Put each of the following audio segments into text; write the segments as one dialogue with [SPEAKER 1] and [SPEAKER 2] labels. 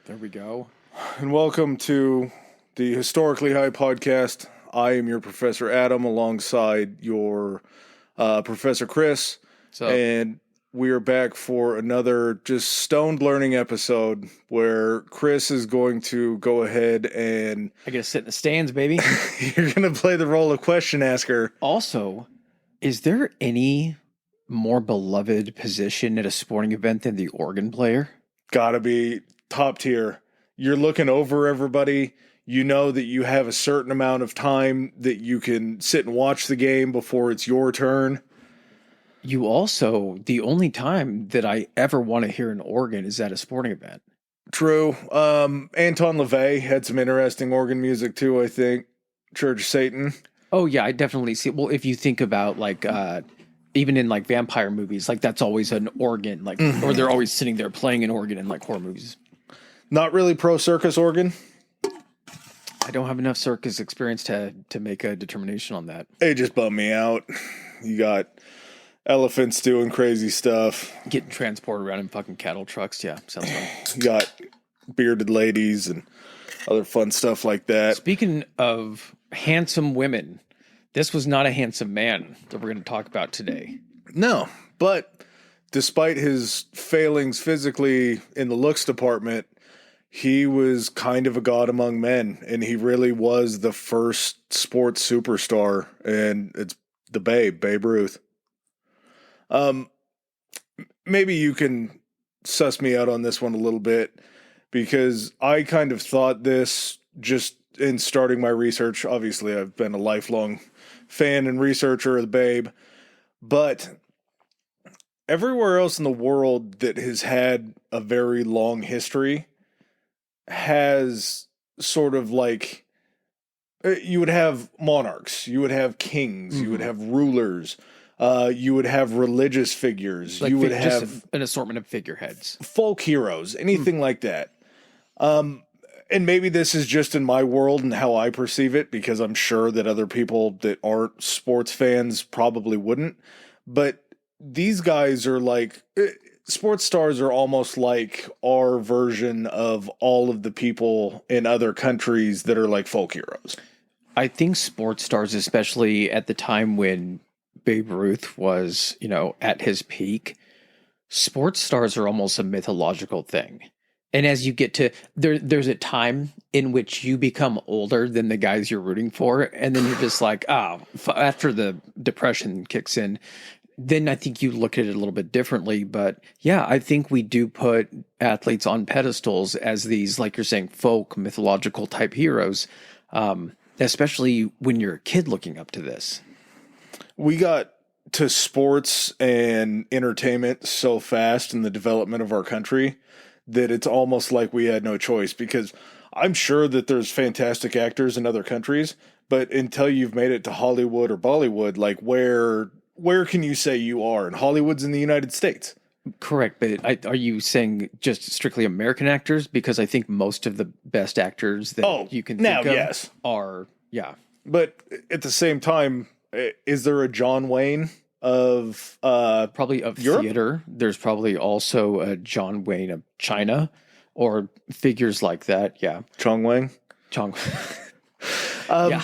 [SPEAKER 1] There we go.
[SPEAKER 2] And welcome to the Historically High podcast. I am your Professor Adam alongside your Professor Chris. And we are back for another just stoned learning episode where Chris is going to go ahead and...
[SPEAKER 1] I get to sit in the stands, baby.
[SPEAKER 2] You're going to play the role of question asker.
[SPEAKER 1] Also, is there any more beloved position at a sporting event than the organ player?
[SPEAKER 2] Gotta be top tier. You're looking over everybody. You know that you have a certain amount of time that you can sit and watch the game before it's your turn.
[SPEAKER 1] You also, the only time that I ever want to hear an organ is at a sporting event.
[SPEAKER 2] True. Anton LaVey had some interesting organ music too, I think. Church of Satan.
[SPEAKER 1] Oh, yeah, I definitely see. Well, if you think about like, even in like vampire movies, like that's always an organ, like, or they're always sitting there playing an organ in like horror movies.
[SPEAKER 2] Not really pro circus organ.
[SPEAKER 1] I don't have enough circus experience to make a determination on that.
[SPEAKER 2] It just bummed me out. You got elephants doing crazy stuff.
[SPEAKER 1] Getting transported around in fucking cattle trucks. Yeah, sounds fun.
[SPEAKER 2] You got bearded ladies and other fun stuff like that.
[SPEAKER 1] Speaking of handsome women, this was not a handsome man that we're going to talk about today.
[SPEAKER 2] No, but despite his failings physically in the looks department, he was kind of a god among men, and he really was the first sports superstar, and it's the Babe Ruth. Maybe you can suss me out on this one a little bit, because I kind of thought this just in starting my research. Obviously, I've been a lifelong fan and researcher of the Babe, but everywhere else in the world that has had a very long history has sort of like, you would have monarchs, you would have kings, you would have rulers, you would have religious figures,
[SPEAKER 1] like
[SPEAKER 2] you would
[SPEAKER 1] just
[SPEAKER 2] have
[SPEAKER 1] an assortment of figureheads,
[SPEAKER 2] folk heroes, anything like that. And maybe this is just in my world and how I perceive it, because I'm sure that other people that aren't sports fans probably wouldn't. But these guys are like, sports stars are almost like our version of all of the people in other countries that are like folk heroes.
[SPEAKER 1] I think sports stars, especially at the time when Babe Ruth was, at his peak, sports stars are almost a mythological thing. And as you get to there's a time in which you become older than the guys you're rooting for, and then you're just like, after the depression kicks in, then I think you look at it a little bit differently. But yeah, I think we do put athletes on pedestals as these, like you're saying, folk mythological type heroes, especially when you're a kid looking up to this.
[SPEAKER 2] We got to sports and entertainment so fast in the development of our country that it's almost like we had no choice, because I'm sure that there's fantastic actors in other countries, but until you've made it to Hollywood or Bollywood, like where can you say you are? And Hollywood's in the United States.
[SPEAKER 1] Correct, but are you saying just strictly American actors? Because I think most of the best actors that you can think of are, yeah.
[SPEAKER 2] But at the same time, is there a John Wayne of
[SPEAKER 1] probably of
[SPEAKER 2] Europe?
[SPEAKER 1] Theater? There's probably also a John Wayne of China or figures like that. Yeah,
[SPEAKER 2] Chong Wang.
[SPEAKER 1] Yeah.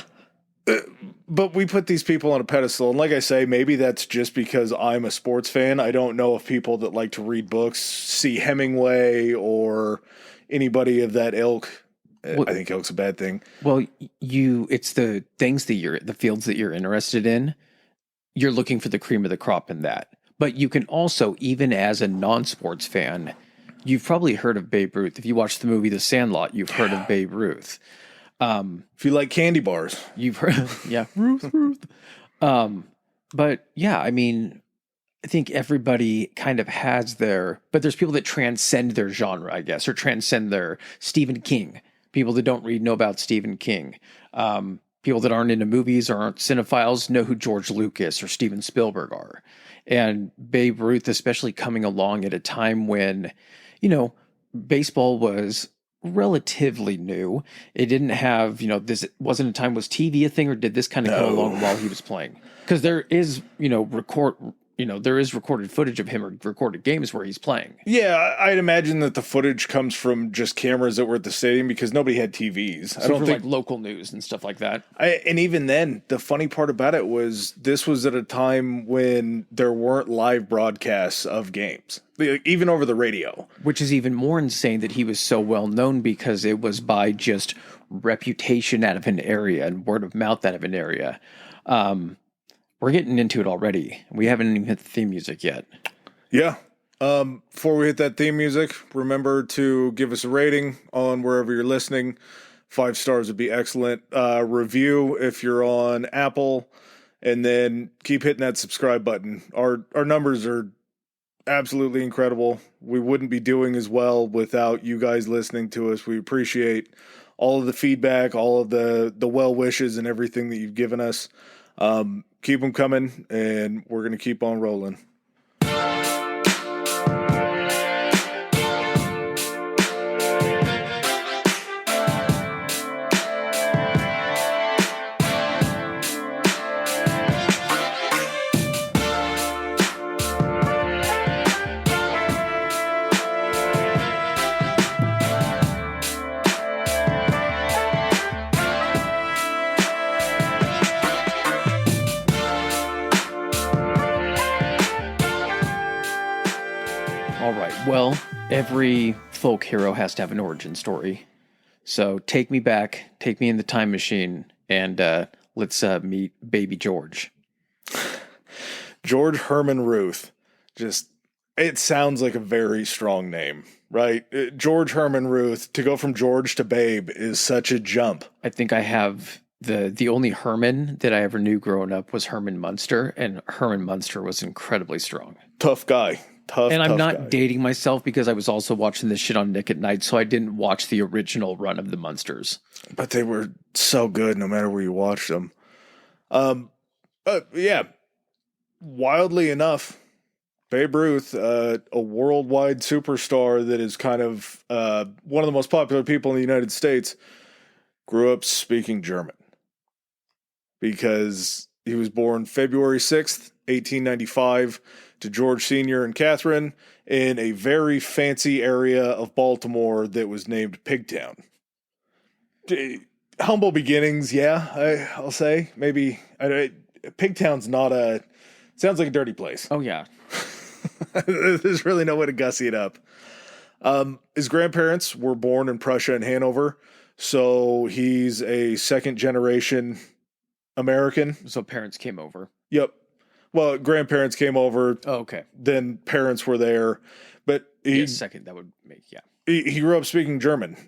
[SPEAKER 2] But we put these people on a pedestal, and like I say, maybe that's just because I'm a sports fan. I don't know if people that like to read books see Hemingway or anybody of that ilk. Well, I think ilk's a bad thing.
[SPEAKER 1] Well, it's the things that the fields that you're interested in. You're looking for the cream of the crop in that. But you can also, even as a non-sports fan, you've probably heard of Babe Ruth. If you watch the movie The Sandlot, you've heard of Babe Ruth.
[SPEAKER 2] If you like candy bars,
[SPEAKER 1] you've heard, yeah, Ruth. But yeah, I mean, I think everybody kind of has but there's people that transcend their genre, I guess, or transcend their Stephen King. People that don't know about Stephen King. People that aren't into movies or aren't cinephiles know who George Lucas or Steven Spielberg are. And Babe Ruth, especially coming along at a time when, baseball was relatively new. It didn't have, this wasn't a time, was TV a thing, or did this kind of come along while he was playing? Because there is, there is recorded footage of him or recorded games where he's playing.
[SPEAKER 2] Yeah, I'd imagine that the footage comes from just cameras that were at the stadium because nobody had TVs.
[SPEAKER 1] So I don't think like local news and stuff like that.
[SPEAKER 2] And even then, the funny part about it was this was at a time when there weren't live broadcasts of games, even over the radio.
[SPEAKER 1] Which is even more insane that he was so well known because it was by just reputation out of an area and word of mouth out of an area. We're getting into it already. We haven't even hit the theme music yet.
[SPEAKER 2] Yeah. Before we hit that theme music, remember to give us a rating on wherever you're listening. 5 stars would be excellent. Review if you're on Apple, and then keep hitting that subscribe button. Our numbers are absolutely incredible. We wouldn't be doing as well without you guys listening to us. We appreciate all of the feedback, all of the well wishes and everything that you've given us. Keep them coming, and we're going to keep on rolling.
[SPEAKER 1] Well, every folk hero has to have an origin story. So take me back, take me in the time machine, and let's meet baby George.
[SPEAKER 2] George Herman Ruth. It sounds like a very strong name, right? George Herman Ruth, to go from George to Babe is such a jump.
[SPEAKER 1] I think I have the only Herman that I ever knew growing up was Herman Munster, and Herman Munster was incredibly strong.
[SPEAKER 2] Tough guy.
[SPEAKER 1] And I'm not dating myself because I was also watching this shit on Nick at Night, so I didn't watch the original run of the Munsters.
[SPEAKER 2] But they were so good no matter where you watched them. Yeah. Wildly enough, Babe Ruth, a worldwide superstar that is kind of one of the most popular people in the United States, grew up speaking German. Because he was born February 6th, 1895, to George Sr. and Catherine in a very fancy area of Baltimore that was named Pigtown. Humble beginnings, yeah, I'll say. Maybe. Pigtown's not sounds like a dirty place.
[SPEAKER 1] Oh, yeah.
[SPEAKER 2] There's really no way to gussy it up. His grandparents were born in Prussia and Hanover, so he's a second-generation American.
[SPEAKER 1] So parents came over.
[SPEAKER 2] Yep. Well, grandparents came over.
[SPEAKER 1] Oh, okay.
[SPEAKER 2] Then parents were there. But
[SPEAKER 1] second, that would make, yeah.
[SPEAKER 2] He grew up speaking German.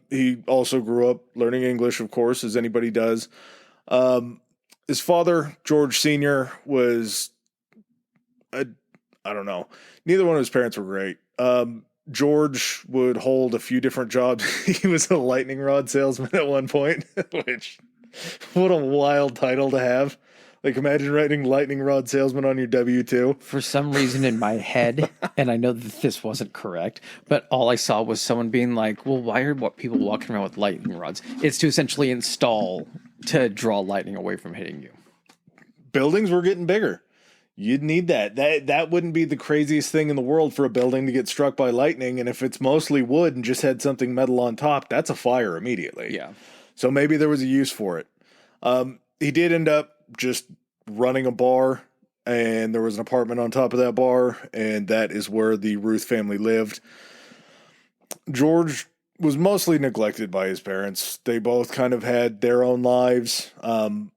[SPEAKER 2] He also grew up learning English, of course, as anybody does. His father, George Sr., was, I don't know. Neither one of his parents were great. George would hold a few different jobs. He was a lightning rod salesman at one point, which, what a wild title to have. Like, imagine writing lightning rod salesman on your W-2.
[SPEAKER 1] For some reason in my head, and I know that this wasn't correct, but all I saw was someone being like, well, why are people walking around with lightning rods? It's to essentially install to draw lightning away from hitting you.
[SPEAKER 2] Buildings were getting bigger. You'd need that. That wouldn't be the craziest thing in the world for a building to get struck by lightning, and if it's mostly wood and just had something metal on top, that's a fire immediately.
[SPEAKER 1] Yeah.
[SPEAKER 2] So maybe there was a use for it. He did end up just running a bar, and there was an apartment on top of that bar, and that is where the Ruth family lived. George was mostly neglected by his parents. They both kind of had their own lives. I'm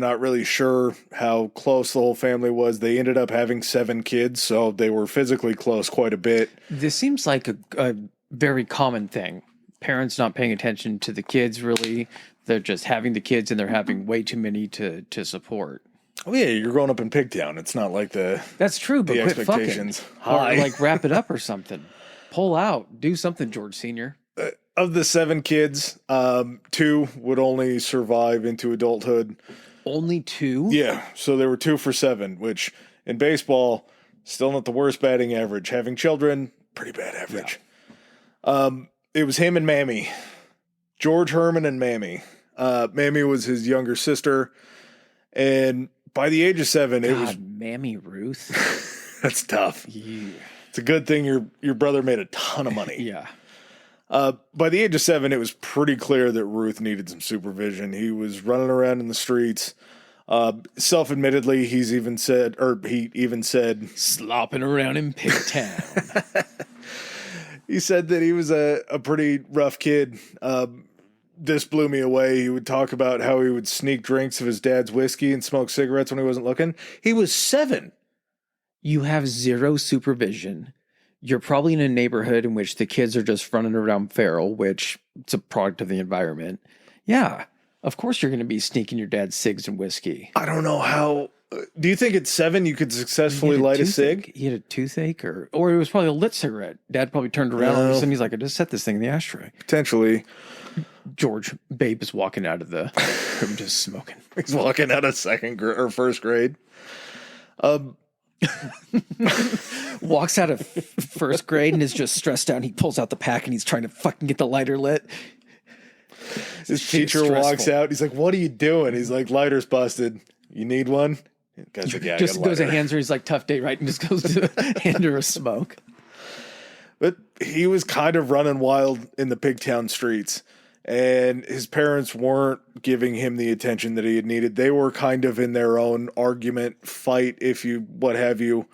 [SPEAKER 2] not really sure how close the whole family was. They ended up having 7 kids, so they were physically close quite a bit.
[SPEAKER 1] This seems like a very common thing. Parents not paying attention to the kids, really. They're just having the kids, and they're having way too many to support.
[SPEAKER 2] Oh yeah, you're growing up in Pigtown. It's not like
[SPEAKER 1] That's true, but
[SPEAKER 2] the
[SPEAKER 1] quit
[SPEAKER 2] expectations
[SPEAKER 1] fucking. Or like wrap it up or something. Pull out. Do something, George Sr.
[SPEAKER 2] Of the 7 kids, 2 would only survive into adulthood.
[SPEAKER 1] Only 2?
[SPEAKER 2] Yeah, so there were 2 for 7, which in baseball, still not the worst batting average. Having children, pretty bad average. Yeah. It was him and Mammy. George Herman and Mammy. Mammy was his younger sister, and by the age of 7, it was
[SPEAKER 1] Mammy Ruth.
[SPEAKER 2] that's tough.
[SPEAKER 1] Yeah.
[SPEAKER 2] It's a good thing your brother made a ton of money.
[SPEAKER 1] Yeah.
[SPEAKER 2] By the age of 7, it was pretty clear that Ruth needed some supervision. He was running around in the streets. Self-admittedly, he even said,
[SPEAKER 1] Slopping around in Pigtown.
[SPEAKER 2] he said that he was a pretty rough kid. This blew me away. He would talk about how he would sneak drinks of his dad's whiskey and smoke cigarettes when he wasn't looking. He was 7.
[SPEAKER 1] You have zero supervision. You're probably in a neighborhood in which the kids are just running around feral, which it's a product of the environment. Yeah, of course you're going to be sneaking your dad's cigs and whiskey.
[SPEAKER 2] I don't know how. Do you think at 7 you could successfully light a cig?
[SPEAKER 1] He had a toothache, or it was probably a lit cigarette. Dad probably turned around and all of a sudden he's like, I just set this thing in the ashtray.
[SPEAKER 2] Potentially.
[SPEAKER 1] George, Babe is walking out of the room just smoking.
[SPEAKER 2] He's walking out of first grade.
[SPEAKER 1] Walks out of first grade and is just stressed out. And he pulls out the pack and he's trying to fucking get the lighter lit.
[SPEAKER 2] His teacher walks out. He's like, "What are you doing?" He's like, "Lighter's busted. You need one?" The guy's like, "Yeah."
[SPEAKER 1] Just goes to hands her. He's like, "Tough day, right?" And just goes to hand her a smoke.
[SPEAKER 2] But he was kind of running wild in the Pigtown streets, and his parents weren't giving him the attention that he had needed. They were kind of in their own argument, fight, what have you,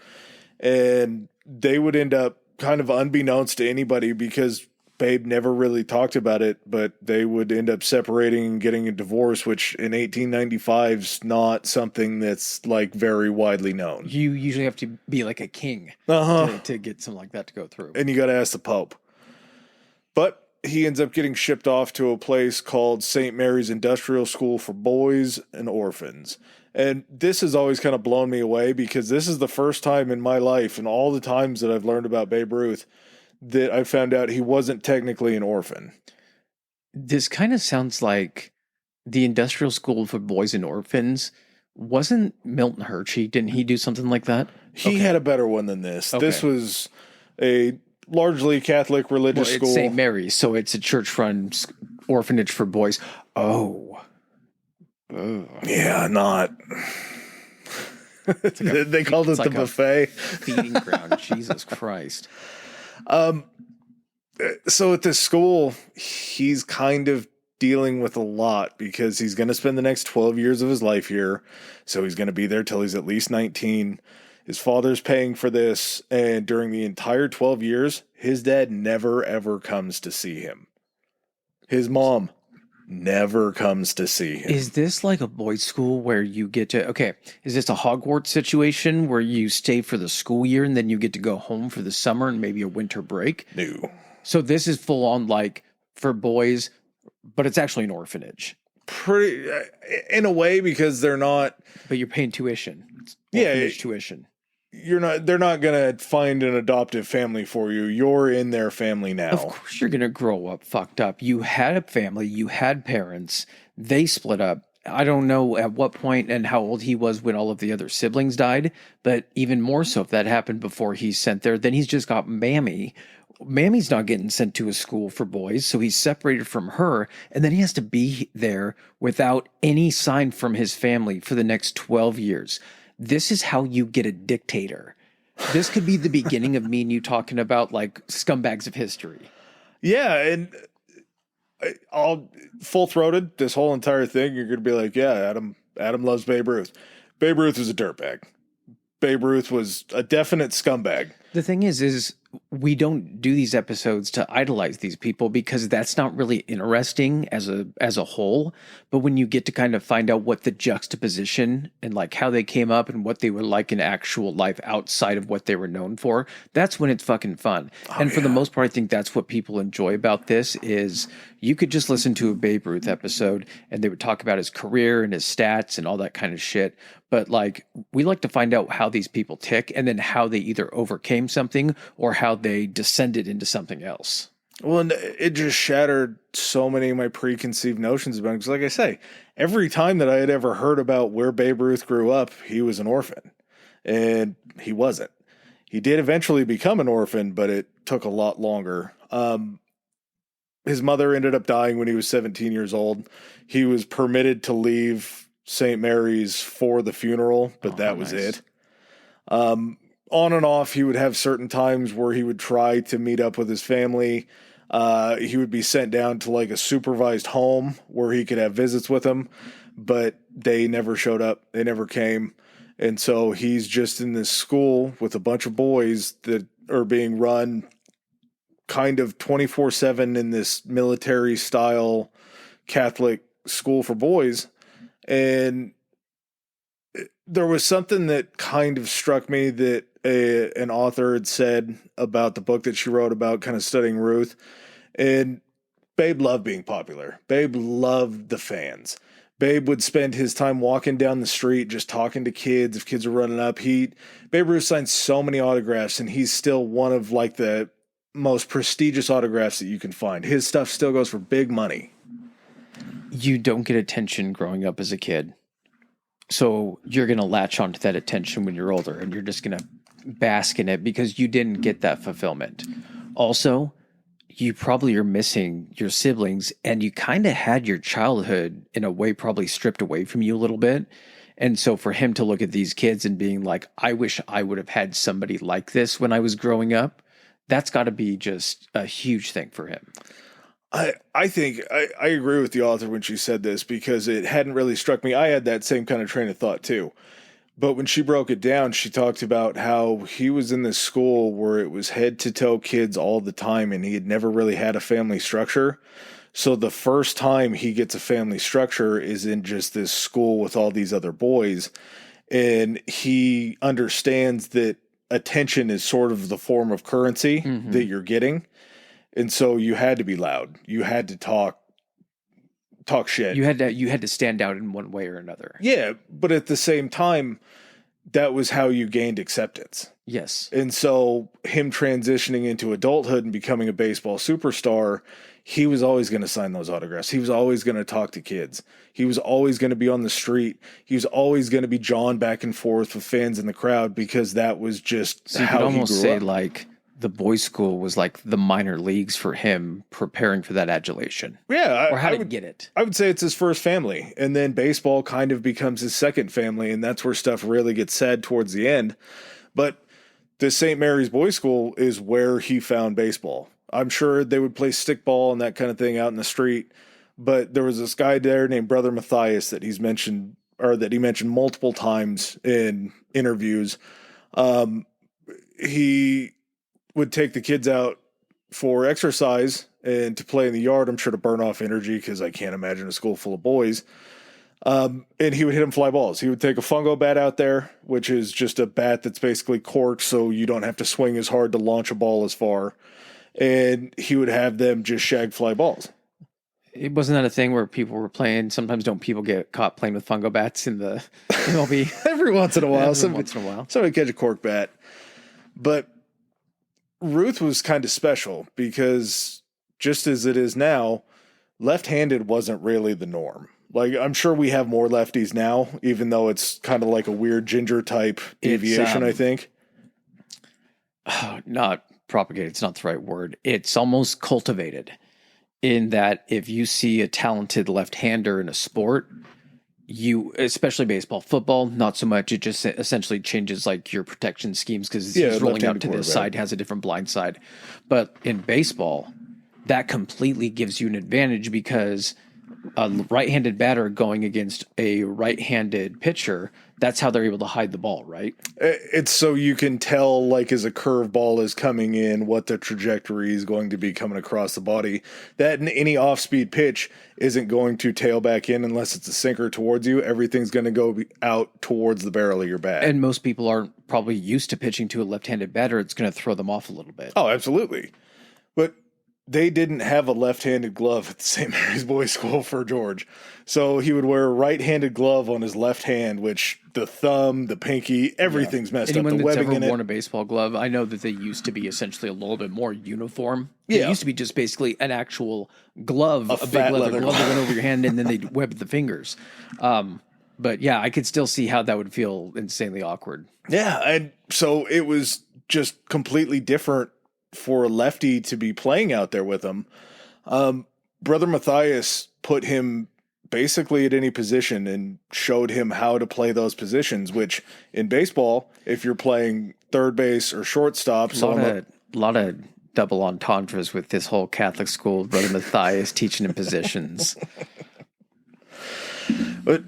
[SPEAKER 2] and they would end up kind of unbeknownst to anybody because Babe never really talked about it, but they would end up separating and getting a divorce, which in 1895 is not something that's like very widely known.
[SPEAKER 1] You usually have to be like a king to get something like that to go through.
[SPEAKER 2] And you got to ask the Pope. But he ends up getting shipped off to a place called St. Mary's Industrial School for Boys and Orphans. And this has always kind of blown me away because this is the first time in my life and all the times that I've learned about Babe Ruth that I found out he wasn't technically an orphan.
[SPEAKER 1] This kind of sounds like the Industrial School for Boys and Orphans. Wasn't Milton Hershey? Didn't he do something like that?
[SPEAKER 2] He had a better one than this. Okay. This was a largely Catholic religious school.
[SPEAKER 1] It's St. Mary's, so it's a church-run orphanage for boys. Oh.
[SPEAKER 2] Yeah, not... they called it the buffet.
[SPEAKER 1] Feeding ground. Jesus Christ.
[SPEAKER 2] So at this school, he's kind of dealing with a lot because he's going to spend the next 12 years of his life here. So he's going to be there till he's at least 19. His father's paying for this. And during the entire 12 years, his dad never, ever comes to see him. His mom never comes to see him.
[SPEAKER 1] Is this like a boys' school where you get to, is this a Hogwarts situation where you stay for the school year and then you get to go home for the summer and maybe a winter break?
[SPEAKER 2] No.
[SPEAKER 1] So this is full on like for boys, but it's actually an orphanage.
[SPEAKER 2] Pretty, in a way, because they're not.
[SPEAKER 1] But you're paying tuition.
[SPEAKER 2] Orphanage
[SPEAKER 1] tuition.
[SPEAKER 2] They're not going to find an adoptive family for you. You're in their family now.
[SPEAKER 1] Of course you're going to grow up fucked up. You had a family, you had parents, they split up. I don't know at what point and how old he was when all of the other siblings died, but even more so if that happened before he's sent there, then he's just got Mammy. Mammy's not getting sent to a school for boys, so he's separated from her, and then he has to be there without any sign from his family for the next 12 years. This is how you get a dictator. This could be the beginning of me and you talking about like scumbags of history.
[SPEAKER 2] Yeah, and I'll full-throated this whole entire thing. You're going to be like, yeah, Adam loves Babe Ruth. Babe Ruth was a dirtbag. Babe Ruth was a definite scumbag.
[SPEAKER 1] The thing is we don't do these episodes to idolize these people because that's not really interesting as a whole. But when you get to kind of find out what the juxtaposition and like how they came up and what they were like in actual life outside of what they were known for, that's when it's fucking fun. For the most part, I think that's what people enjoy about this is you could just listen to a Babe Ruth episode and they would talk about his career and his stats and all that kind of shit. But like, we like to find out how these people tick and then how they either overcame something or how they descended into something else.
[SPEAKER 2] Well, and it just shattered so many of my preconceived notions about him. Because like I say, every time that I had ever heard about where Babe Ruth grew up, he was an orphan. And he wasn't. He did eventually become an orphan, but it took a lot longer. His mother ended up dying when he was 17 years old. He was permitted to leave St. Mary's for the funeral, but that was
[SPEAKER 1] nice.
[SPEAKER 2] it. On and off, he would have certain times where he would try to meet up with his family. He would be sent down to like a supervised home where he could have visits with them, but they never showed up. They never came. And so he's just in this school with a bunch of boys that are being run kind of 24/7 in this military style Catholic school for boys. And there was something that kind of struck me that an author had said about the book that she wrote about kind of studying Ruth. And Babe loved being popular. Babe loved the fans. Babe would spend his time walking down the street, just talking to kids. If kids were running up, Babe Ruth signed so many autographs, and he's still one of like the most prestigious autographs that you can find. His stuff still goes for big money.
[SPEAKER 1] You don't get attention growing up as a kid. So you're going to latch onto that attention when you're older, and you're just going to bask in it because you didn't get that fulfillment. Also, you probably are missing your siblings, and you kind of had your childhood in a way probably stripped away from you a little bit. And so for him to look at these kids and being like, I wish I would have had somebody like this when I was growing up, that's got to be just a huge thing for him.
[SPEAKER 2] I think I agree with the author when she said this because it hadn't really struck me. I had that same kind of train of thought too. But when she broke it down, she talked about how he was in this school where it was head to toe kids all the time and he had never really had a family structure. So the first time he gets a family structure is in just this school with all these other boys. And he understands that attention is sort of the form of currency that you're getting. And so you had to be loud. You had to talk shit.
[SPEAKER 1] You had to stand out in one way or another.
[SPEAKER 2] Yeah, but at the same time, that was how you gained acceptance.
[SPEAKER 1] Yes.
[SPEAKER 2] And so him transitioning into adulthood and becoming a baseball superstar, he was always going to sign those autographs. He was always going to talk to kids. He was always going to be on the street. He was always going to be jawing back and forth with fans in the crowd because that was just
[SPEAKER 1] so
[SPEAKER 2] how
[SPEAKER 1] you could
[SPEAKER 2] he
[SPEAKER 1] almost
[SPEAKER 2] grew
[SPEAKER 1] say
[SPEAKER 2] up.
[SPEAKER 1] like the boys' school was like the minor leagues for him preparing for that adulation.
[SPEAKER 2] Yeah.
[SPEAKER 1] Or how to get it.
[SPEAKER 2] I would say it's his first family. And then baseball kind of becomes his second family. And that's where stuff really gets sad towards the end. But the St. Mary's Boys' School is where he found baseball. I'm sure they would play stickball and that kind of thing out in the street. But there was this guy there named Brother Matthias that he mentioned multiple times in interviews. He would take the kids out for exercise and to play in the yard, I'm sure to burn off energy because I can't imagine a school full of boys. And he would hit them fly balls. He would take a fungo bat out there, which is just a bat that's basically corked so you don't have to swing as hard to launch a ball as far. And he would have them just shag fly balls.
[SPEAKER 1] It wasn't that a thing where people were playing. Sometimes don't people get caught playing with fungo bats in the MLB?
[SPEAKER 2] Every once in a while. Somebody catch a cork bat. But Ruth was kind of special because just as it is now, left-handed wasn't really the norm. Like, I'm sure we have more lefties now, even though it's kind of like a weird ginger type deviation, I think.
[SPEAKER 1] Not propagated, it's not the right word. It's almost cultivated in that if you see a talented left-hander in a sport, especially baseball, football, not so much. It just essentially changes like your protection schemes because he's rolling out to this side, has a different blind side. But in baseball, that completely gives you an advantage because a right-handed batter going against a right-handed pitcher, that's how they're able to hide the ball, right?
[SPEAKER 2] It's so you can tell, like, as a curveball is coming in, what the trajectory is going to be coming across the body. That any off-speed pitch isn't going to tail back in unless it's a sinker towards you. Everything's going to go out towards the barrel of your bat.
[SPEAKER 1] And most people aren't probably used to pitching to a left-handed batter. It's going to throw them off a little bit.
[SPEAKER 2] Oh, absolutely. But they didn't have a left-handed glove at the St. Mary's Boys' School for George. So he would wear a right-handed glove on his left hand, which the thumb, the pinky, everything's messed up.
[SPEAKER 1] Anyone
[SPEAKER 2] The
[SPEAKER 1] that's
[SPEAKER 2] webbing
[SPEAKER 1] ever
[SPEAKER 2] in
[SPEAKER 1] worn
[SPEAKER 2] it.
[SPEAKER 1] a baseball glove, I know that they used to be essentially a little bit more uniform. It used to be just basically an actual glove, a big leather glove that went over your hand, and then they'd web the fingers. But yeah, I could still see how that would feel insanely awkward.
[SPEAKER 2] Yeah, and so it was just completely different for a lefty to be playing out there with him. Brother Matthias put him basically at any position and showed him how to play those positions, which in baseball, if you're playing third base or shortstop,
[SPEAKER 1] A lot of double entendres with this whole Catholic school. Brother Matthias teaching him positions.
[SPEAKER 2] But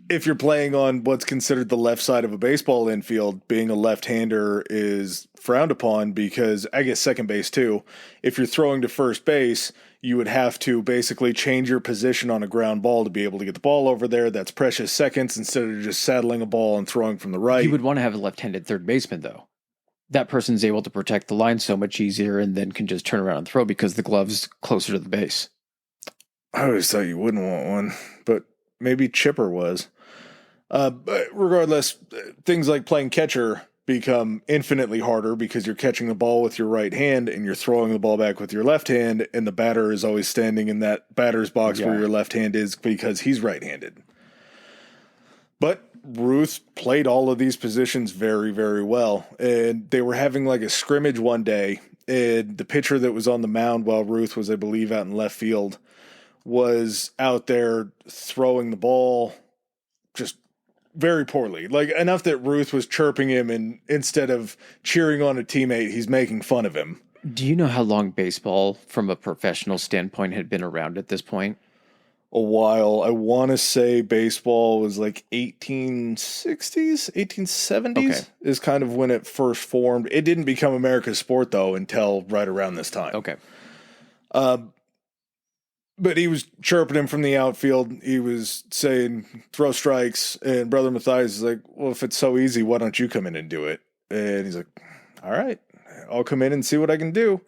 [SPEAKER 2] if you're playing on what's considered the left side of a baseball infield, being a left-hander is frowned upon because, I guess second base too, if you're throwing to first base, you would have to basically change your position on a ground ball to be able to get the ball over there. That's precious seconds instead of just saddling a ball and throwing from the right.
[SPEAKER 1] You would want to have a left-handed third baseman, though. That person's able to protect the line so much easier and then can just turn around and throw because the glove's closer to the base.
[SPEAKER 2] I always thought you wouldn't want one, but maybe Chipper was. But regardless, things like playing catcher become infinitely harder because you're catching the ball with your right hand and you're throwing the ball back with your left hand, and the batter is always standing in that batter's box where your left hand is because he's right-handed. But Ruth played all of these positions very, very well, and they were having like a scrimmage one day, and the pitcher that was on the mound while Ruth was, I believe, out in left field was out there throwing the ball just very poorly, like enough that Ruth was chirping him, and instead of cheering on a teammate, he's making fun of him.
[SPEAKER 1] Do you know how long baseball, from a professional standpoint, had been around at this point?
[SPEAKER 2] A while. I want to say baseball was like 1860s, 1870s is kind of when it first formed. It didn't become America's sport, though, until right around this time.
[SPEAKER 1] Okay.
[SPEAKER 2] But he was chirping him from the outfield. He was saying, throw strikes. And Brother Matthias is like, well, if it's so easy, why don't you come in and do it? And he's like, all right, I'll come in and see what I can do.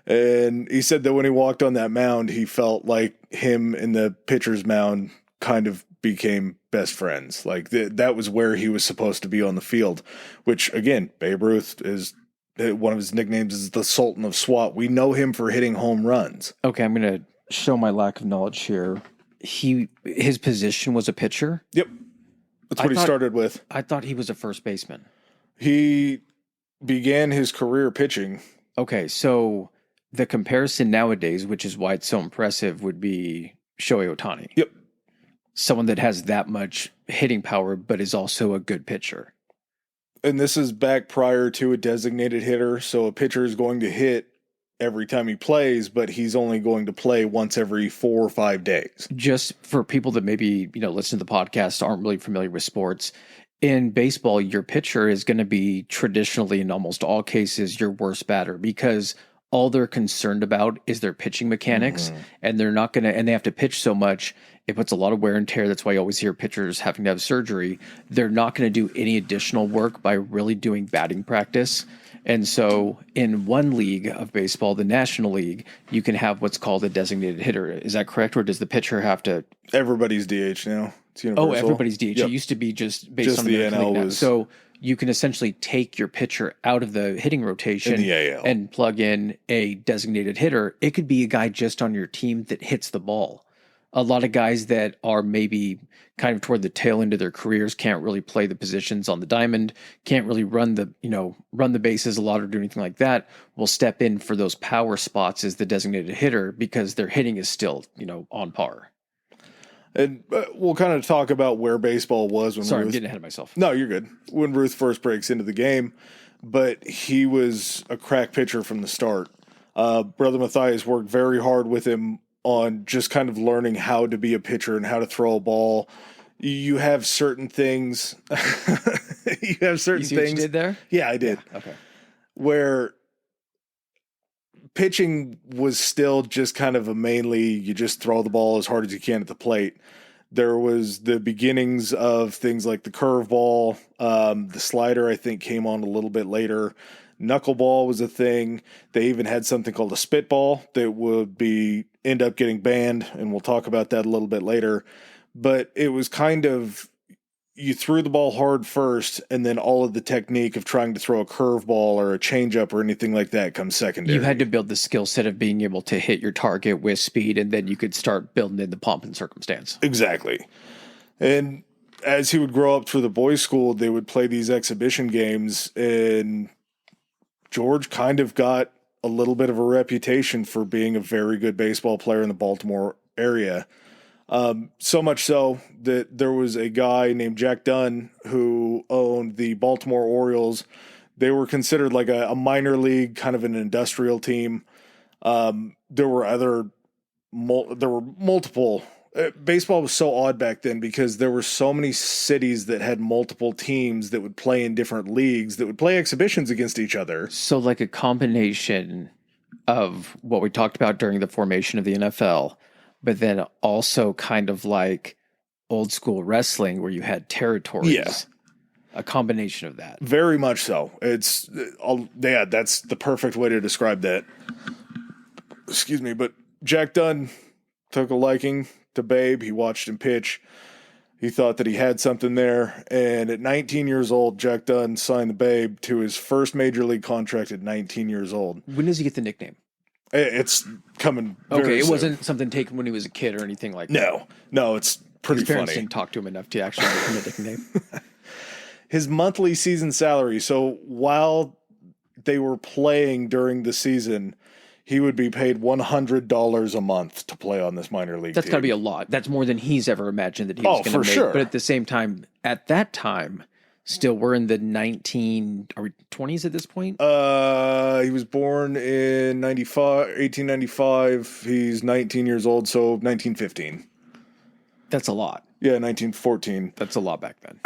[SPEAKER 2] And he said that when he walked on that mound, he felt like him and the pitcher's mound kind of became best friends. Like that was where he was supposed to be on the field, which, again, Babe Ruth is one of his nicknames is the Sultan of SWAT. We know him for hitting home runs.
[SPEAKER 1] Okay, I'm going to show my lack of knowledge here. His position was a pitcher?
[SPEAKER 2] Yep. That's what he started with.
[SPEAKER 1] I thought he was a first baseman.
[SPEAKER 2] He began his career pitching.
[SPEAKER 1] Okay, so the comparison nowadays, which is why it's so impressive, would be Shohei Ohtani.
[SPEAKER 2] Yep.
[SPEAKER 1] Someone that has that much hitting power, but is also a good pitcher.
[SPEAKER 2] And this is back prior to a designated hitter, so a pitcher is going to hit every time he plays, but he's only going to play once every 4 or 5 days.
[SPEAKER 1] Just for people that maybe, listen to the podcast, aren't really familiar with sports, in baseball, your pitcher is going to be traditionally, in almost all cases, your worst batter because all they're concerned about is their pitching mechanics, and they're not going to, and they have to pitch so much, it puts a lot of wear and tear. That's why you always hear pitchers having to have surgery. They're not going to do any additional work by really doing batting practice. And so in one league of baseball, the National League, you can have what's called a designated hitter. Is that correct? Or does the pitcher have to?
[SPEAKER 2] Everybody's DH now. It's universal.
[SPEAKER 1] Oh, everybody's DH. Yep. It used to be just based
[SPEAKER 2] just
[SPEAKER 1] on
[SPEAKER 2] the
[SPEAKER 1] American
[SPEAKER 2] NL
[SPEAKER 1] League.
[SPEAKER 2] was...
[SPEAKER 1] So you can essentially take your pitcher out of the hitting rotation
[SPEAKER 2] in the AL
[SPEAKER 1] and plug in a designated hitter. It could be a guy just on your team that hits the ball. A lot of guys that are maybe kind of toward the tail end of their careers can't really play the positions on the diamond, can't really run the bases a lot or do anything like that, will step in for those power spots as the designated hitter because their hitting is still, on par.
[SPEAKER 2] And we'll kind of talk about where baseball was when
[SPEAKER 1] I'm getting ahead of myself.
[SPEAKER 2] No, you're good. When Ruth first breaks into the game, but he was a crack pitcher from the start. Brother Matthias worked very hard with him on just kind of learning how to be a pitcher and how to throw a ball. You have certain things. You have certain
[SPEAKER 1] you see
[SPEAKER 2] things.
[SPEAKER 1] What you did there?
[SPEAKER 2] Yeah, I did.
[SPEAKER 1] Yeah, okay.
[SPEAKER 2] Where pitching was still just kind of a mainly you just throw the ball as hard as you can at the plate. There was the beginnings of things like the curveball. The slider, I think, came on a little bit later. Knuckleball was a thing. They even had something called a spitball that would end up getting banned, and we'll talk about that a little bit later. But it was kind of, you threw the ball hard first, and then all of the technique of trying to throw a curveball or a changeup or anything like that comes secondary.
[SPEAKER 1] You had to build the skill set of being able to hit your target with speed, and then you could start building in the pomp and circumstance.
[SPEAKER 2] Exactly. And as he would grow up through the boys' school, they would play these exhibition games, and George kind of got a little bit of a reputation for being a very good baseball player in the Baltimore area. So much so that there was a guy named Jack Dunn who owned the Baltimore Orioles. They were considered like a minor league, kind of an industrial team. There were multiple. Baseball was so odd back then because there were so many cities that had multiple teams that would play in different leagues that would play exhibitions against each other.
[SPEAKER 1] So like a combination of what we talked about during the formation of the NFL, but then also kind of like old school wrestling where you had territories.
[SPEAKER 2] Yeah.
[SPEAKER 1] A combination of that.
[SPEAKER 2] Very much so. That's the perfect way to describe that. Excuse me, but Jack Dunn took a liking to Babe. He watched him pitch. He thought that he had something there. And at 19 years old, Jack Dunn signed the Babe to his first major league contract at 19 years old.
[SPEAKER 1] When does he get the nickname?
[SPEAKER 2] It's coming
[SPEAKER 1] very
[SPEAKER 2] Okay, it
[SPEAKER 1] soon.
[SPEAKER 2] wasn't
[SPEAKER 1] something taken when he was a kid or anything like that.
[SPEAKER 2] No, it's pretty
[SPEAKER 1] His parents
[SPEAKER 2] funny.
[SPEAKER 1] didn't talk to him enough to actually give him a nickname.
[SPEAKER 2] His monthly season salary, so while they were playing during the season, he would be paid $100 a month to play on this minor league
[SPEAKER 1] That's
[SPEAKER 2] team.
[SPEAKER 1] got to be a lot. That's more than he's ever imagined that he was going to make.
[SPEAKER 2] Sure.
[SPEAKER 1] But at the same time, at that time, still we're in the 20s at this point?
[SPEAKER 2] He was born in 1895. He's 19 years old, so 1915.
[SPEAKER 1] That's a lot.
[SPEAKER 2] Yeah, 1914.
[SPEAKER 1] That's a lot back then.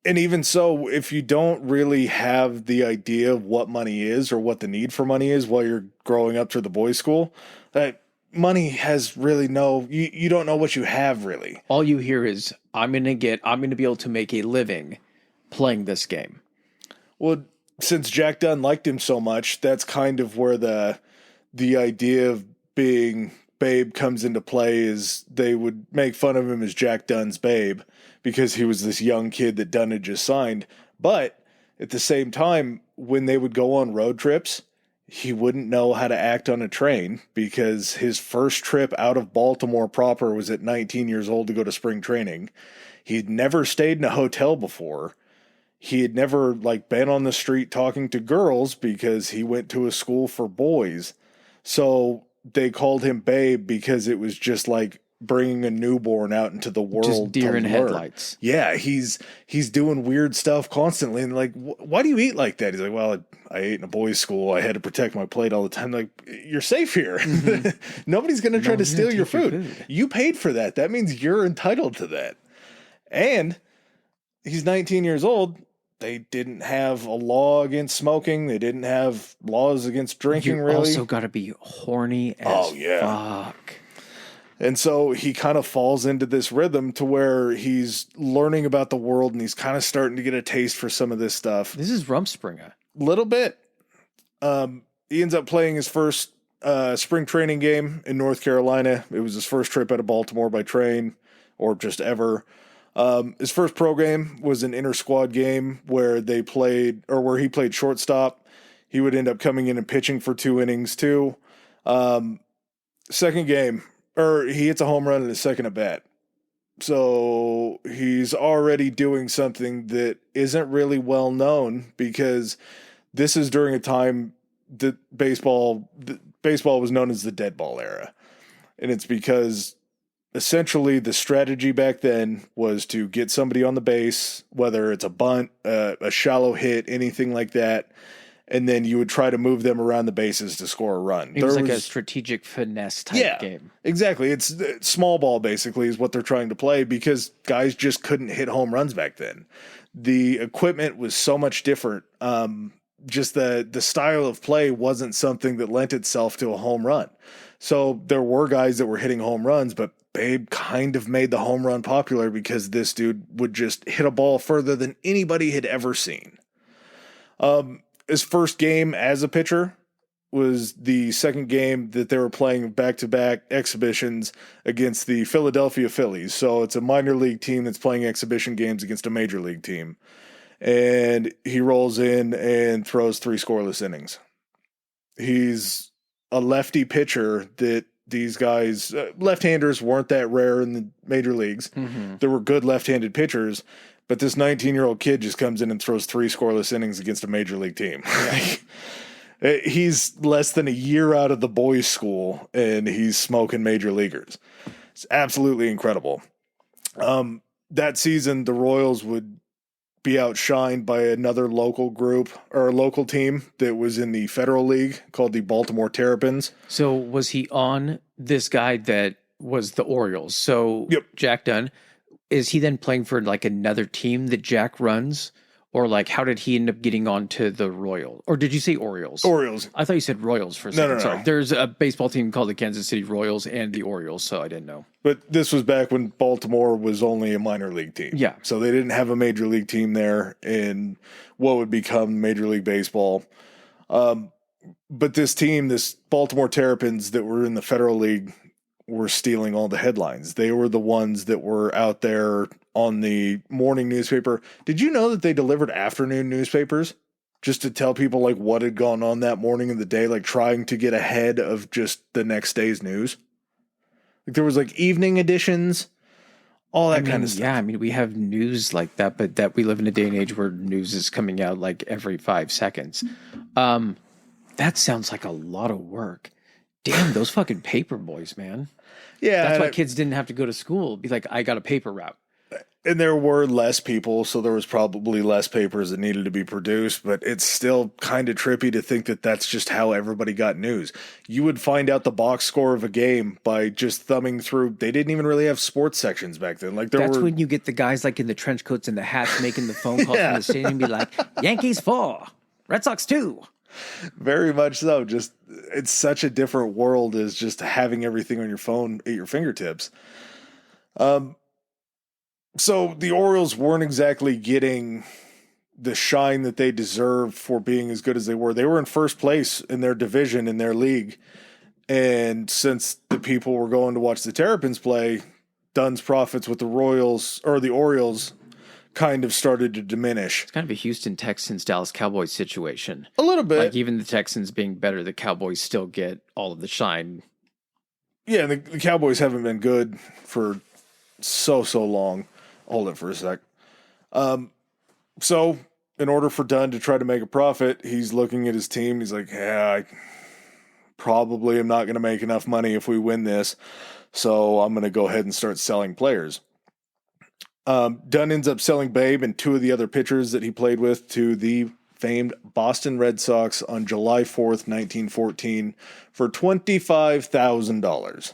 [SPEAKER 2] And even so, if you don't really have the idea of what money is or what the need for money is while you're growing up through the boys' school, that money has really you don't know what you have really.
[SPEAKER 1] All you hear is, I'm going to be able to make a living playing this game.
[SPEAKER 2] Well, since Jack Dunn liked him so much, that's kind of where the idea of being Babe comes into play. Is they would make fun of him as Jack Dunn's Babe because he was this young kid that Dunn had just signed. But at the same time, when they would go on road trips, he wouldn't know how to act on a train because his first trip out of Baltimore proper was at 19 years old to go to spring training. He'd never stayed in a hotel before. He had never been on the street talking to girls because he went to a school for boys. So they called him Babe because it was just like bringing a newborn out into the world.
[SPEAKER 1] Just deer in headlights.
[SPEAKER 2] Yeah, he's doing weird stuff constantly. And why do you eat like that? He's like, well, I ate in a boys' school. I had to protect my plate all the time. Like, you're safe here. Mm-hmm. Nobody's going to try to steal your food. You paid for that. That means you're entitled to that. And he's 19 years old. They didn't have a law against smoking. They didn't have laws against drinking, really.
[SPEAKER 1] You also got to be horny as fuck.
[SPEAKER 2] And so he kind of falls into this rhythm to where he's learning about the world and he's kind of starting to get a taste for some of this stuff.
[SPEAKER 1] This is Rumspringa.
[SPEAKER 2] Little bit. He ends up playing his first spring training game in North Carolina. It was his first trip out of Baltimore by train or just ever. His first pro game was an inter-squad game where he played shortstop. He would end up coming in and pitching for 2 innings too. Second game, he hits a home run in his second at bat. So he's already doing something that isn't really well known because this is during a time that baseball was known as the dead ball era. And it's because essentially the strategy back then was to get somebody on the base, whether it's a bunt, a shallow hit, anything like that. And then you would try to move them around the bases to score a run.
[SPEAKER 1] It was like a strategic finesse type game.
[SPEAKER 2] Exactly. It's small ball basically is what they're trying to play because guys just couldn't hit home runs back then. The equipment was so much different. Just the style of play wasn't something that lent itself to a home run. So there were guys that were hitting home runs, but Babe kind of made the home run popular because this dude would just hit a ball further than anybody had ever seen. His first game as a pitcher was the second game that they were playing back-to-back exhibitions against the Philadelphia Phillies. So it's a minor league team that's playing exhibition games against a major league team. And he rolls in and throws 3 scoreless innings. He's a lefty pitcher that these guys, left-handers weren't that rare in the major leagues. Mm-hmm. There were good left-handed pitchers, but this 19-year-old kid just comes in and throws 3 scoreless innings against a major league team. He's less than a year out of the boys' school, and he's smoking major leaguers. It's absolutely incredible. That season, the Royals would be outshined by another local group or a local team that was in the Federal League called the Baltimore Terrapins.
[SPEAKER 1] So was he on this guy that was the Orioles? So
[SPEAKER 2] Yep.
[SPEAKER 1] Jack Dunn, is he then playing for like another team that Jack runs? Or like, how did he end up getting onto the Royals? Or did you say Orioles?
[SPEAKER 2] Orioles.
[SPEAKER 1] I thought you said Royals for a second.
[SPEAKER 2] No.
[SPEAKER 1] Sorry. There's a baseball team called the Kansas City Royals and the Orioles, so I didn't know.
[SPEAKER 2] But this was back when Baltimore was only a minor league team.
[SPEAKER 1] Yeah.
[SPEAKER 2] So they didn't have a major league team there in what would become Major League Baseball. But this team, this Baltimore Terrapins that were in the Federal League, were stealing all the headlines. They were the ones that were out there on the morning newspaper. Did you know that they delivered afternoon newspapers just to tell people like what had gone on that morning of the day, like trying to get ahead of just the next day's news? Like there was like evening editions, all that kind of stuff.
[SPEAKER 1] Yeah, I mean, we have news like that, but that we live in a day and age where news is coming out like every 5 seconds. That sounds like a lot of work. Damn, those fucking paper boys, man.
[SPEAKER 2] Yeah.
[SPEAKER 1] That's why kids didn't have to go to school. Be like, I got a paper route.
[SPEAKER 2] And there were less people, so there was probably less papers that needed to be produced, but it's still kind of trippy to think that that's just how everybody got news. You would find out the box score of a game by just thumbing through. They didn't even really have sports sections back then. Like
[SPEAKER 1] That's when you get the guys like in the trench coats and the hats making the phone calls from the stadium and be like, Yankees 4, Red Sox 2.
[SPEAKER 2] Very much so. Just it's such a different world as just having everything on your phone at your fingertips. So the Orioles weren't exactly getting the shine that they deserved for being as good as they were. They were in first place in their division, in their league. And since the people were going to watch the Terrapins play, Dunn's profits with the Orioles kind of started to diminish.
[SPEAKER 1] It's kind of a Houston Texans, Dallas Cowboys situation.
[SPEAKER 2] A little bit.
[SPEAKER 1] Like even the Texans being better, the Cowboys still get all of the shine.
[SPEAKER 2] Yeah, the Cowboys haven't been good for so long. Hold it for a sec. So in order for Dunn to try to make a profit, he's looking at his team. He's like, I probably am not going to make enough money if we win this. So I'm going to go ahead and start selling players. Dunn ends up selling Babe and 2 of the other pitchers that he played with to the famed Boston Red Sox on July 4th, 1914 for $25,000.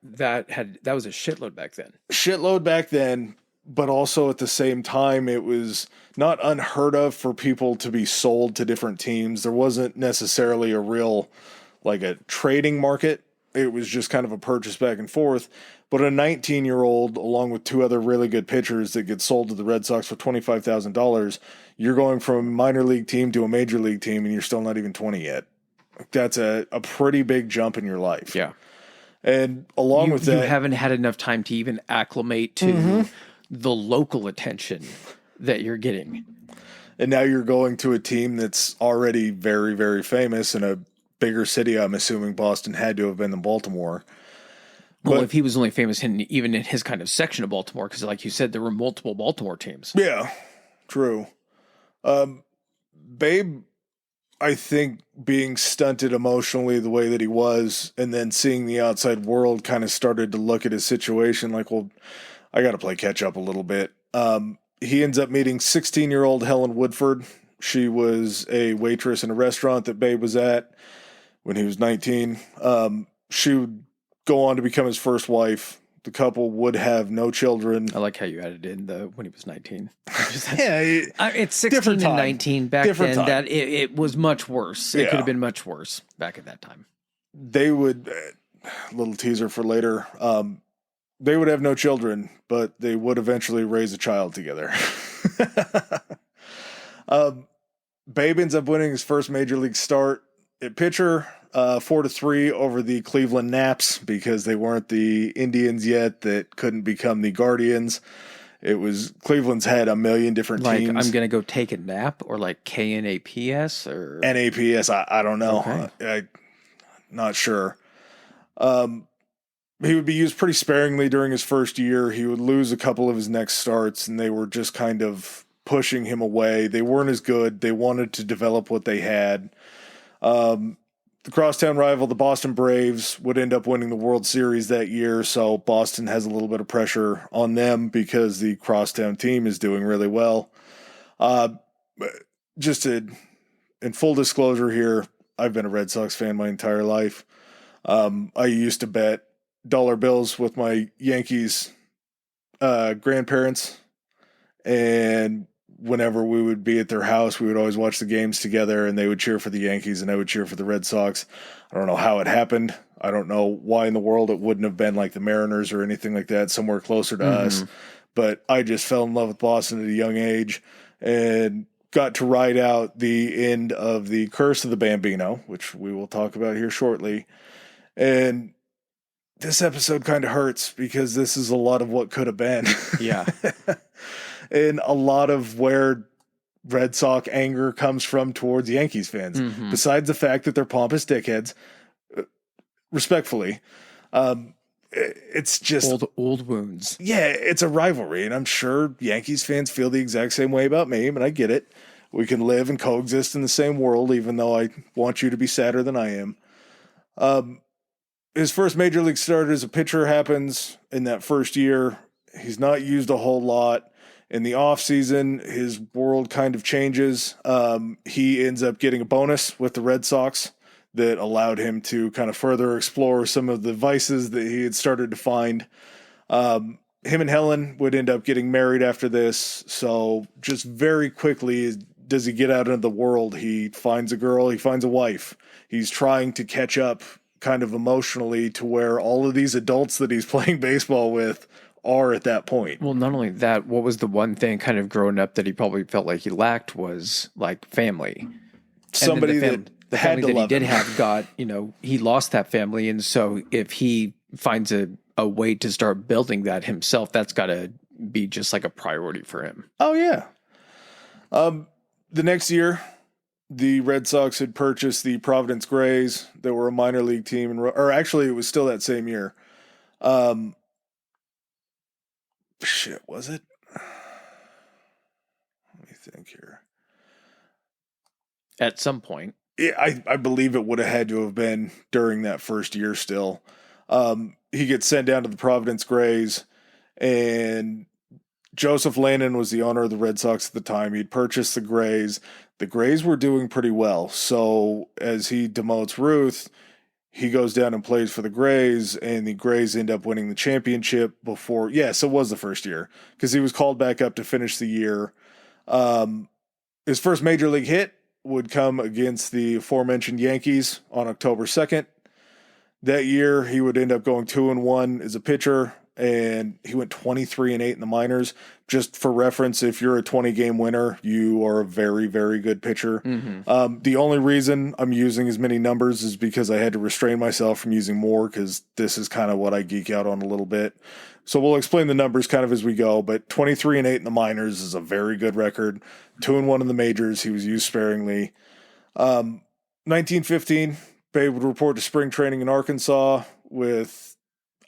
[SPEAKER 1] That was a shitload back then.
[SPEAKER 2] Shitload back then, but also at the same time, it was not unheard of for people to be sold to different teams. There wasn't necessarily a real, like a trading market. It was just kind of a purchase back and forth. But a 19-year-old, along with 2 other really good pitchers that get sold to the Red Sox for $25,000, you're going from a minor league team to a major league team, and you're still not even 20 yet. That's a pretty big jump in your life.
[SPEAKER 1] Yeah.
[SPEAKER 2] And along with that,
[SPEAKER 1] you haven't had enough time to even acclimate to the local attention that you're getting.
[SPEAKER 2] And now you're going to a team that's already very, very famous in a bigger city. I'm assuming Boston had to have been than Baltimore.
[SPEAKER 1] Well, if he was only famous even in his kind of section of Baltimore, because like you said, there were multiple Baltimore teams.
[SPEAKER 2] Yeah, true. Babe, I think being stunted emotionally the way that he was, and then seeing the outside world kind of started to look at his situation like, well, I got to play catch up a little bit. He ends up meeting 16-year-old Helen Woodford. She was a waitress in a restaurant that Babe was at when he was 19. She would go on to become his first wife. The couple would have no children.
[SPEAKER 1] I like how you added in when he was 19.
[SPEAKER 2] Yeah,
[SPEAKER 1] it's 16 and 19 back
[SPEAKER 2] different
[SPEAKER 1] then.
[SPEAKER 2] time.
[SPEAKER 1] That it was much worse. It
[SPEAKER 2] Yeah.
[SPEAKER 1] could have been much worse back at that time.
[SPEAKER 2] They would, little teaser for later, they would have no children, but they would eventually raise a child together. Babe ends up winning his first major league start at pitcher, 4-3 over the Cleveland Naps, because they weren't the Indians yet that couldn't become the Guardians. It was Cleveland's had a million different
[SPEAKER 1] Like,
[SPEAKER 2] teams.
[SPEAKER 1] I'm going to go take a nap, or like KNAPS or
[SPEAKER 2] NAPS, I don't know.
[SPEAKER 1] Okay.
[SPEAKER 2] I'm not sure. He would be used pretty sparingly during his first year. He would lose a couple of his next starts, and they were just kind of pushing him away. They weren't as good. They wanted to develop what they had. the crosstown rival, the Boston Braves, would end up winning the World Series that year, so Boston has a little bit of pressure on them because the crosstown team is doing really well. In full disclosure here, I've been a Red Sox fan my entire life. I used to bet dollar bills with my Yankees grandparents, and whenever we would be at their house, we would always watch the games together, and they would cheer for the Yankees and I would cheer for the Red Sox. I don't know how it happened. I don't know why in the world it wouldn't have been like the Mariners or anything like that, somewhere closer to us. But I just fell in love with Boston at a young age and got to ride out the end of the Curse of the Bambino, which we will talk about here shortly. And this episode kind of hurts because this is a lot of what could have been.
[SPEAKER 1] Yeah.
[SPEAKER 2] And a lot of where Red Sox anger comes from towards Yankees fans, besides the fact that they're pompous dickheads, respectfully. It's just
[SPEAKER 1] old wounds.
[SPEAKER 2] Yeah, it's a rivalry, and I'm sure Yankees fans feel the exact same way about me, but I get it. We can live and coexist in the same world, even though I want you to be sadder than I am. His first major league start as a pitcher happens in that first year. He's not used a whole lot. In the offseason, his world kind of changes. He ends up getting a bonus with the Red Sox that allowed him to kind of further explore some of the vices that he had started to find. Him and Helen would end up getting married after this. So just very quickly does he get out into the world. He finds a girl, he finds a wife. He's trying to catch up kind of emotionally to where all of these adults that he's playing baseball with are at that point.
[SPEAKER 1] Well, not only that, what was the one thing kind of growing up that he probably felt like he lacked was like family.
[SPEAKER 2] Somebody that
[SPEAKER 1] the
[SPEAKER 2] had
[SPEAKER 1] family
[SPEAKER 2] to
[SPEAKER 1] that
[SPEAKER 2] love
[SPEAKER 1] he did
[SPEAKER 2] him.
[SPEAKER 1] have got, he lost that family. And so if he finds a way to start building that himself, that's got to be just like a priority for him.
[SPEAKER 2] Oh, yeah. The next year, the Red Sox had purchased the Providence Grays. They were a minor league team, or actually it was still that same year. Was it? Let me think here.
[SPEAKER 1] At some point.
[SPEAKER 2] Yeah, I believe it would have had to have been during that first year still. He gets sent down to the Providence Grays, and Joseph Lannon was the owner of the Red Sox at the time. He'd purchased the Grays. The Grays were doing pretty well. So as he demotes Ruth, he goes down and plays for the Grays, and the Grays end up winning the championship before. Yes, it was the first year because he was called back up to finish the year. His first major league hit would come against the aforementioned Yankees on October 2nd. That year, he would end up going 2-1 as a pitcher, and he went 23-8 in the minors. Just for reference, if you're a 20-game winner, you are a very, very good pitcher. The only reason I'm using as many numbers is because I had to restrain myself from using more because this is kind of what I geek out on a little bit. So we'll explain the numbers kind of as we go, but 23-8 in the minors is a very good record. 2-1 in the majors, he was used sparingly. 1915, Babe would report to spring training in Arkansas with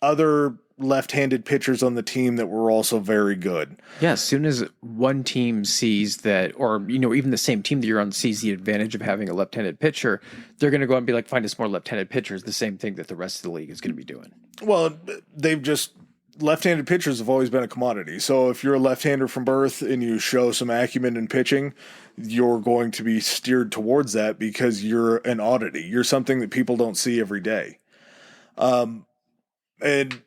[SPEAKER 2] other left-handed pitchers on the team that were also very good.
[SPEAKER 1] Yeah, as soon as one team sees that, or even the same team that you're on sees the advantage of having a left-handed pitcher, they're going to go and be like, find us more left-handed pitchers. The same thing that the rest of the league is going to be doing.
[SPEAKER 2] Well, left-handed pitchers have always been a commodity. So if you're a left-hander from birth and you show some acumen in pitching, you're going to be steered towards that because you're an oddity. You're something that people don't see every day. And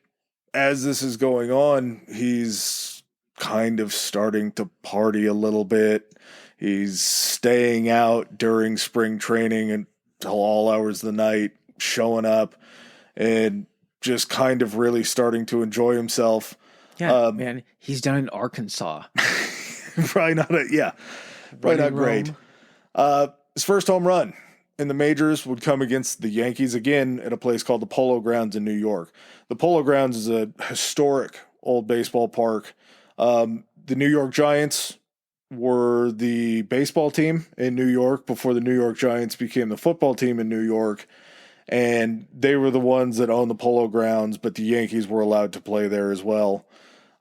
[SPEAKER 2] as this is going on, he's kind of starting to party a little bit. He's staying out during spring training until all hours of the night, showing up, and just kind of really starting to enjoy himself.
[SPEAKER 1] Yeah, man, he's down in Arkansas.
[SPEAKER 2] Probably not great. His first home run in the majors would come against the Yankees again at a place called the Polo Grounds in New York. The Polo Grounds is a historic old baseball park. The New York Giants were the baseball team in New York before the New York Giants became the football team in New York. And they were the ones that owned the Polo Grounds, but the Yankees were allowed to play there as well.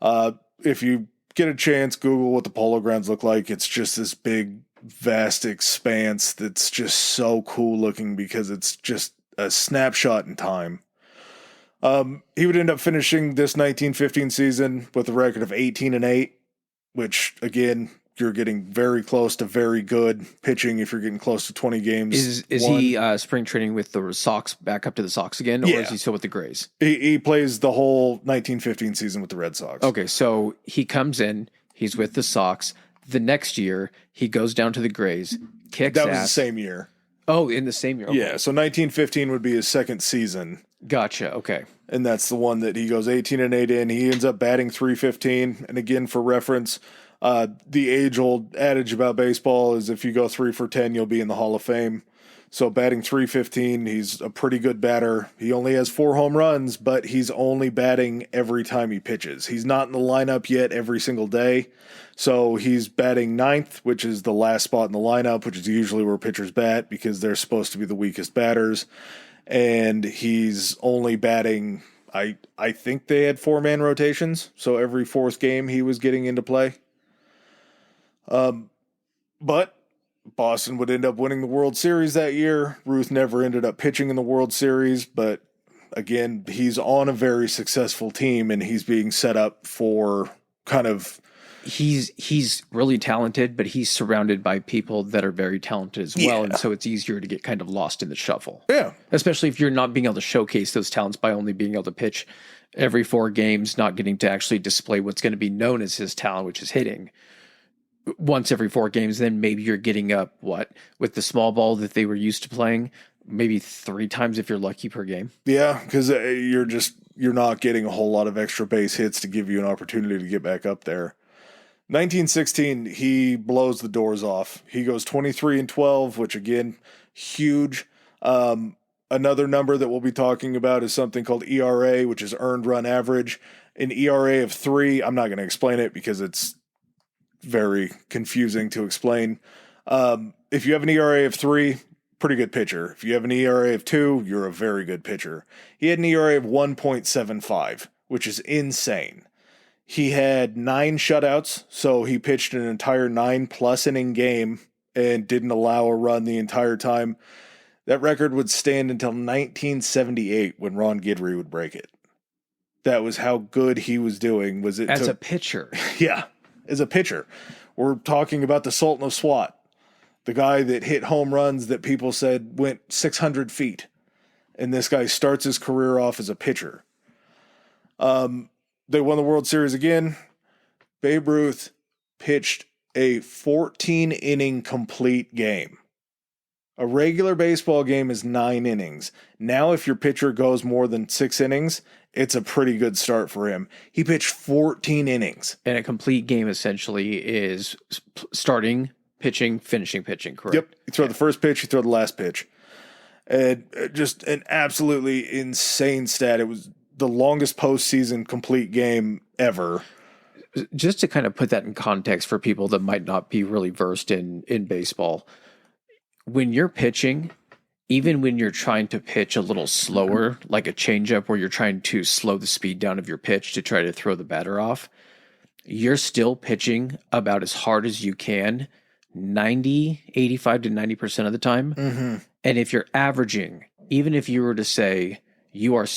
[SPEAKER 2] If you get a chance, Google what the Polo Grounds look like. It's just this big vast expanse that's just so cool looking because it's just a snapshot in time. He would end up finishing this 1915 season with a record of 18-8, which again, you're getting very close to very good pitching if you're getting close to 20 games.
[SPEAKER 1] Is he spring training with the Sox back up to the Sox again, or is he still with the Grays?
[SPEAKER 2] He plays the whole 1915 season with the Red Sox.
[SPEAKER 1] Okay, so he comes in, he's with the Sox. The next year, he goes down to the Grays, kicks ass.
[SPEAKER 2] That was the same year.
[SPEAKER 1] Oh, in the same year. Okay.
[SPEAKER 2] Yeah, so 1915 would be his second season.
[SPEAKER 1] Gotcha, okay.
[SPEAKER 2] And that's the one that he goes 18-8 in. He ends up batting .315. And again, for reference, the age-old adage about baseball is if you go 3 for 10, you'll be in the Hall of Fame. So batting .315, he's a pretty good batter. He only has 4 home runs, but he's only batting every time he pitches. He's not in the lineup yet every single day. So he's batting 9th, which is the last spot in the lineup, which is usually where pitchers bat because they're supposed to be the weakest batters. And he's only batting, I think they had 4-man rotations. So every 4th game he was getting into play. But Boston would end up winning the World Series that year. Ruth never ended up pitching in the World Series, but again, he's on a very successful team and he's being set up for kind of...
[SPEAKER 1] He's really talented, but he's surrounded by people that are very talented as well, and so it's easier to get kind of lost in the shuffle.
[SPEAKER 2] Yeah.
[SPEAKER 1] Especially if you're not being able to showcase those talents by only being able to pitch every 4 games, not getting to actually display what's going to be known as his talent, which is hitting. Once every 4 games, then maybe you're getting up, with the small ball that they were used to playing, maybe 3 times if you're lucky per game.
[SPEAKER 2] Yeah, because you're not getting a whole lot of extra base hits to give you an opportunity to get back up there. 1916, he blows the doors off. He goes 23-12, which again, huge. Another number that we'll be talking about is something called ERA, which is earned run average. An ERA of 3, I'm not going to explain it because it's very confusing to explain. If you have an ERA of 3, pretty good pitcher. If you have an ERA of 2, you're a very good pitcher. He had an ERA of 1.75, which is insane. He had 9 shutouts, so he pitched an entire 9+ inning game and didn't allow a run the entire time. That record would stand until 1978 when Ron Guidry would break it. That was how good he was doing. Was it
[SPEAKER 1] as a pitcher?
[SPEAKER 2] Yeah, as a pitcher. We're talking about the Sultan of SWAT, the guy that hit home runs that people said went 600 feet. And this guy starts his career off as a pitcher. They won the World Series again. Babe Ruth pitched a 14-inning complete game. A regular baseball game is 9 innings. Now, if your pitcher goes more than 6 innings, it's a pretty good start for him. He pitched 14 innings.
[SPEAKER 1] And a complete game essentially is starting, pitching, finishing pitching, correct?
[SPEAKER 2] Yep. You throw the first pitch, you throw the last pitch. And just an absolutely insane stat. It was the longest postseason complete game ever.
[SPEAKER 1] Just to kind of put that in context for people that might not be really versed in baseball, when you're pitching, even when you're trying to pitch a little slower, like a changeup where you're trying to slow the speed down of your pitch to try to throw the batter off, you're still pitching about as hard as you can, 85 to 90% of the time.
[SPEAKER 2] Mm-hmm.
[SPEAKER 1] And if you're averaging, even if you were to say you are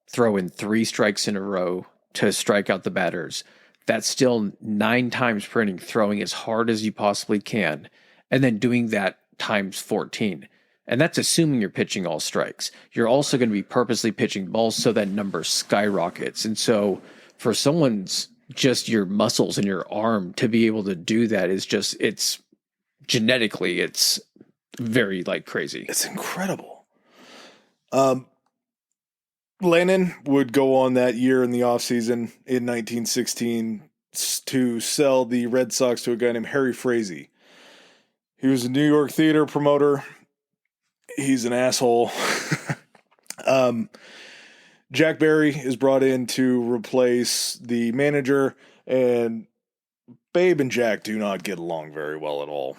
[SPEAKER 1] throwing 3 strikes in a row to strike out the batters, that's still 9 times per inning, throwing as hard as you possibly can, and then doing that times 14. And that's assuming you're pitching all strikes. You're also going to be purposely pitching balls so that number skyrockets. And so for someone's just your muscles and your arm to be able to do that is just, it's genetically, it's very crazy.
[SPEAKER 2] It's incredible. Lennon would go on that year in the offseason in 1916 to sell the Red Sox to a guy named Harry Frazee. He was a New York theater promoter. He's an asshole. Jack Barry is brought in to replace the manager, and Babe and Jack do not get along very well at all.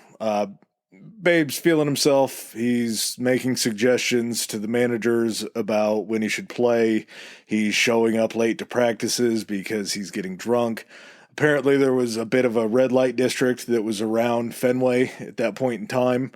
[SPEAKER 2] Babe's feeling himself. He's making suggestions to the managers about when he should play. He's showing up late to practices because he's getting drunk. Apparently, there was a bit of a red light district that was around Fenway at that point in time.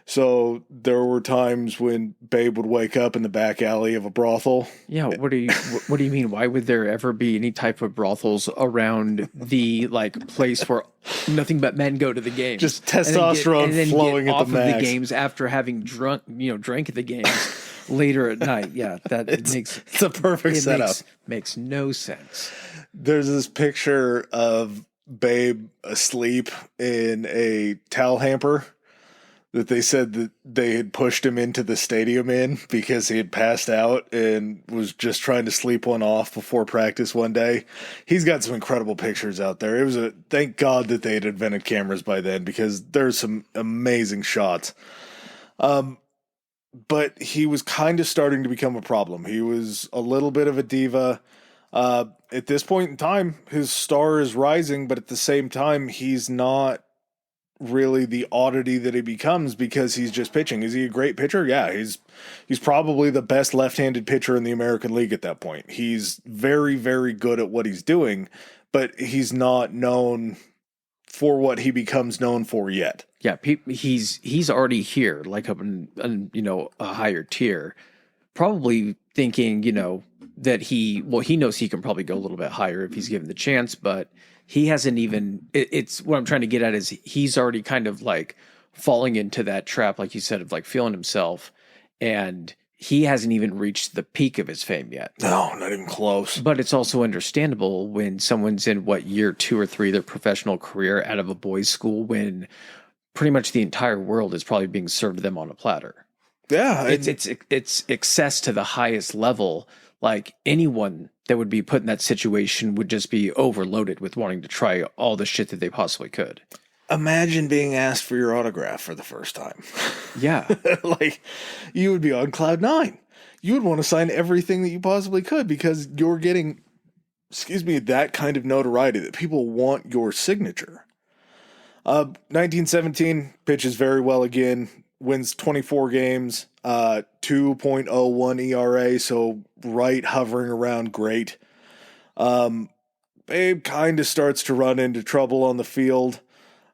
[SPEAKER 2] So there were times when Babe would wake up in the back alley of a brothel.
[SPEAKER 1] Yeah, what do you mean? Why would there ever be any type of brothels around the like place where nothing but men go to the games?
[SPEAKER 2] Just testosterone
[SPEAKER 1] and then
[SPEAKER 2] flowing
[SPEAKER 1] get
[SPEAKER 2] at
[SPEAKER 1] off
[SPEAKER 2] the
[SPEAKER 1] of
[SPEAKER 2] max.
[SPEAKER 1] the games after having drank at the games later at night. Yeah,
[SPEAKER 2] it's a perfect setup.
[SPEAKER 1] Makes no sense.
[SPEAKER 2] There's this picture of Babe asleep in a towel hamper that they said that they had pushed him into the stadium in because he had passed out and was just trying to sleep one off before practice one day. He's got some incredible pictures out there. It was thank God that they had invented cameras by then, because there's some amazing shots. But he was kind of starting to become a problem. He was a little bit of a diva. At this point in time, his star is rising, but at the same time, he's not really the oddity that he becomes because he's just pitching. Is he a great pitcher? Yeah, he's probably the best left-handed pitcher in the American League at that point. He's very, very good at what he's doing, but he's not known for what he becomes known for yet.
[SPEAKER 1] Yeah, he's already here, like up in a higher tier, probably thinking that he knows he can probably go a little bit higher if he's given the chance, but he hasn't even. It's what I'm trying to get at is he's already kind of like falling into that trap, like you said, of like feeling himself, and he hasn't even reached the peak of his fame yet.
[SPEAKER 2] No, not even close.
[SPEAKER 1] But it's also understandable when someone's in year 2 or 3 of their professional career out of a boys' school, when pretty much the entire world is probably being served to them on a platter.
[SPEAKER 2] Yeah,
[SPEAKER 1] it's excess to the highest level. Like anyone that would be put in that situation would just be overloaded with wanting to try all the shit that they possibly could.
[SPEAKER 2] Imagine being asked for your autograph for the first time.
[SPEAKER 1] Yeah.
[SPEAKER 2] Like, you would be on cloud 9. You would want to sign everything that you possibly could because you're getting, that kind of notoriety that people want your signature. 1917, pitches very well again, wins 24 games, 2.01 ERA, so right hovering around great. Babe kind of starts to run into trouble on the field.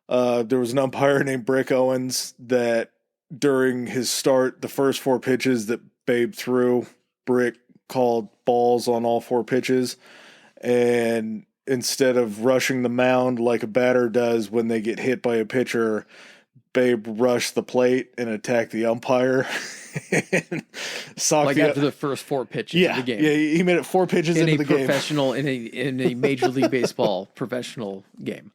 [SPEAKER 2] There was an umpire named Brick Owens that during his start, the first 4 pitches that Babe threw, Brick called balls on all 4 pitches. And instead of rushing the mound like a batter does when they get hit by a pitcher, Babe rushed the plate and attacked the umpire. And
[SPEAKER 1] like after the first 4 pitches of the game.
[SPEAKER 2] Yeah, he made it 4 pitches into the game.
[SPEAKER 1] In a Major League Baseball professional game.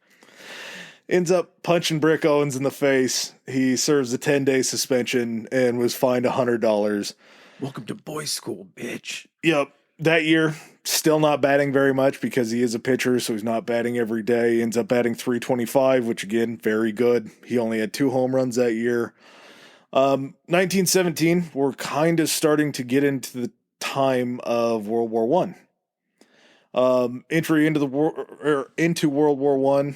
[SPEAKER 2] Ends up punching Brick Owens in the face. He serves a 10-day suspension and was fined $100.
[SPEAKER 1] Welcome to boys' school, bitch.
[SPEAKER 2] Yep. That year, still not batting very much because he is a pitcher, so he's not batting every day. He ends up batting .325, which again, very good. He only had 2 home runs that year. 1917, we're kind of starting to get into the time of World War I. Entry into World War I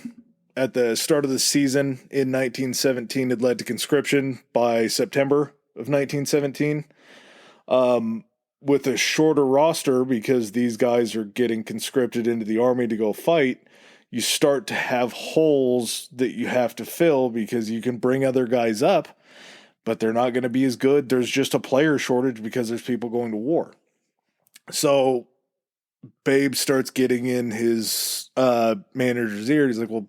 [SPEAKER 2] at the start of the season in 1917 had led to conscription by September of 1917. With a shorter roster, because these guys are getting conscripted into the army to go fight, you start to have holes that you have to fill because you can bring other guys up, but they're not going to be as good. There's just a player shortage because there's people going to war. So Babe starts getting in his manager's ear. He's like, well,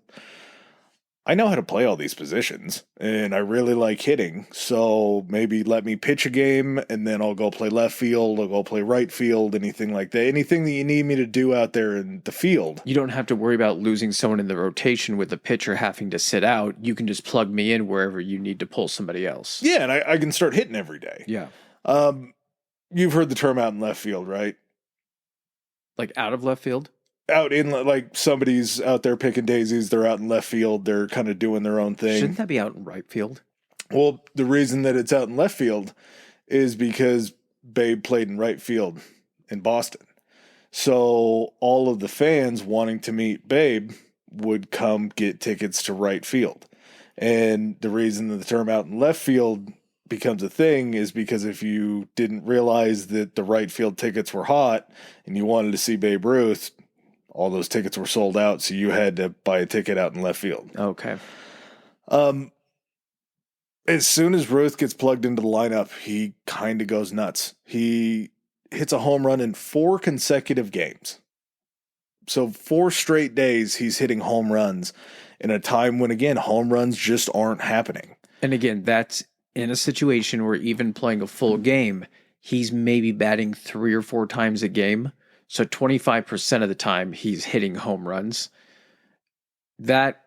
[SPEAKER 2] I know how to play all these positions, and I really like hitting, so maybe let me pitch a game, and then I'll go play left field, I'll go play right field, anything like that. Anything that you need me to do out there in the field.
[SPEAKER 1] You don't have to worry about losing someone in the rotation with the pitcher having to sit out. You can just plug me in wherever you need to pull somebody else.
[SPEAKER 2] Yeah, and I can start hitting every day.
[SPEAKER 1] Yeah.
[SPEAKER 2] You've heard the term out in left field, right?
[SPEAKER 1] Like out of left field?
[SPEAKER 2] Out in, like, somebody's out there picking daisies, they're out in left field, they're kind of doing their own thing.
[SPEAKER 1] Shouldn't that be out in right field?
[SPEAKER 2] Well, the reason that it's out in left field is because Babe played in right field in Boston. So all of the fans wanting to meet Babe would come get tickets to right field. And the reason that the term out in left field becomes a thing is because if you didn't realize that the right field tickets were hot and you wanted to see Babe Ruth, All those tickets were sold out, so you had to buy a ticket out in left field.
[SPEAKER 1] Okay.
[SPEAKER 2] As soon as Ruth gets plugged into the lineup, he kind of goes nuts. He hits a home run in 4 consecutive games. So 4 straight days he's hitting home runs in a time when, again, home runs just aren't happening.
[SPEAKER 1] And again, that's in a situation where even playing a full game, he's maybe batting 3 or 4 times a game. So 25% of the time he's hitting home runs. That,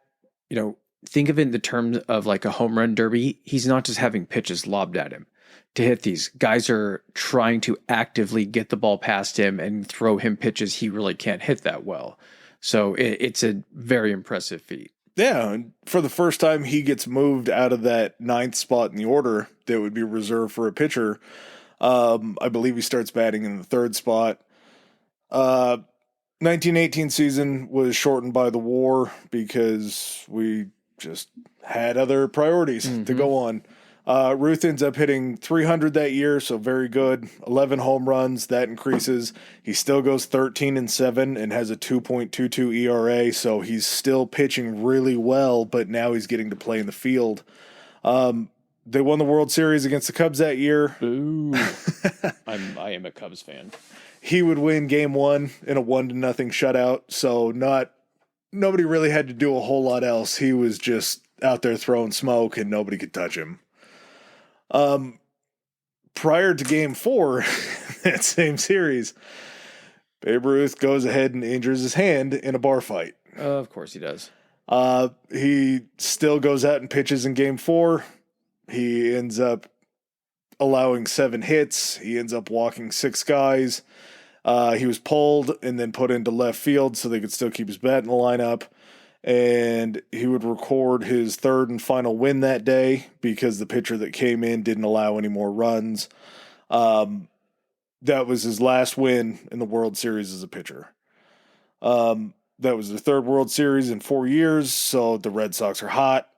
[SPEAKER 1] think of it in the terms of like a home run derby. He's not just having pitches lobbed at him to hit these. Guys are trying to actively get the ball past him and throw him pitches he really can't hit that well. So it's a very impressive feat.
[SPEAKER 2] Yeah, and for the first time he gets moved out of that 9th spot in the order that would be reserved for a pitcher. I believe he starts batting in the 3rd spot. 1918 season was shortened by the war because we just had other priorities to go on. Ruth ends up hitting 300 that year, so very good. 11 home runs, that increases. He still goes 13-7 and has a 2.22 ERA, so he's still pitching really well, but now he's getting to play in the field. They won the World Series against the Cubs that year.
[SPEAKER 1] Ooh. I am a Cubs fan.
[SPEAKER 2] He would win game 1 in a 1-0 shutout, so nobody really had to do a whole lot else. He was just out there throwing smoke and nobody could touch him. Prior to game 4, that same series, Babe Ruth goes ahead and injures his hand in a bar fight.
[SPEAKER 1] Of course he does.
[SPEAKER 2] He still goes out and pitches in game 4. He ends up allowing 7 hits. He ends up walking 6 guys. He was pulled and then put into left field so they could still keep his bat in the lineup. And he would record his 3rd and final win that day because the pitcher that came in didn't allow any more runs. That was his last win in the World Series as a pitcher. That was their 3rd World Series in 4 years, so the Red Sox are hot.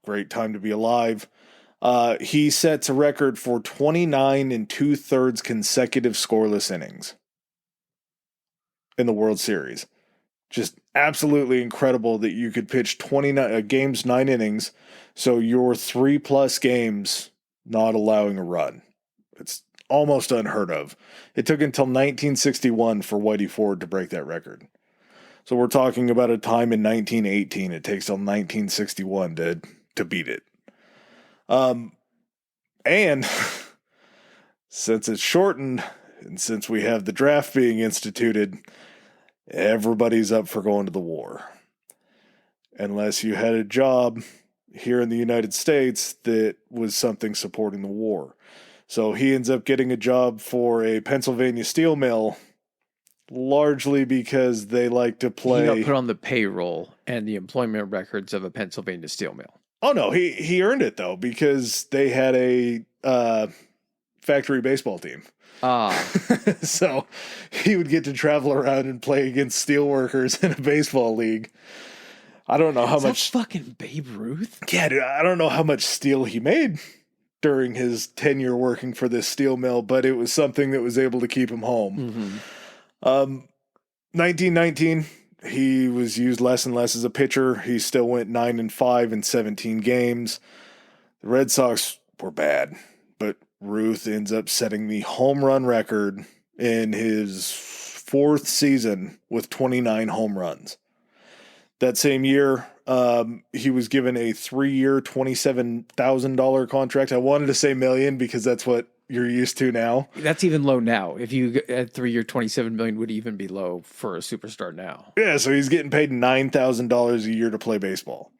[SPEAKER 2] Great time to be alive. He sets a record for 29 2/3 consecutive scoreless innings in the World Series. Just absolutely incredible that you could pitch 29 games, 9 innings, so you're 3+ games not allowing a run. It's almost unheard of. It took until 1961 for Whitey Ford to break that record. So we're talking about a time in 1918. It takes till 1961 to beat it. And since it's shortened, and since we have the draft being instituted, everybody's up for going to the war. Unless you had a job here in the United States that was something supporting the war. So he ends up getting a job for a Pennsylvania steel mill, largely because they like to play.
[SPEAKER 1] He got put on the payroll and the employment records of a Pennsylvania steel mill.
[SPEAKER 2] Oh, no, he earned it, though, because they had a factory baseball team. So he would get to travel around and play against steelworkers in a baseball league. I don't know how much.
[SPEAKER 1] That fucking Babe Ruth?
[SPEAKER 2] Yeah, dude, I don't know how much steel he made during his tenure working for this steel mill, but it was something that was able to keep him home. 1919, he was used less and less as a pitcher. He still went 9-5 in 17 games. The Red Sox were bad, but Ruth ends up setting the home run record in his 4th season with 29 home runs. That same year, he was given a 3-year, $27,000 contract. I wanted to say million because that's what you're used to now.
[SPEAKER 1] That's even low now. If you had 3-year, $27 million would even be low for a superstar now.
[SPEAKER 2] Yeah, so he's getting paid $9,000 a year to play baseball.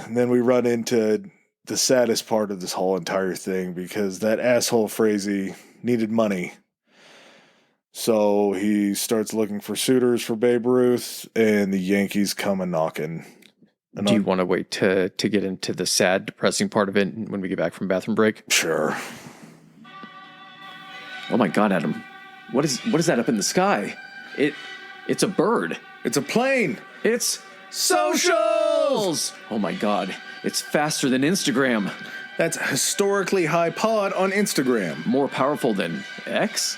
[SPEAKER 2] And then we run into the saddest part of this whole entire thing because that asshole Frazee needed money. So he starts looking for suitors for Babe Ruth, and the Yankees come a-knocking.
[SPEAKER 1] Do you want to wait to get into the sad, depressing part of it when we get back from bathroom break?
[SPEAKER 2] Sure.
[SPEAKER 1] Oh my God, Adam. What is that up in the sky? It's a bird.
[SPEAKER 2] It's a plane.
[SPEAKER 1] It's socials! Oh my God. It's faster than Instagram.
[SPEAKER 2] That's historically high pod on Instagram.
[SPEAKER 1] More powerful than X?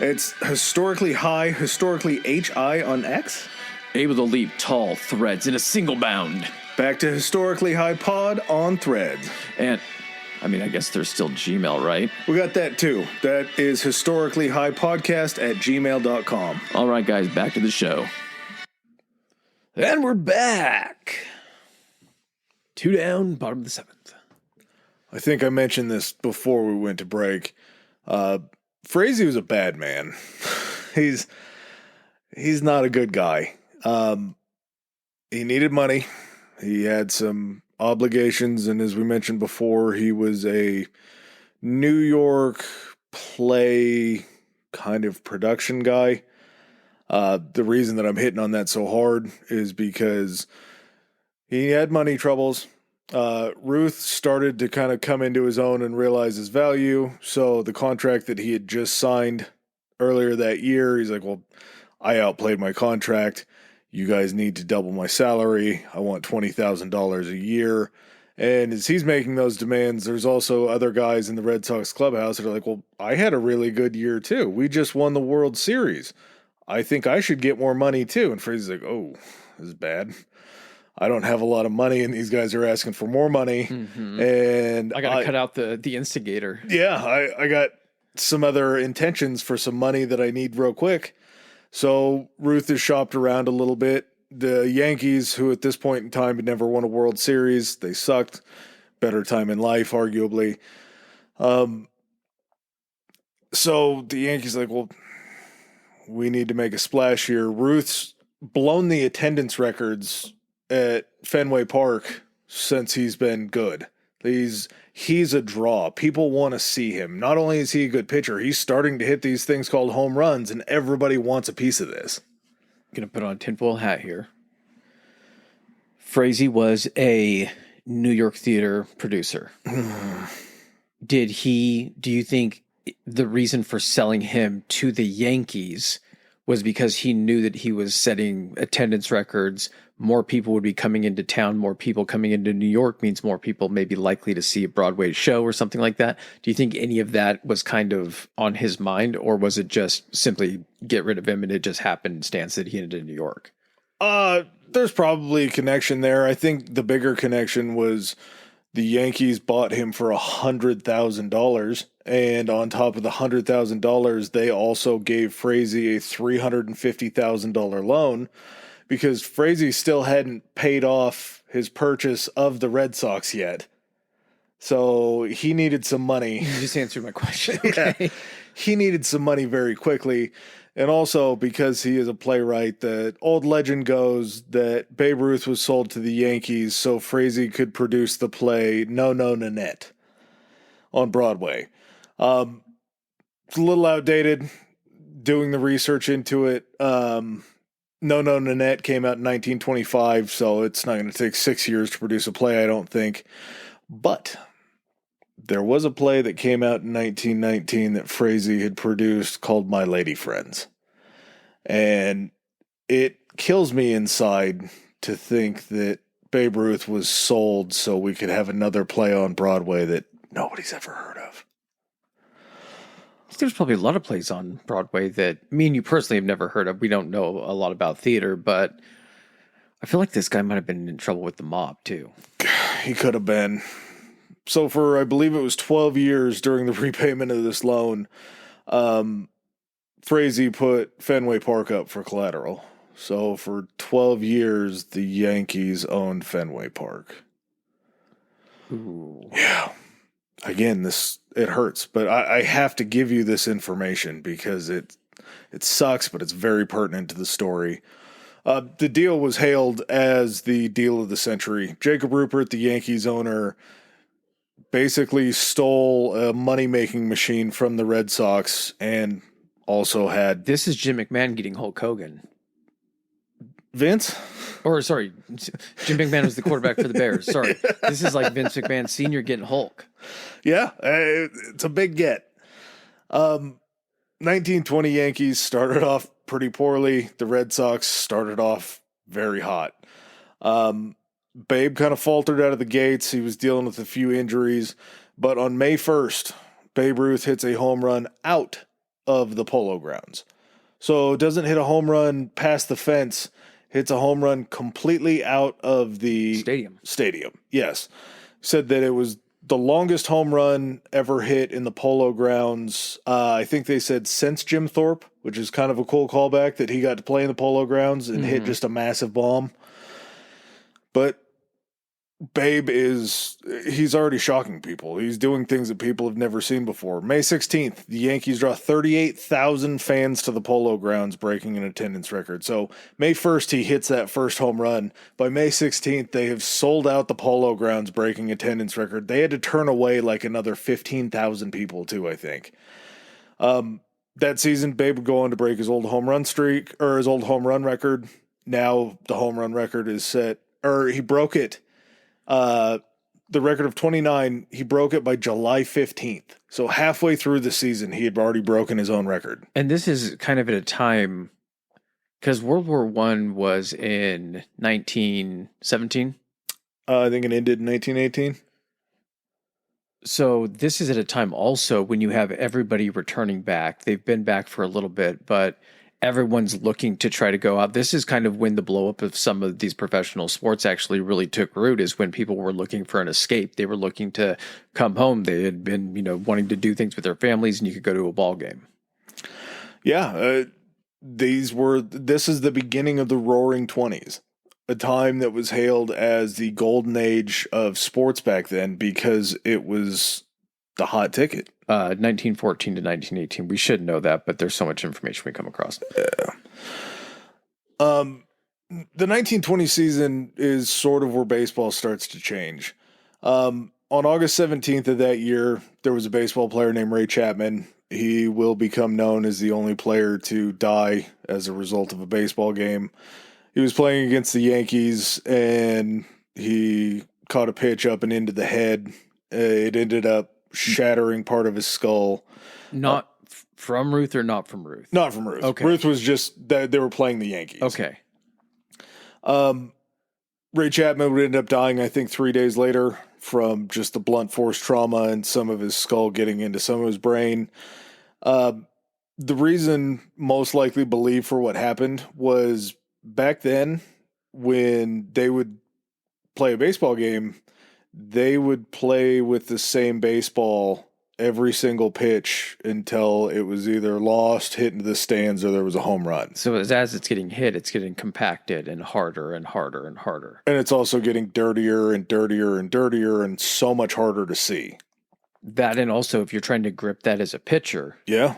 [SPEAKER 2] It's historically high, historically HI on X.
[SPEAKER 1] Able to leap tall threads in a single bound.
[SPEAKER 2] Back to historically high pod on Threads.
[SPEAKER 1] And, I mean, I guess there's still Gmail, right?
[SPEAKER 2] We got that too. That is historically high podcast at gmail.com.
[SPEAKER 1] All right, guys, back to the show. And we're back. 2 down, bottom of the 7th.
[SPEAKER 2] I think I mentioned this before we went to break. Frazee was a bad man. He's not a good guy. He needed money. He had some obligations, and as we mentioned before, he was a New York play kind of production guy. The reason that I'm hitting on that so hard is because he had money troubles. Ruth started to kind of come into his own and realize his value. So the contract that he had just signed earlier that year, he's like, well, I outplayed my contract. You guys need to double my salary. I want $20,000 a year. And as he's making those demands, there's also other guys in the Red Sox clubhouse that are like, well, I had a really good year too. We just won the World Series. I think I should get more money too. And Frazee's like, oh, this is bad. I don't have a lot of money, and these guys are asking for more money. Mm-hmm. And
[SPEAKER 1] I got to cut out the instigator.
[SPEAKER 2] Yeah, I got some other intentions for some money that I need real quick. So Ruth has shopped around a little bit. The Yankees, who at this point in time had never won a World Series, they sucked. Better time in life, arguably. So the Yankees are like, well, we need to make a splash here. Ruth's blown the attendance records at Fenway Park since he's been good. He's a draw. People want to see him. Not only is he a good pitcher, he's starting to hit these things called home runs, and everybody wants a piece of this.
[SPEAKER 1] I'm going to put on a tinfoil hat here. Frazee was a New York theater producer. Do you think the reason for selling him to the Yankees was because he knew that he was setting attendance records? More people would be coming into town. More people coming into New York means more people may be likely to see a Broadway show or something like that. Do you think any of that was kind of on his mind, or was it just simply get rid of him and it just happenstance that he ended in New York?
[SPEAKER 2] There's probably a connection there. I think the bigger connection was the Yankees bought him for $100,000, and on top of the $100,000, they also gave Frazee a $350,000 loan, because Frazee still hadn't paid off his purchase of the Red Sox yet. So he needed some money.
[SPEAKER 1] You just answered my question. Okay.
[SPEAKER 2] Yeah, he needed some money very quickly. And also because he is a playwright, the old legend goes that Babe Ruth was sold to the Yankees so Frazee could produce the play No No Nanette on Broadway. It's a little outdated. Doing the research into it, No No Nanette came out in 1925, so it's not going to take 6 years to produce a play, I don't think. But there was a play that came out in 1919 that Frazee had produced called My Lady Friends. And it kills me inside to think that Babe Ruth was sold so we could have another play on Broadway that nobody's ever heard of.
[SPEAKER 1] There's probably a lot of plays on Broadway that me and you personally have never heard of. We don't know a lot about theater, but I feel like this guy might have been in trouble with the mob too.
[SPEAKER 2] He could have been. So for, I believe it was 12 years during the repayment of this loan, Frazee put Fenway Park up for collateral. So for 12 years, the Yankees owned Fenway Park.
[SPEAKER 1] Ooh.
[SPEAKER 2] Yeah. Again, it hurts, but I have to give you this information because it sucks, but it's very pertinent to the story. The deal was hailed as the deal of the century. Jacob Ruppert, the Yankees owner, basically stole a money-making machine from the Red Sox and also had...
[SPEAKER 1] This is Jim McMahon getting Hulk Hogan.
[SPEAKER 2] Vince?
[SPEAKER 1] Or, sorry, Jim McMahon was the quarterback for the Bears. Sorry. This is like Vince McMahon Sr. getting Hulk.
[SPEAKER 2] Yeah, it's a big get. 1920 Yankees started off pretty poorly. The Red Sox started off very hot. Babe kind of faltered out of the gates. He was dealing with a few injuries. But on May 1st, Babe Ruth hits a home run out of the Polo Grounds. So it doesn't hit a home run past the fence, hits a home run completely out of the stadium. Yes. Said that it was the longest home run ever hit in the Polo Grounds. I think they said since Jim Thorpe, which is kind of a cool callback that he got to play in the Polo Grounds and hit just a massive bomb. But Babe he's already shocking people. He's doing things that people have never seen before. May 16th, the Yankees draw 38,000 fans to the Polo Grounds, breaking an attendance record. So May 1st, he hits that first home run. By May 16th, they have sold out the Polo Grounds, breaking attendance record. They had to turn away like another 15,000 people too, I think. That season, Babe would go on to break his old home run streak, or his old home run record. Now the home run record is set, or he broke it. The record of 29, he broke it by July 15th. So halfway through the season, he had already broken his own record.
[SPEAKER 1] And this is kind of at a time, because World War I was in 1917.
[SPEAKER 2] I think it ended in 1918.
[SPEAKER 1] So this is at a time also when you have everybody returning back. They've been back for a little bit, but everyone's looking to try to go out. This is kind of when the blow up of some of these professional sports actually really took root, is when people were looking for an escape. They were looking to come home. They had been, wanting to do things with their families, and you could go to a ball game.
[SPEAKER 2] Yeah. This is the beginning of the Roaring 20s, a time that was hailed as the golden age of sports back then because it was the hot ticket.
[SPEAKER 1] 1914 to 1918. We should know that, but there's so much information we come across.
[SPEAKER 2] Yeah. The 1920 season is sort of where baseball starts to change. On August 17th of that year, there was a baseball player named Ray Chapman. He will become known as the only player to die as a result of a baseball game. He was playing against the Yankees, and he caught a pitch up and into the head. It ended up shattering part of his skull.
[SPEAKER 1] Not from Ruth or not from Ruth?
[SPEAKER 2] Not from Ruth.
[SPEAKER 1] Okay.
[SPEAKER 2] Ruth was just that they were playing the Yankees.
[SPEAKER 1] Okay.
[SPEAKER 2] Ray Chapman would end up dying, I think, 3 days later from just the blunt force trauma and some of his skull getting into some of his brain. The reason most likely believed for what happened was back then when they would play a baseball game, they would play with the same baseball every single pitch until it was either lost, hit into the stands, or there was a home run.
[SPEAKER 1] So as it's getting hit, it's getting compacted and harder and harder and harder.
[SPEAKER 2] And it's also getting dirtier and dirtier and dirtier and so much harder to see.
[SPEAKER 1] That, and also if you're trying to grip that as a pitcher.
[SPEAKER 2] Yeah.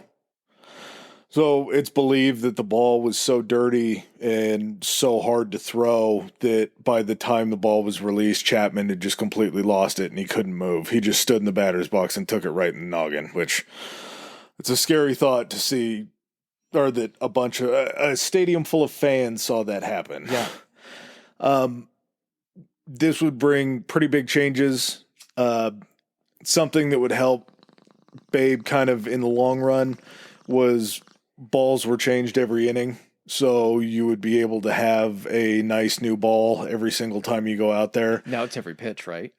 [SPEAKER 2] So it's believed that the ball was so dirty and so hard to throw that by the time the ball was released, Chapman had just completely lost it and he couldn't move. He just stood in the batter's box and took it right in the noggin, which it's a scary thought to see, or that a stadium full of fans saw that happen.
[SPEAKER 1] Yeah.
[SPEAKER 2] This would bring pretty big changes. Something that would help Babe kind of in the long run was balls were changed every inning, so you would be able to have a nice new ball every single time you go out there.
[SPEAKER 1] Now it's every pitch, right?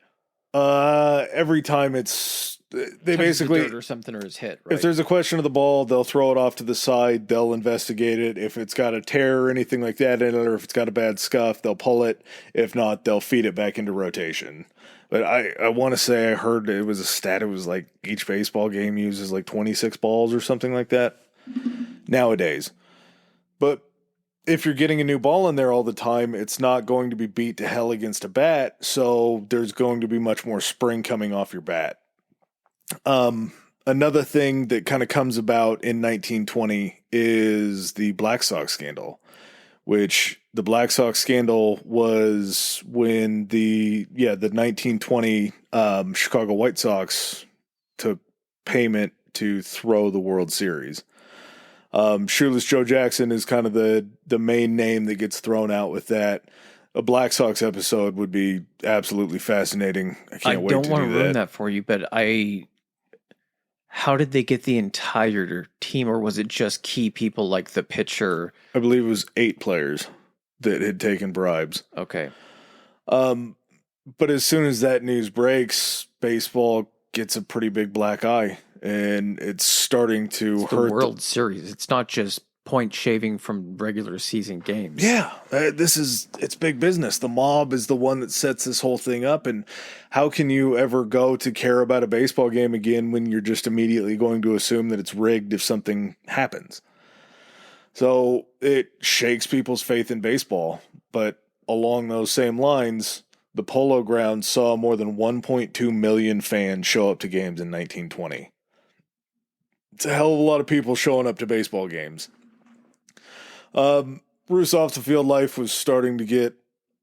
[SPEAKER 2] Every time they basically
[SPEAKER 1] dirt or something or is hit. Right?
[SPEAKER 2] If there's a question of the ball, they'll throw it off to the side. They'll investigate it. If it's got a tear or anything like that in it, or if it's got a bad scuff, they'll pull it. If not, they'll feed it back into rotation. But I want to say I heard it was a stat. It was like each baseball game uses like 26 balls or something like that nowadays. But if you're getting a new ball in there all the time, it's not going to be beat to hell against a bat. So there's going to be much more spring coming off your bat. Another thing that kind of comes about in 1920 is the Black Sox scandal, which the Black Sox scandal was when the 1920 Chicago White Sox took payment to throw the World Series. Shoeless Joe Jackson is kind of the main name that gets thrown out with that. A Black Sox episode would be absolutely fascinating. I can't wait to do that.
[SPEAKER 1] I don't want to ruin that for you, but how did they get the entire team, or was it just key people like the pitcher?
[SPEAKER 2] I believe it was 8 players that had taken bribes.
[SPEAKER 1] Okay.
[SPEAKER 2] But as soon as that news breaks, baseball gets a pretty big black eye. and it's starting to
[SPEAKER 1] It's the
[SPEAKER 2] hurt.
[SPEAKER 1] World Series. It's not just point shaving from regular season games.
[SPEAKER 2] Yeah, it's big business. The mob is the one that sets this whole thing up, and how can you ever go to care about a baseball game again when you're just immediately going to assume that it's rigged if something happens? So it shakes people's faith in baseball, but along those same lines, the Polo Grounds saw more than 1.2 million fans show up to games in 1920. It's a hell of a lot of people showing up to baseball games. Bruce off the field life was starting to get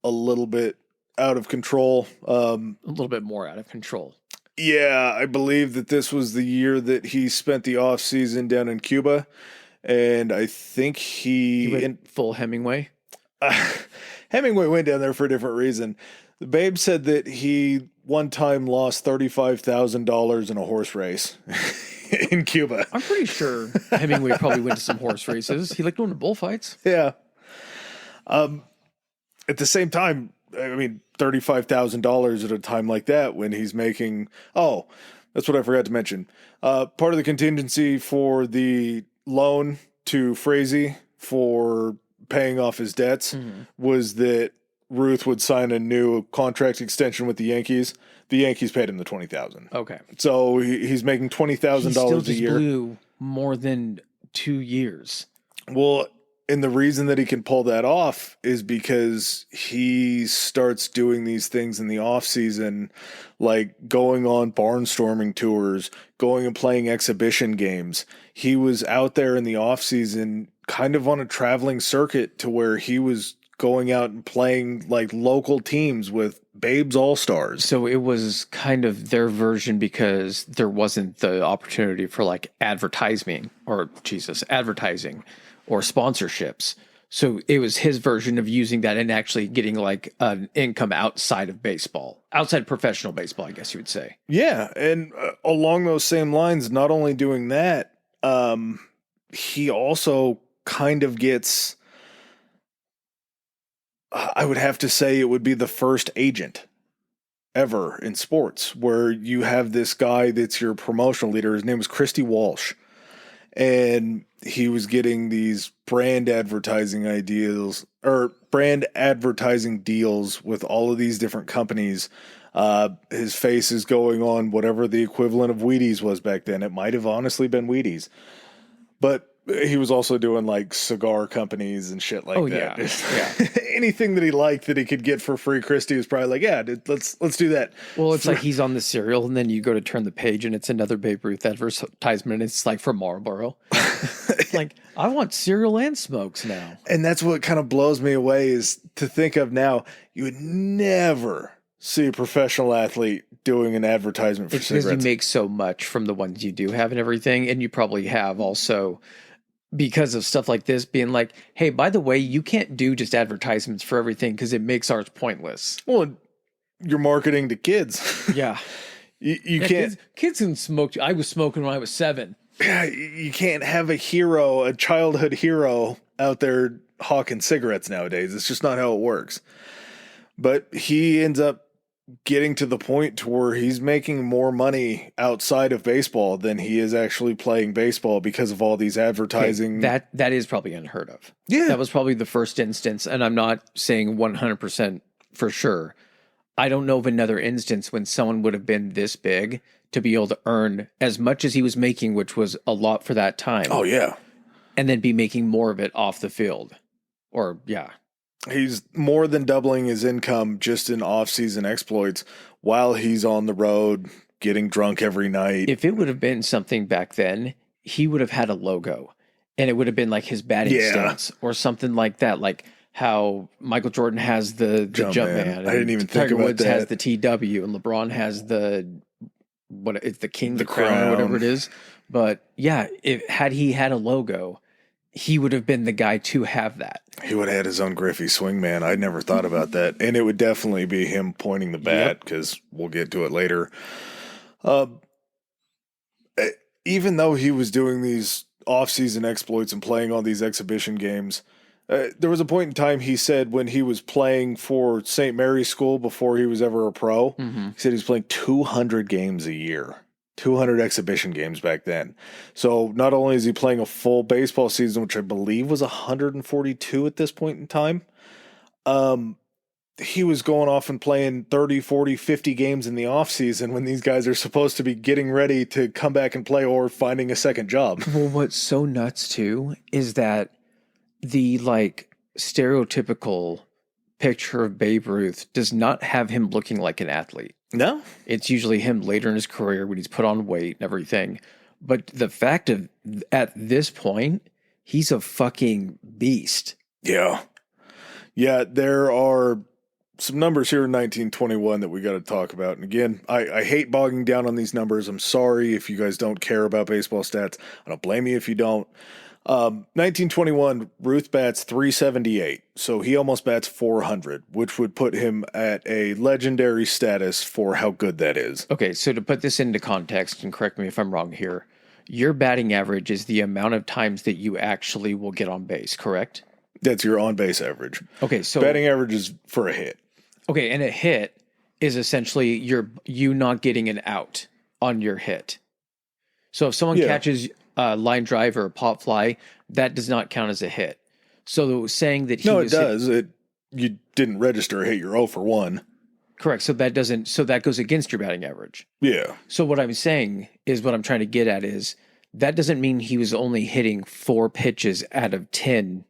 [SPEAKER 2] a little bit out of control.
[SPEAKER 1] A little bit more out of control.
[SPEAKER 2] Yeah, I believe that this was the year that he spent the off season down in Cuba, and I think he
[SPEAKER 1] went full Hemingway.
[SPEAKER 2] Hemingway went down there for a different reason. The Babe said that he one time lost $35,000 in a horse race in Cuba.
[SPEAKER 1] I'm pretty sure Hemingway probably went to some horse races. He liked going to bullfights.
[SPEAKER 2] Yeah. At the same time, I mean, $35,000 at a time like that when he's making... Oh, that's what I forgot to mention. Part of the contingency for the loan to Frazee for paying off his debts was that Ruth would sign a new contract extension with the Yankees. The Yankees paid him the $20,000.
[SPEAKER 1] Okay.
[SPEAKER 2] So he's making $20,000 a year.
[SPEAKER 1] Blew more than 2 years.
[SPEAKER 2] Well, and the reason that he can pull that off is because he starts doing these things in the off season, like going on barnstorming tours, going and playing exhibition games. He was out there in the off season kind of on a traveling circuit to where he was going out and playing like local teams with Babe's All-Stars.
[SPEAKER 1] So it was kind of their version because there wasn't the opportunity for like advertising or sponsorships. So it was his version of using that and actually getting like an income outside of baseball, outside professional baseball, I guess you would say.
[SPEAKER 2] Yeah. And along those same lines, not only doing that, he also kind of gets, I would have to say it would be the first agent ever in sports where you have this guy that's your promotional leader. His name was Christy Walsh. And he was getting these brand advertising deals with all of these different companies. His face is going on whatever the equivalent of Wheaties was back then. It might have honestly been Wheaties. But he was also doing like cigar companies and shit like that. Yeah. Anything that he liked that he could get for free, Christy was probably like, yeah, dude, let's do that.
[SPEAKER 1] Well, it's like he's on the cereal and then you go to turn the page and it's another Babe Ruth advertisement. And it's like for Marlboro. Like, I want cereal and smokes now.
[SPEAKER 2] And that's what kind of blows me away is to think of now, you would never see a professional athlete doing an advertisement for cigarettes.
[SPEAKER 1] Because you make so much from the ones you do have and everything. And you probably have also, because of stuff like this, being like, hey, by the way, you can't do just advertisements for everything because it makes ours pointless.
[SPEAKER 2] Well, you're marketing to kids.
[SPEAKER 1] Yeah.
[SPEAKER 2] You can't.
[SPEAKER 1] Kids can smoke. I was smoking when I was 7.
[SPEAKER 2] You can't have a childhood hero out there hawking cigarettes nowadays. It's just not how it works. But he ends up getting to the point to where he's making more money outside of baseball than he is actually playing baseball because of all these advertising.
[SPEAKER 1] Okay, that is probably unheard of.
[SPEAKER 2] Yeah.
[SPEAKER 1] That was probably the first instance, and I'm not saying 100% for sure. I don't know of another instance when someone would have been this big to be able to earn as much as he was making, which was a lot for that time.
[SPEAKER 2] Oh, yeah.
[SPEAKER 1] And then be making more of it off the field. Or, yeah.
[SPEAKER 2] He's more than doubling his income just in off-season exploits while he's on the road getting drunk every night.
[SPEAKER 1] If it would have been something back then, he would have had a logo. And it would have been like his batting stance or something like that. Like how Michael Jordan has the jump man.
[SPEAKER 2] I didn't even think
[SPEAKER 1] Tiger
[SPEAKER 2] about
[SPEAKER 1] Woods
[SPEAKER 2] that.
[SPEAKER 1] has the TW and LeBron has the king, the crown, or whatever it is. But yeah, had he had a logo, he would have been the guy to have that.
[SPEAKER 2] He would have had his own Griffey swingman. I never thought about that. And it would definitely be him pointing the bat because we'll get to it later. Even though he was doing these off-season exploits and playing all these exhibition games, there was a point in time he said when he was playing for St. Mary's School before he was ever a pro, he said he was playing 200 games a year. 200 exhibition games back then. So not only is he playing a full baseball season, which I believe was 142 at this point in time, he was going off and playing 30, 40, 50 games in the offseason when these guys are supposed to be getting ready to come back and play or finding a second job.
[SPEAKER 1] Well, what's so nuts too is that the stereotypical picture of Babe Ruth does not have him looking like an athlete.
[SPEAKER 2] No?
[SPEAKER 1] It's usually him later in his career when he's put on weight and everything. But the fact of at this point, he's a fucking beast.
[SPEAKER 2] Yeah. Yeah, there are some numbers here in 1921 that we got to talk about. And again, I hate bogging down on these numbers. I'm sorry if you guys don't care about baseball stats. I don't blame you if you don't. 1921, Ruth bats 378. So he almost bats 400, which would put him at a legendary status for how good that is.
[SPEAKER 1] Okay, so to put this into context, and correct me if I'm wrong here, your batting average is the amount of times that you actually will get on base, correct?
[SPEAKER 2] That's your on-base average.
[SPEAKER 1] Okay, so
[SPEAKER 2] batting average is for a hit.
[SPEAKER 1] Okay, and a hit is essentially you not getting an out on your hit. So if someone catches a line drive or a pop fly, that does not count as a hit. So saying that
[SPEAKER 2] it does. You didn't register a hit. You're 0 for 1.
[SPEAKER 1] Correct. So that goes against your batting average.
[SPEAKER 2] Yeah.
[SPEAKER 1] So what I'm saying is what I'm trying to get at is that doesn't mean he was only hitting 4 pitches out of 10.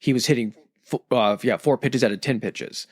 [SPEAKER 1] He was hitting 4 pitches out of 10 pitches.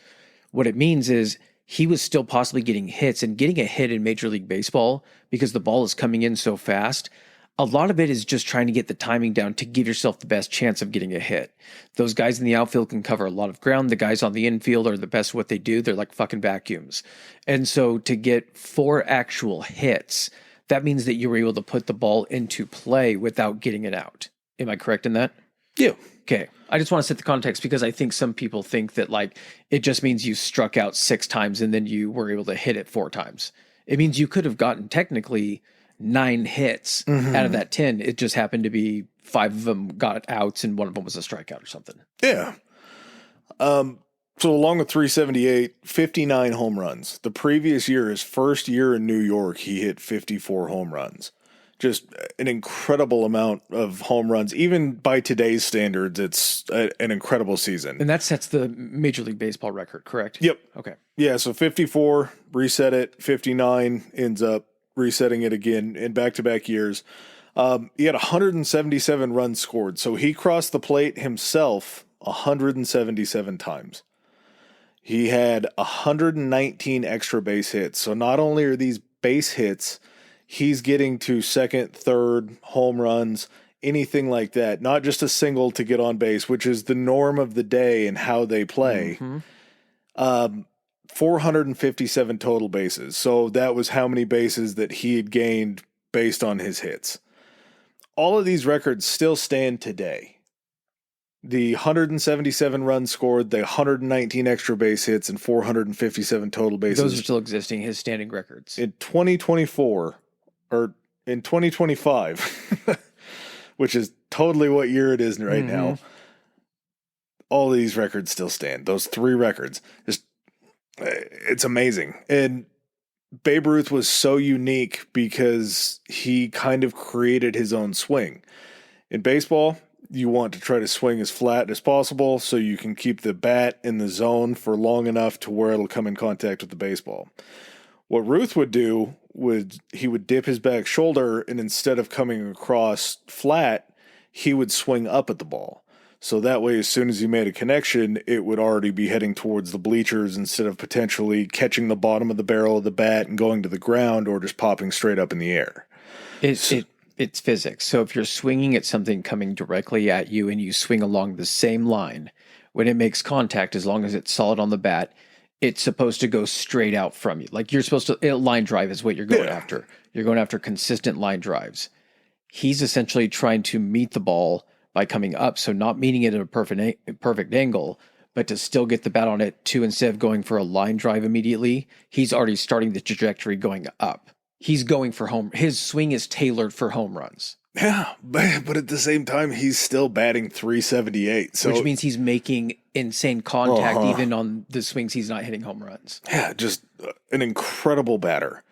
[SPEAKER 1] What it means is he was still possibly getting hits, and getting a hit in Major League Baseball, because the ball is coming in so fast, a lot of it is just trying to get the timing down to give yourself the best chance of getting a hit. Those guys in the outfield can cover a lot of ground. The guys on the infield are the best at what they do. They're like fucking vacuums. And so to get 4 actual hits, that means that you were able to put the ball into play without getting it out. Am I correct in that?
[SPEAKER 2] Yeah.
[SPEAKER 1] Okay. I just want to set the context because I think some people think that it just means you struck out 6 times and then you were able to hit it 4 times. It means you could have gotten technically 9 hits out of that 10. It just happened to be 5 of them got outs and 1 of them was a strikeout or something.
[SPEAKER 2] Yeah. So along with 378, 59 home runs. The previous year, his first year in New York, he hit 54 home runs. Just an incredible amount of home runs. Even by today's standards, it's an incredible season.
[SPEAKER 1] And that sets the Major League Baseball record, correct?
[SPEAKER 2] Yep.
[SPEAKER 1] Okay.
[SPEAKER 2] Yeah, so 54, reset it. 59 ends up resetting it again in back-to-back years. He had 177 runs scored, so he crossed the plate himself 177 times. He had 119 extra base hits. So not only are these base hits, he's getting to second, third, home runs, anything like that. Not just a single to get on base, which is the norm of the day and how they play. 457 total bases. So that was how many bases that he had gained based on his hits. All of these records still stand today. The 177 runs scored, the 119 extra base hits, and 457 total bases.
[SPEAKER 1] Those are still existing, his standing records.
[SPEAKER 2] In 2024, or in 2025, which is totally what year it is right now, all of these records still stand. Those 3 records. It's amazing. And Babe Ruth was so unique because he kind of created his own swing. In baseball, you want to try to swing as flat as possible so you can keep the bat in the zone for long enough to where it'll come in contact with the baseball. What Ruth would do he would dip his back shoulder, and instead of coming across flat, he would swing up at the ball. So that way, as soon as he made a connection, it would already be heading towards the bleachers instead of potentially catching the bottom of the barrel of the bat and going to the ground or just popping straight up in the air.
[SPEAKER 1] It's physics. So if you're swinging at something coming directly at you and you swing along the same line, when it makes contact, as long as it's solid on the bat, it's supposed to go straight out from you. Like you're supposed to, line drive is what you're going after. You're going after consistent line drives. He's essentially trying to meet the ball by coming up. So not meeting it at a perfect angle, but to still get the bat on it too, instead of going for a line drive immediately, he's already starting the trajectory going up. He's going for his swing is tailored for home runs.
[SPEAKER 2] Yeah, but at the same time, he's still batting 378. So,
[SPEAKER 1] which means he's making insane contact even on the swings he's not hitting home runs.
[SPEAKER 2] Yeah, just an incredible batter.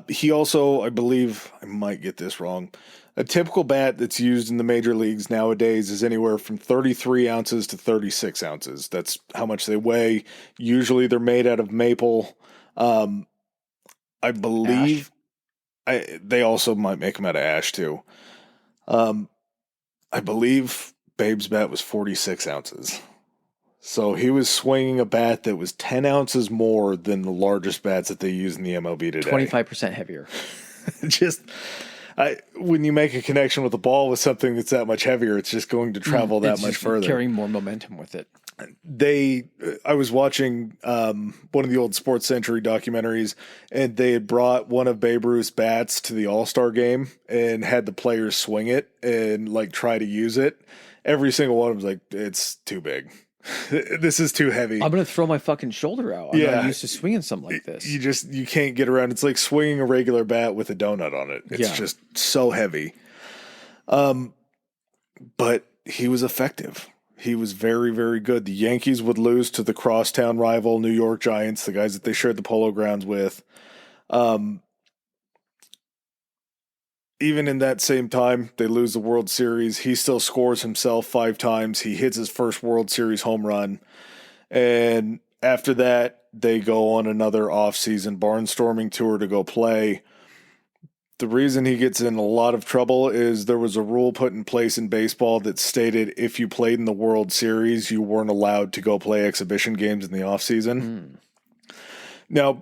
[SPEAKER 2] He also, I believe, I might get this wrong, a typical bat that's used in the major leagues nowadays is anywhere from 33 ounces to 36 ounces. That's how much they weigh. Usually they're made out of maple. I believe they also might make them out of ash too. I believe Babe's bat was 46 ounces. So he was swinging a bat that was 10 ounces more than the largest bats that they use in the MLB today.
[SPEAKER 1] 25% heavier.
[SPEAKER 2] When you make a connection with the ball with something that's that much heavier, it's just going to travel that much further.
[SPEAKER 1] Carrying more momentum with it.
[SPEAKER 2] I was watching one of the old Sports Century documentaries, and they had brought one of Babe Ruth's bats to the All-Star game and had the players swing it and like try to use it. Every single one was like, it's too big. This is too heavy.
[SPEAKER 1] I'm going to throw my fucking shoulder out. I'm not used to swinging something like this.
[SPEAKER 2] You can't get around. It's like swinging a regular bat with a donut on it. It's just so heavy. But he was effective. He was very, very good. The Yankees would lose to the crosstown rival New York Giants, the guys that they shared the Polo Grounds with. Even in that same time, they lose the World Series. He still scores himself 5 times. He hits his first World Series home run. And after that, they go on another off-season barnstorming tour to go play. The reason he gets in a lot of trouble is there was a rule put in place in baseball that stated if you played in the World Series, you weren't allowed to go play exhibition games in the off-season. Now,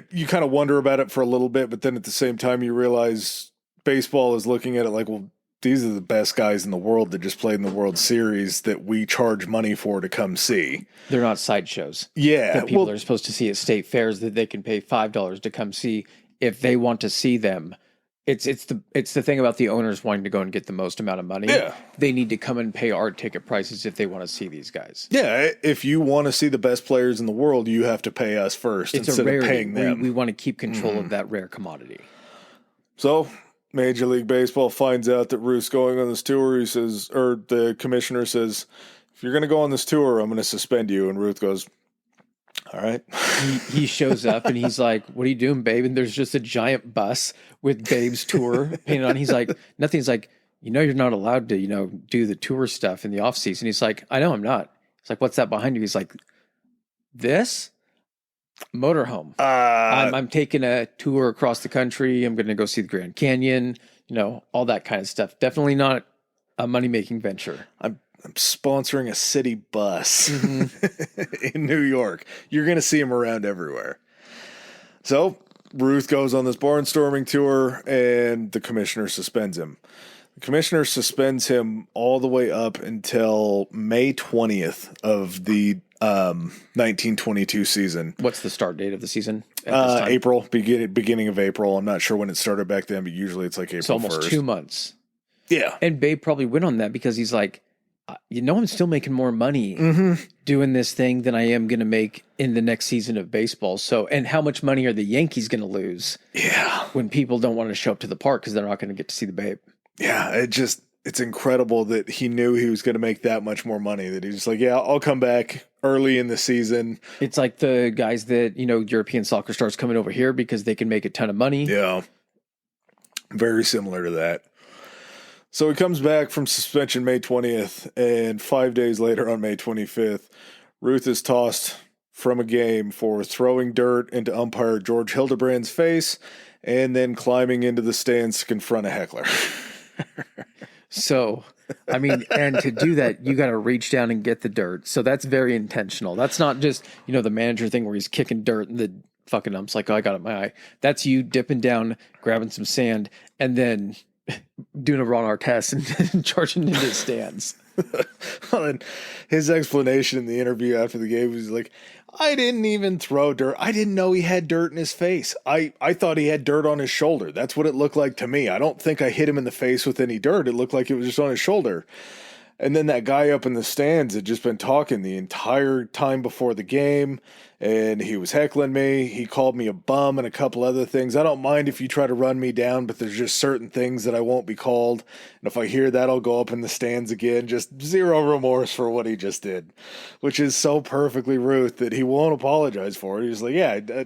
[SPEAKER 2] you kind of wonder about it for a little bit, but then at the same time you realize baseball is looking at it like, well, these are the best guys in the world that just played in the World Series that we charge money for to come see.
[SPEAKER 1] They're not sideshows.
[SPEAKER 2] Yeah.
[SPEAKER 1] That people are supposed to see at state fairs that they can pay $5 to come see if they want to see them. It's the thing about the owners wanting to go and get the most amount of money.
[SPEAKER 2] Yeah.
[SPEAKER 1] They need to come and pay our ticket prices if they want to see these guys.
[SPEAKER 2] Yeah, if you want to see the best players in the world, you have to pay us first instead of paying them.
[SPEAKER 1] We want to keep control of that rare commodity.
[SPEAKER 2] So, Major League Baseball finds out that Ruth's going on this tour. He says, or the commissioner says, if you're going to go on this tour, I'm going to suspend you. And Ruth goes, all right.
[SPEAKER 1] He shows up and he's like, what are you doing, babe? And there's just a giant bus with Babe's tour painted on. He's like, nothing. He's like, you're not allowed to, do the tour stuff in the off season. He's like, I know I'm not. He's like, what's that behind you? He's like, this motorhome. I'm taking a tour across the country. I'm going to go see the Grand Canyon, all that kind of stuff. Definitely not a money-making venture.
[SPEAKER 2] I'm sponsoring a city bus in New York. You're going to see him around everywhere. So Ruth goes on this barnstorming tour and the commissioner suspends him. The commissioner suspends him all the way up until May 20th of the 1922 season.
[SPEAKER 1] What's the start date of the season?
[SPEAKER 2] April, beginning of April. I'm not sure when it started back then, but usually it's like April 1st.
[SPEAKER 1] It's almost 2 months.
[SPEAKER 2] Yeah.
[SPEAKER 1] And Babe probably went on that because he's like, I'm still making more money doing this thing than I am going to make in the next season of baseball. So, and how much money are the Yankees going to lose?
[SPEAKER 2] Yeah.
[SPEAKER 1] When people don't want to show up to the park because they're not going to get to see the Babe.
[SPEAKER 2] Yeah. It's incredible that he knew he was going to make that much more money, that he's just like, yeah, I'll come back early in the season.
[SPEAKER 1] It's like the guys that, European soccer stars coming over here because they can make a ton of money.
[SPEAKER 2] Yeah. Very similar to that. So he comes back from suspension May 20th, and 5 days later on May 25th, Ruth is tossed from a game for throwing dirt into umpire George Hildebrand's face and then climbing into the stands to confront a heckler.
[SPEAKER 1] So, and to do that, you got to reach down and get the dirt. So that's very intentional. That's not just, the manager thing where he's kicking dirt and the fucking ump's like, oh, I got it in my eye. That's you dipping down, grabbing some sand, and then doing a Ron Artest and charging into the stands.
[SPEAKER 2] And his explanation in the interview after the game was like, I didn't even throw dirt. I didn't know he had dirt in his face. I thought he had dirt on his shoulder. That's what it looked like to me. I don't think I hit him in the face with any dirt. It looked like it was just on his shoulder. And then that guy up in the stands had just been talking the entire time before the game, and he was heckling me. He called me a bum and a couple other things. I don't mind if you try to run me down, but there's just certain things that I won't be called. And if I hear that, I'll go up in the stands again. Just zero remorse for what he just did, which is so perfectly Ruth that he won't apologize for it. He's like, yeah,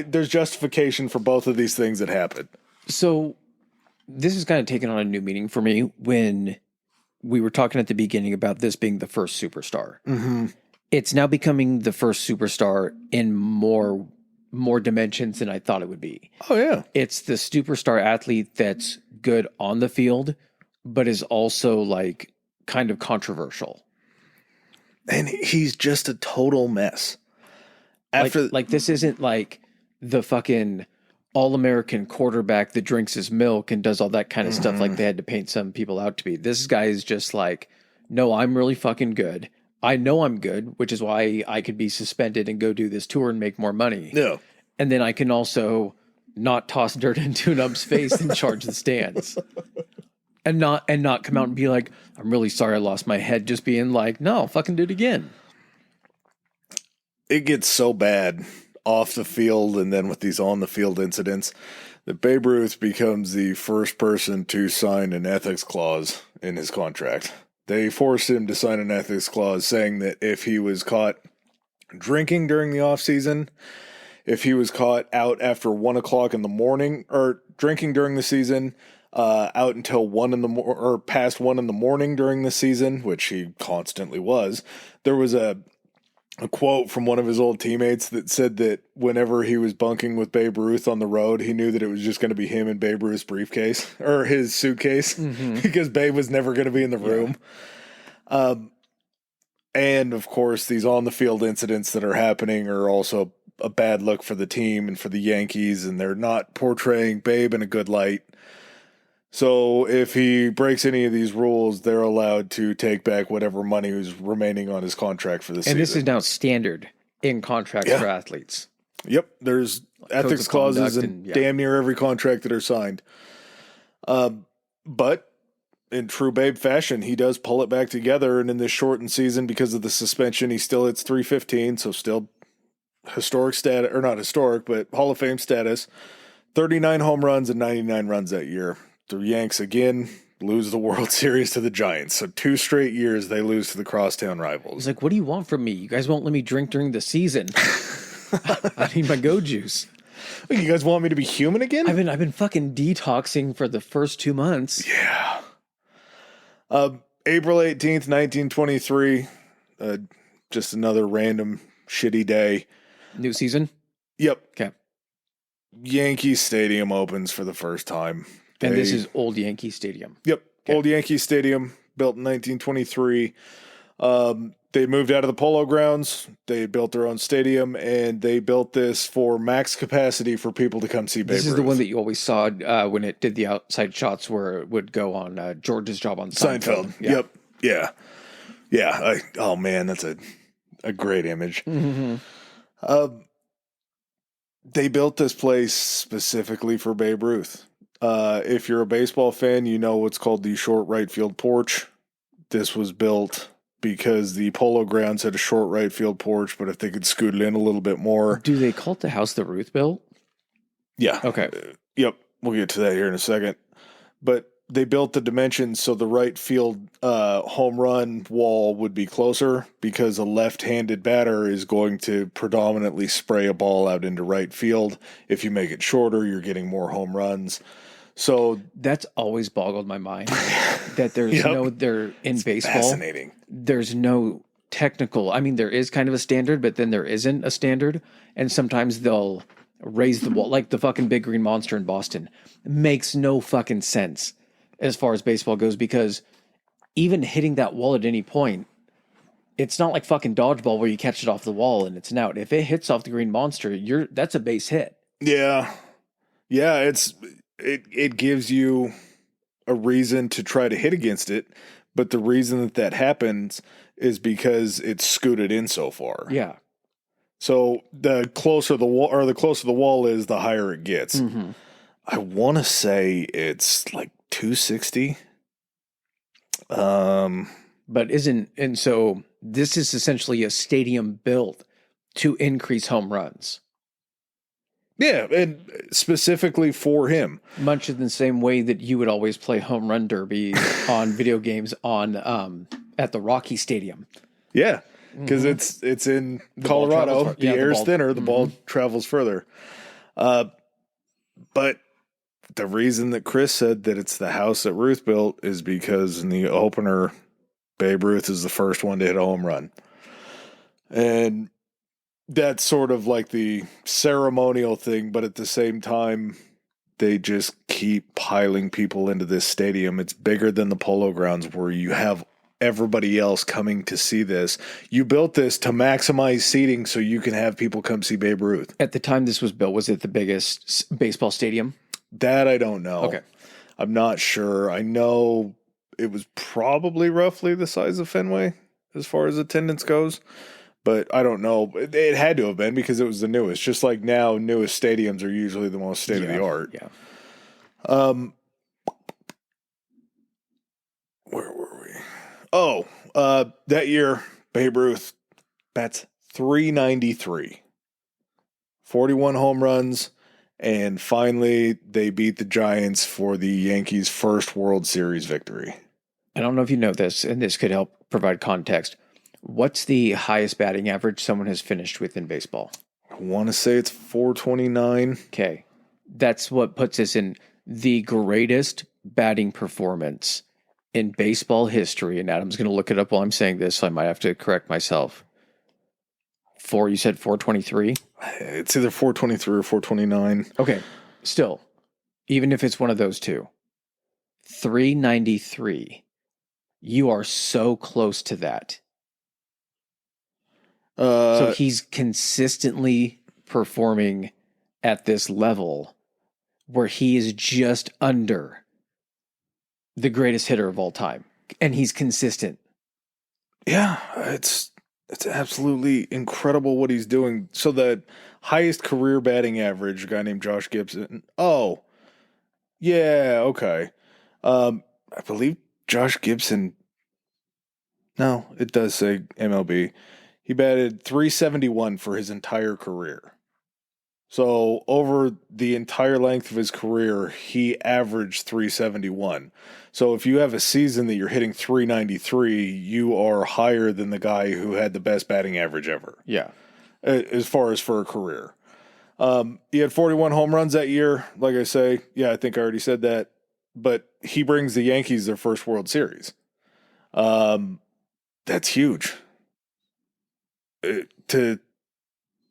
[SPEAKER 2] There's justification for both of these things that happened.
[SPEAKER 1] So this is kind of taken on a new meaning for me when we were talking at the beginning about this being the first superstar.
[SPEAKER 2] Mm-hmm.
[SPEAKER 1] It's now becoming the first superstar in more dimensions than I thought it would be.
[SPEAKER 2] Oh, yeah.
[SPEAKER 1] It's the superstar athlete that's good on the field, but is also like kind of controversial.
[SPEAKER 2] And he's just a total mess.
[SPEAKER 1] Like this isn't like the fucking all-American quarterback that drinks his milk and does all that kind of stuff like they had to paint some people out to be. This guy is just like, no, I'm really fucking good. I know I'm good, which is why I could be suspended and go do this tour and make more money.
[SPEAKER 2] Yeah.
[SPEAKER 1] And then I can also not toss dirt in Tune-Up's face and charge the stands. And not come out and be like, I'm really sorry I lost my head. Just being like, no, I'll fucking do it again.
[SPEAKER 2] It gets so bad off the field and then with these on the field incidents that Babe Ruth becomes the first person to sign an ethics clause in his contract. They forced him to sign an ethics clause saying that if he was caught drinking during the off season, if he was caught out after 1 o'clock in the morning or drinking during the season, out until past 1 in the morning during the season, which he constantly was, there was a quote from one of his old teammates that said that whenever he was bunking with Babe Ruth on the road, he knew that it was just going to be him and Babe Ruth's briefcase or his suitcase because Babe was never going to be in the room. And of course, these on the field incidents that are happening are also a bad look for the team and for the Yankees, and they're not portraying Babe in a good light. So if he breaks any of these rules, they're allowed to take back whatever money is remaining on his contract for the season.
[SPEAKER 1] And this is now standard in contracts for athletes.
[SPEAKER 2] Yep. There's ethics clauses in damn near every contract that are signed. But in true Babe fashion, he does pull it back together. And in this shortened season, because of the suspension, he still hits .315. So still historic status, or not historic, but Hall of Fame status. 39 home runs and 99 runs that year. The Yanks again lose the World Series to the Giants. So 2 straight years they lose to the crosstown rivals.
[SPEAKER 1] He's like, what do you want from me? You guys won't let me drink during the season. I need my go juice.
[SPEAKER 2] You guys want me to be human again?
[SPEAKER 1] I've been fucking detoxing for the first 2 months.
[SPEAKER 2] Yeah. April 18th, 1923. Just another random shitty day.
[SPEAKER 1] New season?
[SPEAKER 2] Yep.
[SPEAKER 1] Okay.
[SPEAKER 2] Yankee Stadium opens for the first time.
[SPEAKER 1] And this is Old Yankee Stadium.
[SPEAKER 2] Yep. Okay. Old Yankee Stadium, built in 1923. They moved out of the Polo Grounds. They built their own stadium, and they built this for max capacity for people to come see Babe Ruth.
[SPEAKER 1] This is the one that you always saw when it did the outside shots where it would go on George's Job on Seinfeld.
[SPEAKER 2] Yeah. Yep. Yeah. Yeah. Oh, man, that's a great image.
[SPEAKER 1] Mm-hmm.
[SPEAKER 2] They built this place specifically for Babe Ruth. If you're a baseball fan, you know what's called the short right field porch. This was built because the Polo Grounds had a short right field porch, but if they could scoot it in a little bit more.
[SPEAKER 1] Do they call it the house that Ruth built?
[SPEAKER 2] Yeah.
[SPEAKER 1] Okay.
[SPEAKER 2] Yep. We'll get to that here in a second. But they built the dimensions so the right field home run wall would be closer because a left-handed batter is going to predominantly spray a ball out into right field. If you make it shorter, you're getting more home runs. So
[SPEAKER 1] that's always boggled my mind that there's in baseball.
[SPEAKER 2] Fascinating.
[SPEAKER 1] There's no technical. I mean, there is kind of a standard, but then there isn't a standard. And sometimes they'll raise the wall, like the fucking big green monster in Boston. It makes no fucking sense as far as baseball goes, because even hitting that wall at any point, it's not like fucking dodgeball where you catch it off the wall and it's an out. If it hits off the green monster, that's a base hit.
[SPEAKER 2] Yeah. Yeah, it gives you a reason to try to hit against it, but the reason that happens is because it's scooted in so far.
[SPEAKER 1] Yeah.
[SPEAKER 2] So the closer the wall is, the higher it gets.
[SPEAKER 1] Mm-hmm.
[SPEAKER 2] I want to say it's like 260.
[SPEAKER 1] So this is essentially a stadium built to increase home runs.
[SPEAKER 2] Yeah, and specifically for him.
[SPEAKER 1] Much in the same way that you would always play home run derby on video games at the Rocky Stadium.
[SPEAKER 2] Yeah. because it's in
[SPEAKER 1] ball travels
[SPEAKER 2] Colorado.
[SPEAKER 1] far-
[SPEAKER 2] The
[SPEAKER 1] yeah, the
[SPEAKER 2] air's
[SPEAKER 1] ball-
[SPEAKER 2] thinner, the ball travels further. But the reason that Chris said that it's the house that Ruth built is because in the opener, Babe Ruth is the first one to hit a home run. And that's sort of like the ceremonial thing, but at the same time, they just keep piling people into this stadium. It's bigger than the Polo Grounds where you have everybody else coming to see this. You built this to maximize seating so you can have people come see Babe Ruth.
[SPEAKER 1] At the time this was built, was it the biggest baseball stadium?
[SPEAKER 2] That I don't know.
[SPEAKER 1] Okay.
[SPEAKER 2] I'm not sure. I know it was probably roughly the size of Fenway as far as attendance goes, but I don't know. It had to have been because it was the newest. Just like now, newest stadiums are usually the most state of the art.
[SPEAKER 1] Yeah.
[SPEAKER 2] Where were we? Oh, that year, Babe Ruth bats .393, 41 home runs, and finally they beat the Giants for the Yankees' first World Series victory.
[SPEAKER 1] I don't know if you know this, and this could help provide context. What's the highest batting average someone has finished with in baseball?
[SPEAKER 2] I want to say it's 429.
[SPEAKER 1] Okay. That's what puts us in the greatest batting performance in baseball history. And Adam's going to look it up while I'm saying this, so I might have to correct myself. You said 423?
[SPEAKER 2] It's either 423 or 429.
[SPEAKER 1] Okay. Still, even if it's one of those two, 393. You are so close to that. So he's consistently performing at this level where he is just under the greatest hitter of all time. And he's consistent.
[SPEAKER 2] Yeah, it's absolutely incredible what he's doing. So the highest career batting average, a guy named Josh Gibson. Oh, yeah, okay. I believe Josh Gibson. No, it does say MLB. He batted .371 for his entire career. So over the entire length of his career, he averaged .371. So if you have a season that you're hitting .393, you are higher than the guy who had the best batting average ever.
[SPEAKER 1] Yeah.
[SPEAKER 2] As far as for a career. He had 41 home runs that year. Like I say, yeah, I think I already said that. But he brings the Yankees their first World Series. That's huge. To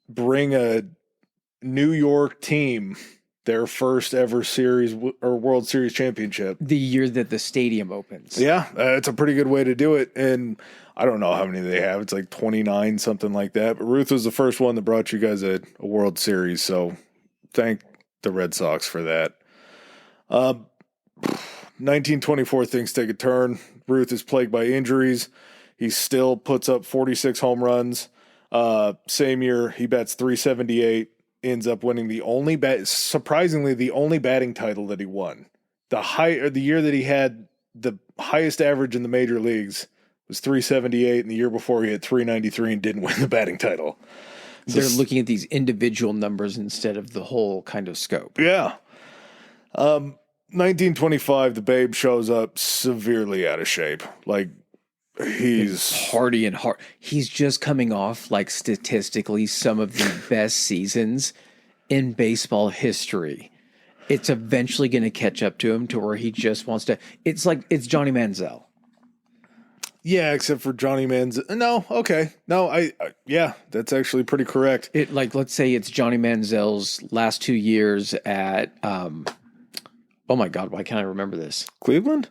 [SPEAKER 2] bring a New York team their first ever series or World Series championship.
[SPEAKER 1] The year that the stadium opens.
[SPEAKER 2] Yeah, it's a pretty good way to do it. And I don't know how many they have. It's like 29, something like that. But Ruth was the first one that brought you guys a World Series. So thank the Red Sox for that. 1924, things take a turn. Ruth is plagued by injuries. He still puts up 46 home runs. Same year, he bats .378. Ends up winning surprisingly the only batting title that he won. The year that he had the highest average in the major leagues was .378, and the year before he had .393 and didn't win the batting title.
[SPEAKER 1] So they're looking at these individual numbers instead of the whole kind of scope.
[SPEAKER 2] Yeah. 1925, the Babe shows up severely out of shape. Like, he's
[SPEAKER 1] hardy and hard. He's just coming off, like, statistically, some of the best seasons in baseball history. It's eventually going to catch up to him to where he just wants to. It's like it's Johnny Manziel.
[SPEAKER 2] Yeah, except for Johnny Manziel. No, okay. No, yeah, that's actually pretty correct.
[SPEAKER 1] Let's say it's Johnny Manziel's last 2 years at, oh my God, why can't I remember this?
[SPEAKER 2] Cleveland?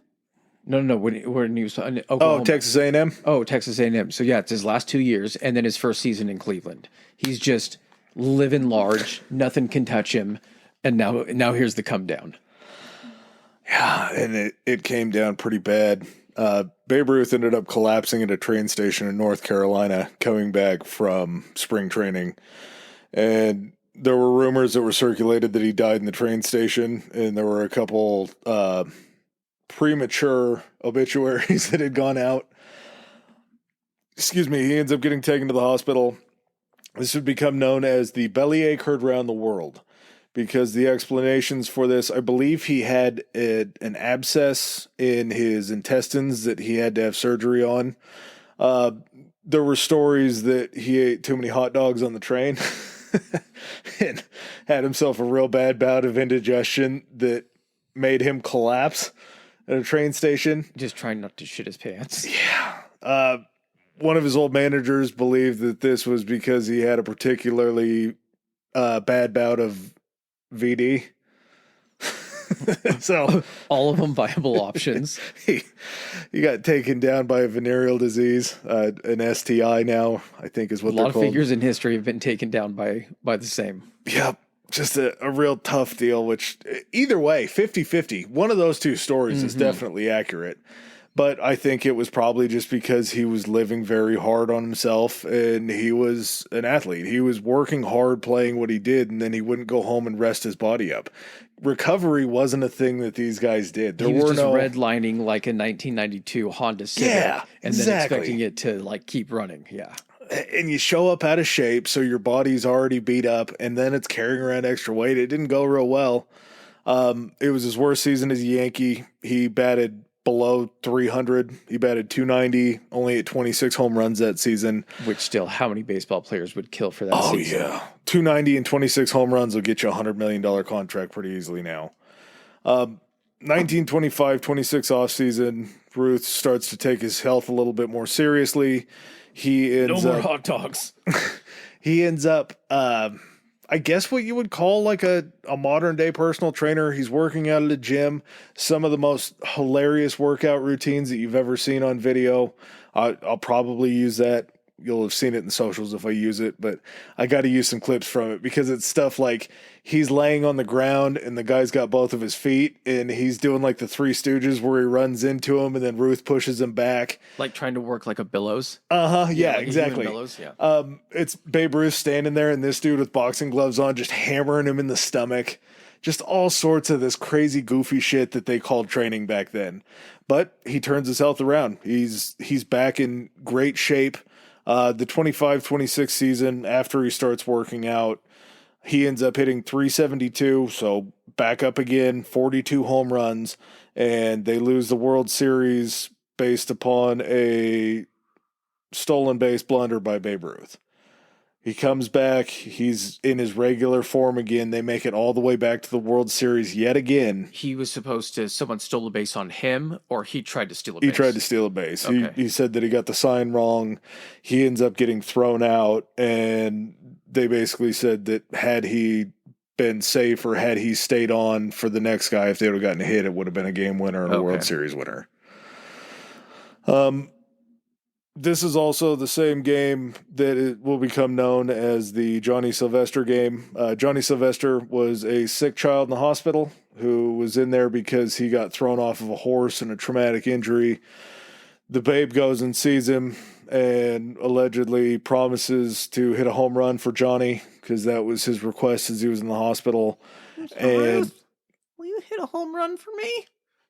[SPEAKER 1] No, when he was in Oklahoma.
[SPEAKER 2] Oh, Texas A&M?
[SPEAKER 1] Oh, Texas A&M. So yeah, it's his last 2 years and then his first season in Cleveland. He's just living large. Nothing can touch him. And now here's the come down.
[SPEAKER 2] Yeah, and it came down pretty bad. Babe Ruth ended up collapsing at a train station in North Carolina coming back from spring training. And there were rumors that were circulated that he died in the train station. And there were a couple premature obituaries that had gone out. Excuse me. He ends up getting taken to the hospital. This would become known as the bellyache heard round the world, because the explanations for this, I believe he had an abscess in his intestines that he had to have surgery on. There were stories that he ate too many hot dogs on the train and had himself a real bad bout of indigestion that made him collapse at a train station.
[SPEAKER 1] Just trying not to shit his pants.
[SPEAKER 2] Yeah. One of his old managers believed that this was because he had a particularly bad bout of VD. So
[SPEAKER 1] all of them viable options.
[SPEAKER 2] He got taken down by a venereal disease, an STI now, I think is what they're called.
[SPEAKER 1] A lot of figures in history have been taken down by the same.
[SPEAKER 2] Yep. Just a real tough deal, which either way, 50-50. One of those two stories is definitely accurate. But I think it was probably just because he was living very hard on himself and he was an athlete. He was working hard playing what he did, and then he wouldn't go home and rest his body up. Recovery wasn't a thing that these guys did.
[SPEAKER 1] He was just redlining like a 1992 Honda Civic and then expecting it to like keep running. Yeah.
[SPEAKER 2] And you show up out of shape, so your body's already beat up, and then it's carrying around extra weight. It didn't go real well. It was his worst season as a Yankee. He batted below 300. He batted 290, only hit 26 home runs that season.
[SPEAKER 1] Which still, how many baseball players would kill for that season?
[SPEAKER 2] Oh, yeah. 290 and 26 home runs will get you a $100 million contract pretty easily now. 1925-26 offseason, Ruth starts to take his health a little bit more seriously.
[SPEAKER 1] No more hot dogs.
[SPEAKER 2] He ends up... I guess what you would call like a modern day personal trainer. He's working out at a gym. Some of the most hilarious workout routines that you've ever seen on video. I'll probably use that. You'll have seen it in socials if I use it, but I got to use some clips from it because it's stuff like he's laying on the ground and the guy's got both of his feet and he's doing like the Three Stooges where he runs into him and then Ruth pushes him back.
[SPEAKER 1] Like trying to work like a billows?
[SPEAKER 2] Yeah,
[SPEAKER 1] like
[SPEAKER 2] exactly.
[SPEAKER 1] Billows, yeah.
[SPEAKER 2] It's Babe Ruth standing there and this dude with boxing gloves on just hammering him in the stomach. Just all sorts of this crazy goofy shit that they called training back then. But he turns his health around. He's back in great shape. The 25-26 season, after he starts working out, he ends up hitting 372, so back up again, 42 home runs, and they lose the World Series based upon a stolen base blunder by Babe Ruth. He comes back, he's in his regular form again, they make it all the way back to the World Series yet again.
[SPEAKER 1] He was supposed to, someone stole a base on him, or he tried to steal a base?
[SPEAKER 2] He tried to steal a base.
[SPEAKER 1] Okay.
[SPEAKER 2] He said that he got the sign wrong. He ends up getting thrown out, and they basically said that had he been safe or had he stayed on for the next guy, if they would have gotten a hit, it would have been a game winner and a World Series winner. This is also the same game that it will become known as the Johnny Sylvester game. Johnny Sylvester was a sick child in the hospital who was in there because he got thrown off of a horse and a traumatic injury. The Babe goes and sees him and allegedly promises to hit a home run for Johnny because that was his request as he was in the hospital. And
[SPEAKER 1] will you hit a home run for me?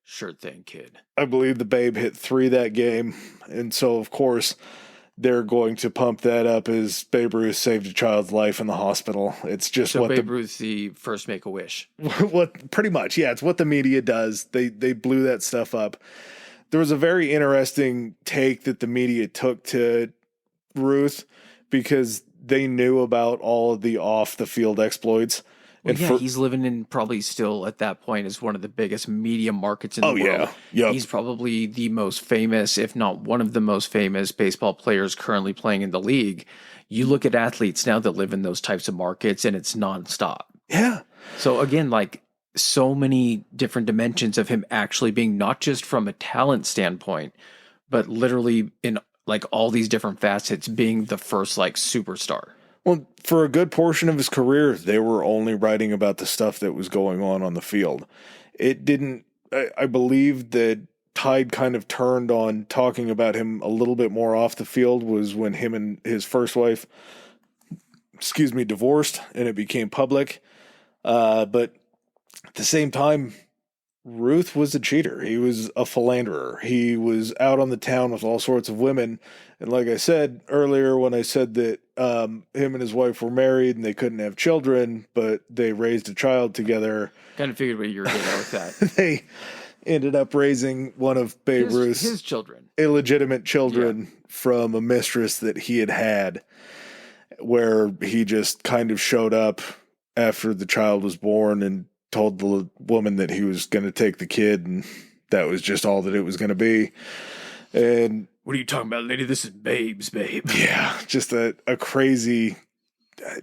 [SPEAKER 1] Sure thing, kid.
[SPEAKER 2] I believe the Babe hit 3 that game. And so, of course, they're going to pump that up as Babe Ruth saved a child's life in the hospital. It's just
[SPEAKER 1] so
[SPEAKER 2] what
[SPEAKER 1] Babe Ruth, the first Make-A-Wish.
[SPEAKER 2] What pretty much, yeah, it's what the media does. They blew that stuff up. There was a very interesting take that the media took to Ruth because they knew about all of the off-the-field exploits.
[SPEAKER 1] Well, yeah, he's living in probably still at that point as one of the biggest media markets in the world.
[SPEAKER 2] Yeah.
[SPEAKER 1] He's probably the most famous, if not one of the most famous baseball players currently playing in the league. You look at athletes now that live in those types of markets and it's nonstop.
[SPEAKER 2] Yeah.
[SPEAKER 1] So again, like so many different dimensions of him actually being not just from a talent standpoint, but literally in like all these different facets being the first like superstar.
[SPEAKER 2] Well, for a good portion of his career, they were only writing about the stuff that was going on the field. It didn't, I believe that tide kind of turned on talking about him a little bit more off the field was when him and his first wife, divorced and it became public. But at the same time, Ruth was a cheater. He was a philanderer. He was out on the town with all sorts of women. And like I said earlier, when I said that him and his wife were married and they couldn't have children, but they raised a child together.
[SPEAKER 1] Kind of figured what you were getting at with that.
[SPEAKER 2] ended up raising one of Babe Ruth's
[SPEAKER 1] his children,
[SPEAKER 2] illegitimate children from a mistress that he had, where he just kind of showed up after the child was born and told the woman that he was going to take the kid, and that was just all that it was going to be. And
[SPEAKER 1] what are you talking about, lady? This is Babe's babe.
[SPEAKER 2] Yeah, just a crazy,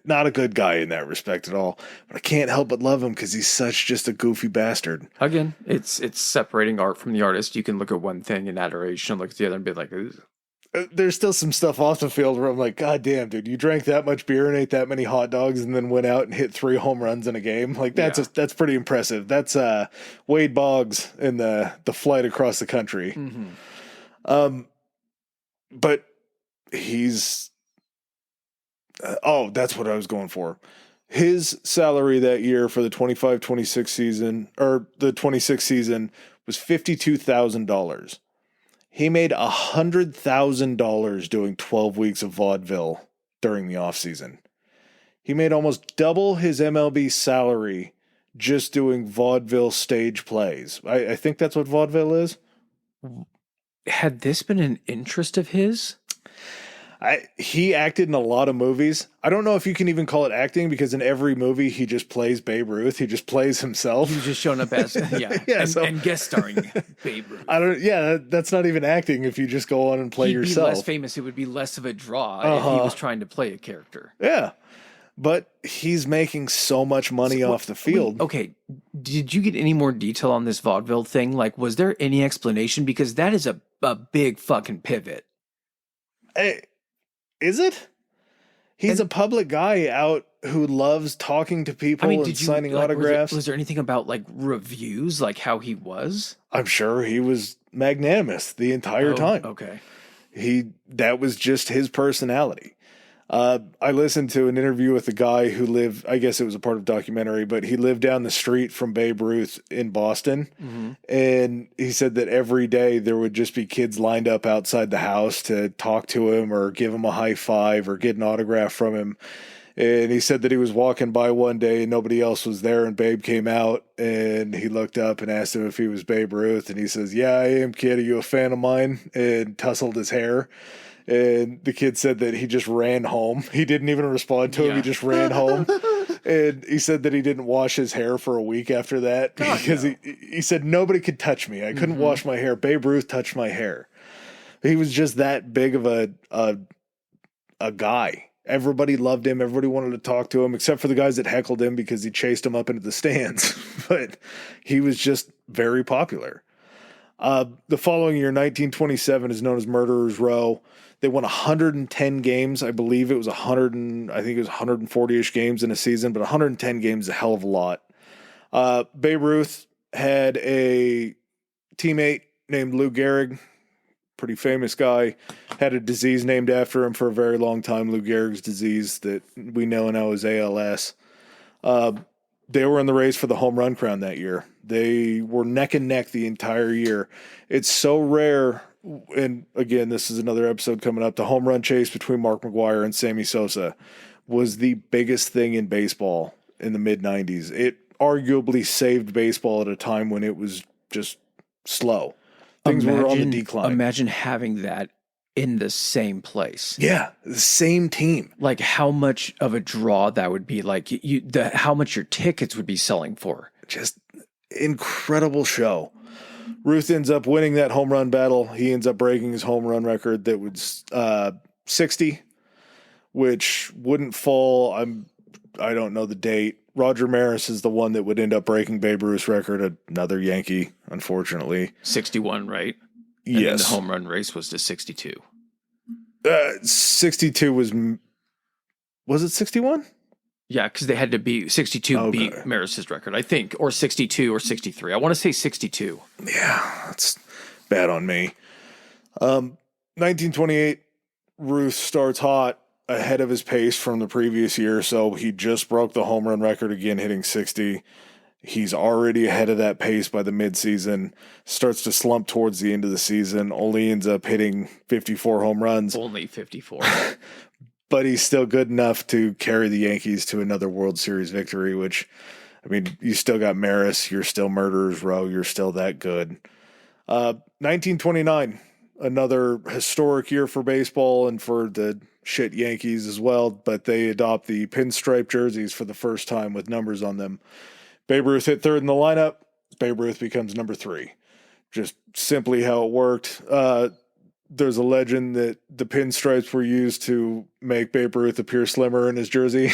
[SPEAKER 2] not a good guy in that respect at all. But I can't help but love him because he's such just a goofy bastard.
[SPEAKER 1] Again, it's separating art from the artist. You can look at one thing in adoration, look at the other and be like, ugh.
[SPEAKER 2] There's still some stuff off the field where I'm like, God damn, dude, you drank that much beer and ate that many hot dogs and then went out and hit 3 home runs in a game. Like that's pretty impressive. That's Wade Boggs in the flight across the country.
[SPEAKER 1] Mm-hmm.
[SPEAKER 2] But he's that's what I was going for. His salary that year for the 25-26 season, or the 26 season, was $52,000. He made $100,000 doing 12 weeks of vaudeville during the offseason. He made almost double his MLB salary just doing vaudeville stage plays. I think that's what vaudeville is.
[SPEAKER 1] Had this been an interest of his?
[SPEAKER 2] He acted in a lot of movies. I don't know if you can even call it acting because in every movie he just plays Babe Ruth. He just plays himself.
[SPEAKER 1] He's just showing up as and guest starring Babe Ruth.
[SPEAKER 2] That's not even acting if you just go on and play yourself.
[SPEAKER 1] He'd be less famous. It would be less of a draw if he was trying to play a character.
[SPEAKER 2] Yeah. But he's making so much money off the field.
[SPEAKER 1] Okay. Did you get any more detail on this vaudeville thing? Like, was there any explanation? Because that is a big fucking pivot.
[SPEAKER 2] Is it? He's a public guy out who loves talking to people and signing autographs.
[SPEAKER 1] Was there anything about like reviews, like how he was?
[SPEAKER 2] I'm sure he was magnanimous the entire time.
[SPEAKER 1] Okay.
[SPEAKER 2] That was just his personality. I listened to an interview with a guy who lived, I guess it was a part of a documentary, but he lived down the street from Babe Ruth in Boston. Mm-hmm. And he said that every day there would just be kids lined up outside the house to talk to him or give him a high five or get an autograph from him. And he said that he was walking by one day and nobody else was there, and Babe came out and he looked up and asked him if he was Babe Ruth. And he says, "Yeah, I am, kid. Are you a fan of mine?" And tousled his hair. And the kid said that he just ran home. He didn't even respond to him. He just ran home. And he said that he didn't wash his hair for a week after that because he said nobody could touch me. I couldn't wash my hair. Babe Ruth touched my hair. He was just that big of a guy. Everybody loved him. Everybody wanted to talk to him, except for the guys that heckled him because he chased them up into the stands. But he was just very popular. The following year, 1927, is known as Murderers Row. They won 110 games. I believe it was 140-ish games in a season, but 110 games is a hell of a lot. Babe Ruth had a teammate named Lou Gehrig, pretty famous guy, had a disease named after him for a very long time, Lou Gehrig's disease that we know now as ALS. They were in the race for the home run crown that year. They were neck and neck the entire year. It's so rare, and again, this is another episode coming up, the home run chase between Mark McGwire and Sammy Sosa was the biggest thing in baseball in the mid-90s. It arguably saved baseball at a time when it was just slow. Things were on the decline.
[SPEAKER 1] Imagine having that in the same place.
[SPEAKER 2] Yeah, the same team.
[SPEAKER 1] Like how much of a draw that would be, like how much your tickets would be selling for.
[SPEAKER 2] Just incredible show. Ruth ends up winning that home run battle. He ends up breaking his home run record that was 60, which wouldn't fall. I don't know the date. Roger Maris is the one that would end up breaking Babe Ruth's record, another Yankee, unfortunately.
[SPEAKER 1] 61, right? And
[SPEAKER 2] yes.
[SPEAKER 1] Then the home run race was to 62.
[SPEAKER 2] 62 was it 61?
[SPEAKER 1] Yeah, because they had to be 62 beat Maris's record, I think, or 62 or 63. I want to say 62.
[SPEAKER 2] Yeah, that's bad on me. 1928, Ruth starts hot ahead of his pace from the previous year, so he just broke the home run record again, hitting 60. He's already ahead of that pace by the midseason, starts to slump towards the end of the season, only ends up hitting 54 home runs.
[SPEAKER 1] Only 54.
[SPEAKER 2] But he's still good enough to carry the Yankees to another World Series victory, which I mean, you still got Maris, you're still Murderers Row, you're still that good. 1929, another historic year for baseball and for the shit Yankees as well, but they adopt the pinstripe jerseys for the first time with numbers on them. Babe Ruth hit third in the lineup. Babe Ruth becomes number 3. Just simply how it worked. There's a legend that the pinstripes were used to make Babe Ruth appear slimmer in his jersey.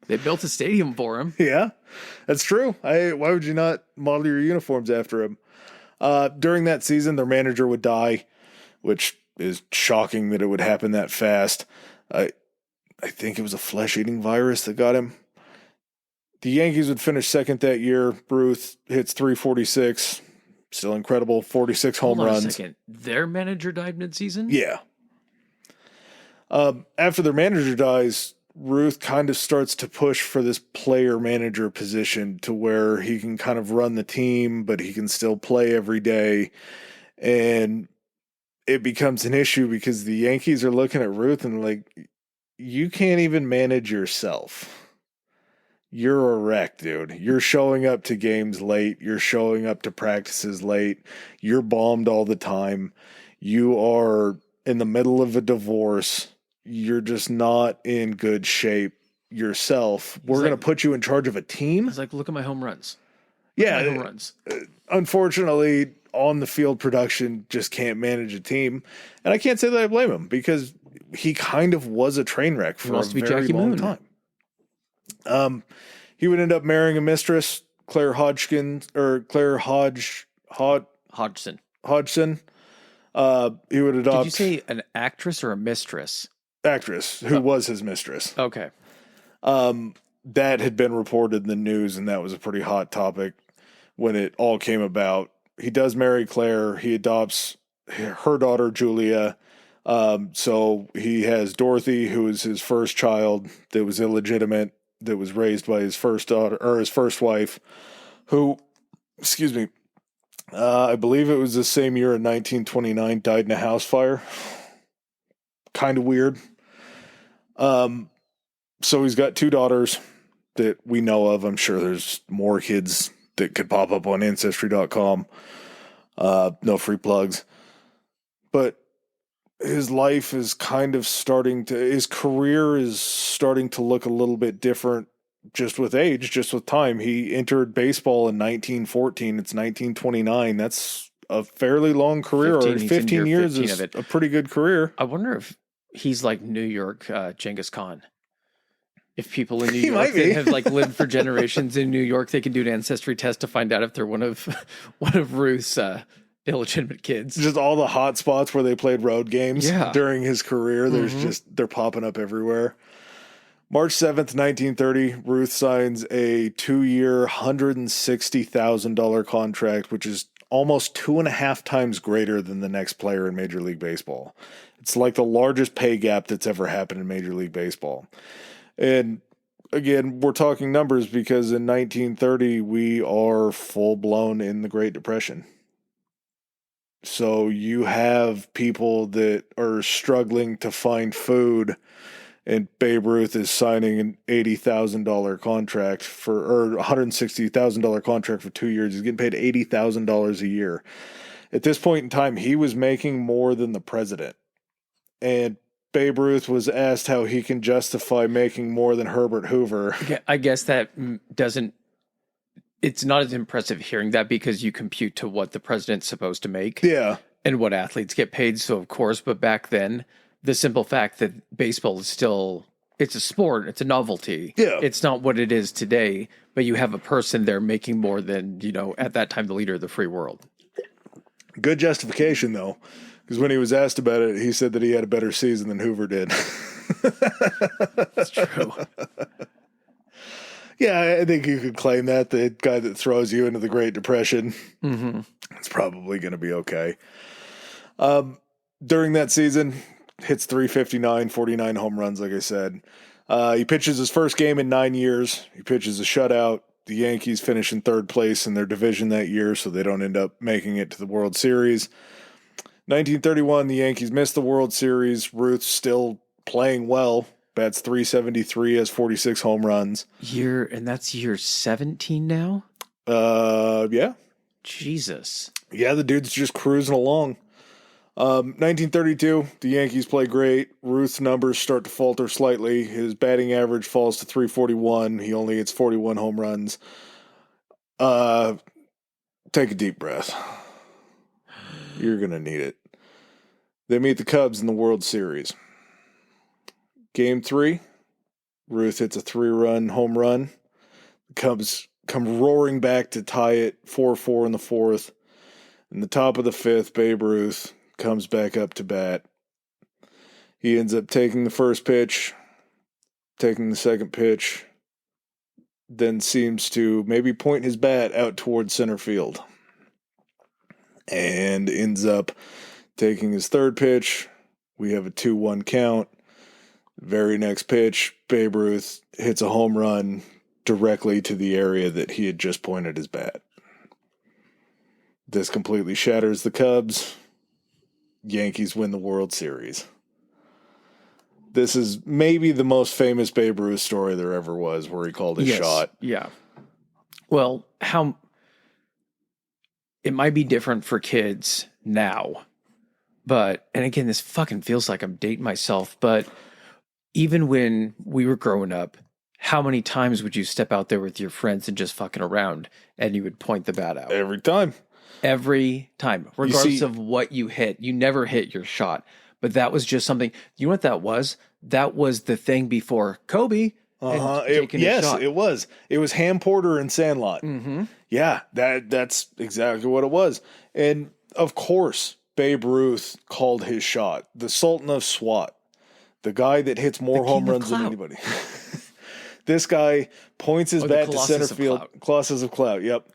[SPEAKER 1] They built a stadium for him.
[SPEAKER 2] Yeah, that's true. Why would you not model your uniforms after him? During that season, their manager would die, which is shocking that it would happen that fast. I think it was a flesh-eating virus that got him. The Yankees would finish second that year. Ruth hits 346. Still incredible. 46 home runs.
[SPEAKER 1] Hold on a second. Their manager died mid-season?
[SPEAKER 2] Yeah. After their manager dies, Ruth kind of starts to push for this player-manager position to where he can kind of run the team, but he can still play every day. And it becomes an issue because the Yankees are looking at Ruth and like, you can't even manage yourself. You're a wreck, dude. You're showing up to games late. You're showing up to practices late. You're bombed all the time. You are in the middle of a divorce. You're just not in good shape yourself. We're going to put you in charge of a team.
[SPEAKER 1] It's like, look at my home runs.
[SPEAKER 2] Yeah.
[SPEAKER 1] Home runs.
[SPEAKER 2] Unfortunately, on the field production just can't manage a team. And I can't say that I blame him because he kind of was a train wreck for a very long time. He would end up marrying a mistress, Claire Hodgson. He would adopt.
[SPEAKER 1] Did you say an actress or a mistress?
[SPEAKER 2] Actress who was his mistress.
[SPEAKER 1] Okay.
[SPEAKER 2] That had been reported in the news, and that was a pretty hot topic when it all came about. He does marry Claire. He adopts her daughter, Julia. So he has Dorothy, who is his first child that was illegitimate, that was raised by his first daughter or his first wife, who, I believe it was the same year in 1929, died in a house fire. Kind of weird. So he's got 2 daughters that we know of. I'm sure there's more kids that could pop up on Ancestry.com. No free plugs. But his life is kind of his career is starting to look a little bit different just with age, just with time. He entered baseball in 1914. It's 1929. That's a fairly long career. 15 years is a pretty good career.
[SPEAKER 1] I wonder if he's like New York Genghis Khan. If people in New York that have like lived for generations in New York, they can do an ancestry test to find out if they're one of Ruth's illegitimate kids.
[SPEAKER 2] Just all the hot spots where they played road games during his career. They're popping up everywhere. March 7th, 1930, Ruth signs a 2-year, $160,000 contract, which is almost 2.5 times greater than the next player in Major League Baseball. It's like the largest pay gap that's ever happened in Major League Baseball. And again, we're talking numbers because in 1930, we are full-blown in the Great Depression. So you have people that are struggling to find food, and Babe Ruth is signing an $80,000 contract or $160,000 contract for 2 years. He's getting paid $80,000 a year. At this point in time, he was making more than the president. And Babe Ruth was asked how he can justify making more than Herbert Hoover.
[SPEAKER 1] I guess that doesn't. It's not as impressive hearing that because you compute to what the president's supposed to make.
[SPEAKER 2] Yeah.
[SPEAKER 1] And what athletes get paid. So, of course, but back then, the simple fact that baseball is still, it's a sport, it's a novelty.
[SPEAKER 2] Yeah.
[SPEAKER 1] It's not what it is today, but you have a person there making more than, at that time, the leader of the free world.
[SPEAKER 2] Good justification, though, because when he was asked about it, he said that he had a better season than Hoover did.
[SPEAKER 1] That's true.
[SPEAKER 2] Yeah, I think you could claim that. The guy that throws you into the Great Depression, it's probably going to be okay. During that season, hits 359, 49 home runs, like I said. He pitches his first game in 9 years. He pitches a shutout. The Yankees finish in 3rd place in their division that year, so they don't end up making it to the World Series. 1931, the Yankees missed the World Series. Ruth's still playing well. Bats .373, has 46 home runs.
[SPEAKER 1] And that's year 17 now?
[SPEAKER 2] Yeah.
[SPEAKER 1] Jesus.
[SPEAKER 2] Yeah, the dude's just cruising along. 1932, the Yankees play great. Ruth's numbers start to falter slightly. His batting average falls to .341. He only hits 41 home runs. Take a deep breath. You're going to need it. They meet the Cubs in the World Series. Game 3, Ruth hits a 3-run home run. The Cubs come roaring back to tie it 4-4 in the fourth. In the top of the fifth, Babe Ruth comes back up to bat. He ends up taking the first pitch, taking the second pitch, then seems to maybe point his bat out towards center field. And ends up taking his third pitch. We have a 2-1 count. Very next pitch, Babe Ruth hits a home run directly to the area that he had just pointed his bat. This completely shatters the Cubs. Yankees win the World Series. This is maybe the most famous Babe Ruth story there ever was, where he called his shot.
[SPEAKER 1] Yeah. Well, it might be different for kids now, but, and again, this fucking feels like I'm dating myself, but even when we were growing up, how many times would you step out there with your friends and just fucking around and you would point the bat out?
[SPEAKER 2] Every time.
[SPEAKER 1] Every time, regardless of what you hit. You never hit your shot, but that was just something. You know what that was? That was the thing before Kobe.
[SPEAKER 2] Yes, it was. It was Ham Porter and Sandlot.
[SPEAKER 1] Mm-hmm.
[SPEAKER 2] Yeah, that's exactly what it was. And of course, Babe Ruth called his shot the Sultan of SWAT, the guy that hits more home runs than anybody. This guy points his bat to center field. Colossus of Clout, yep.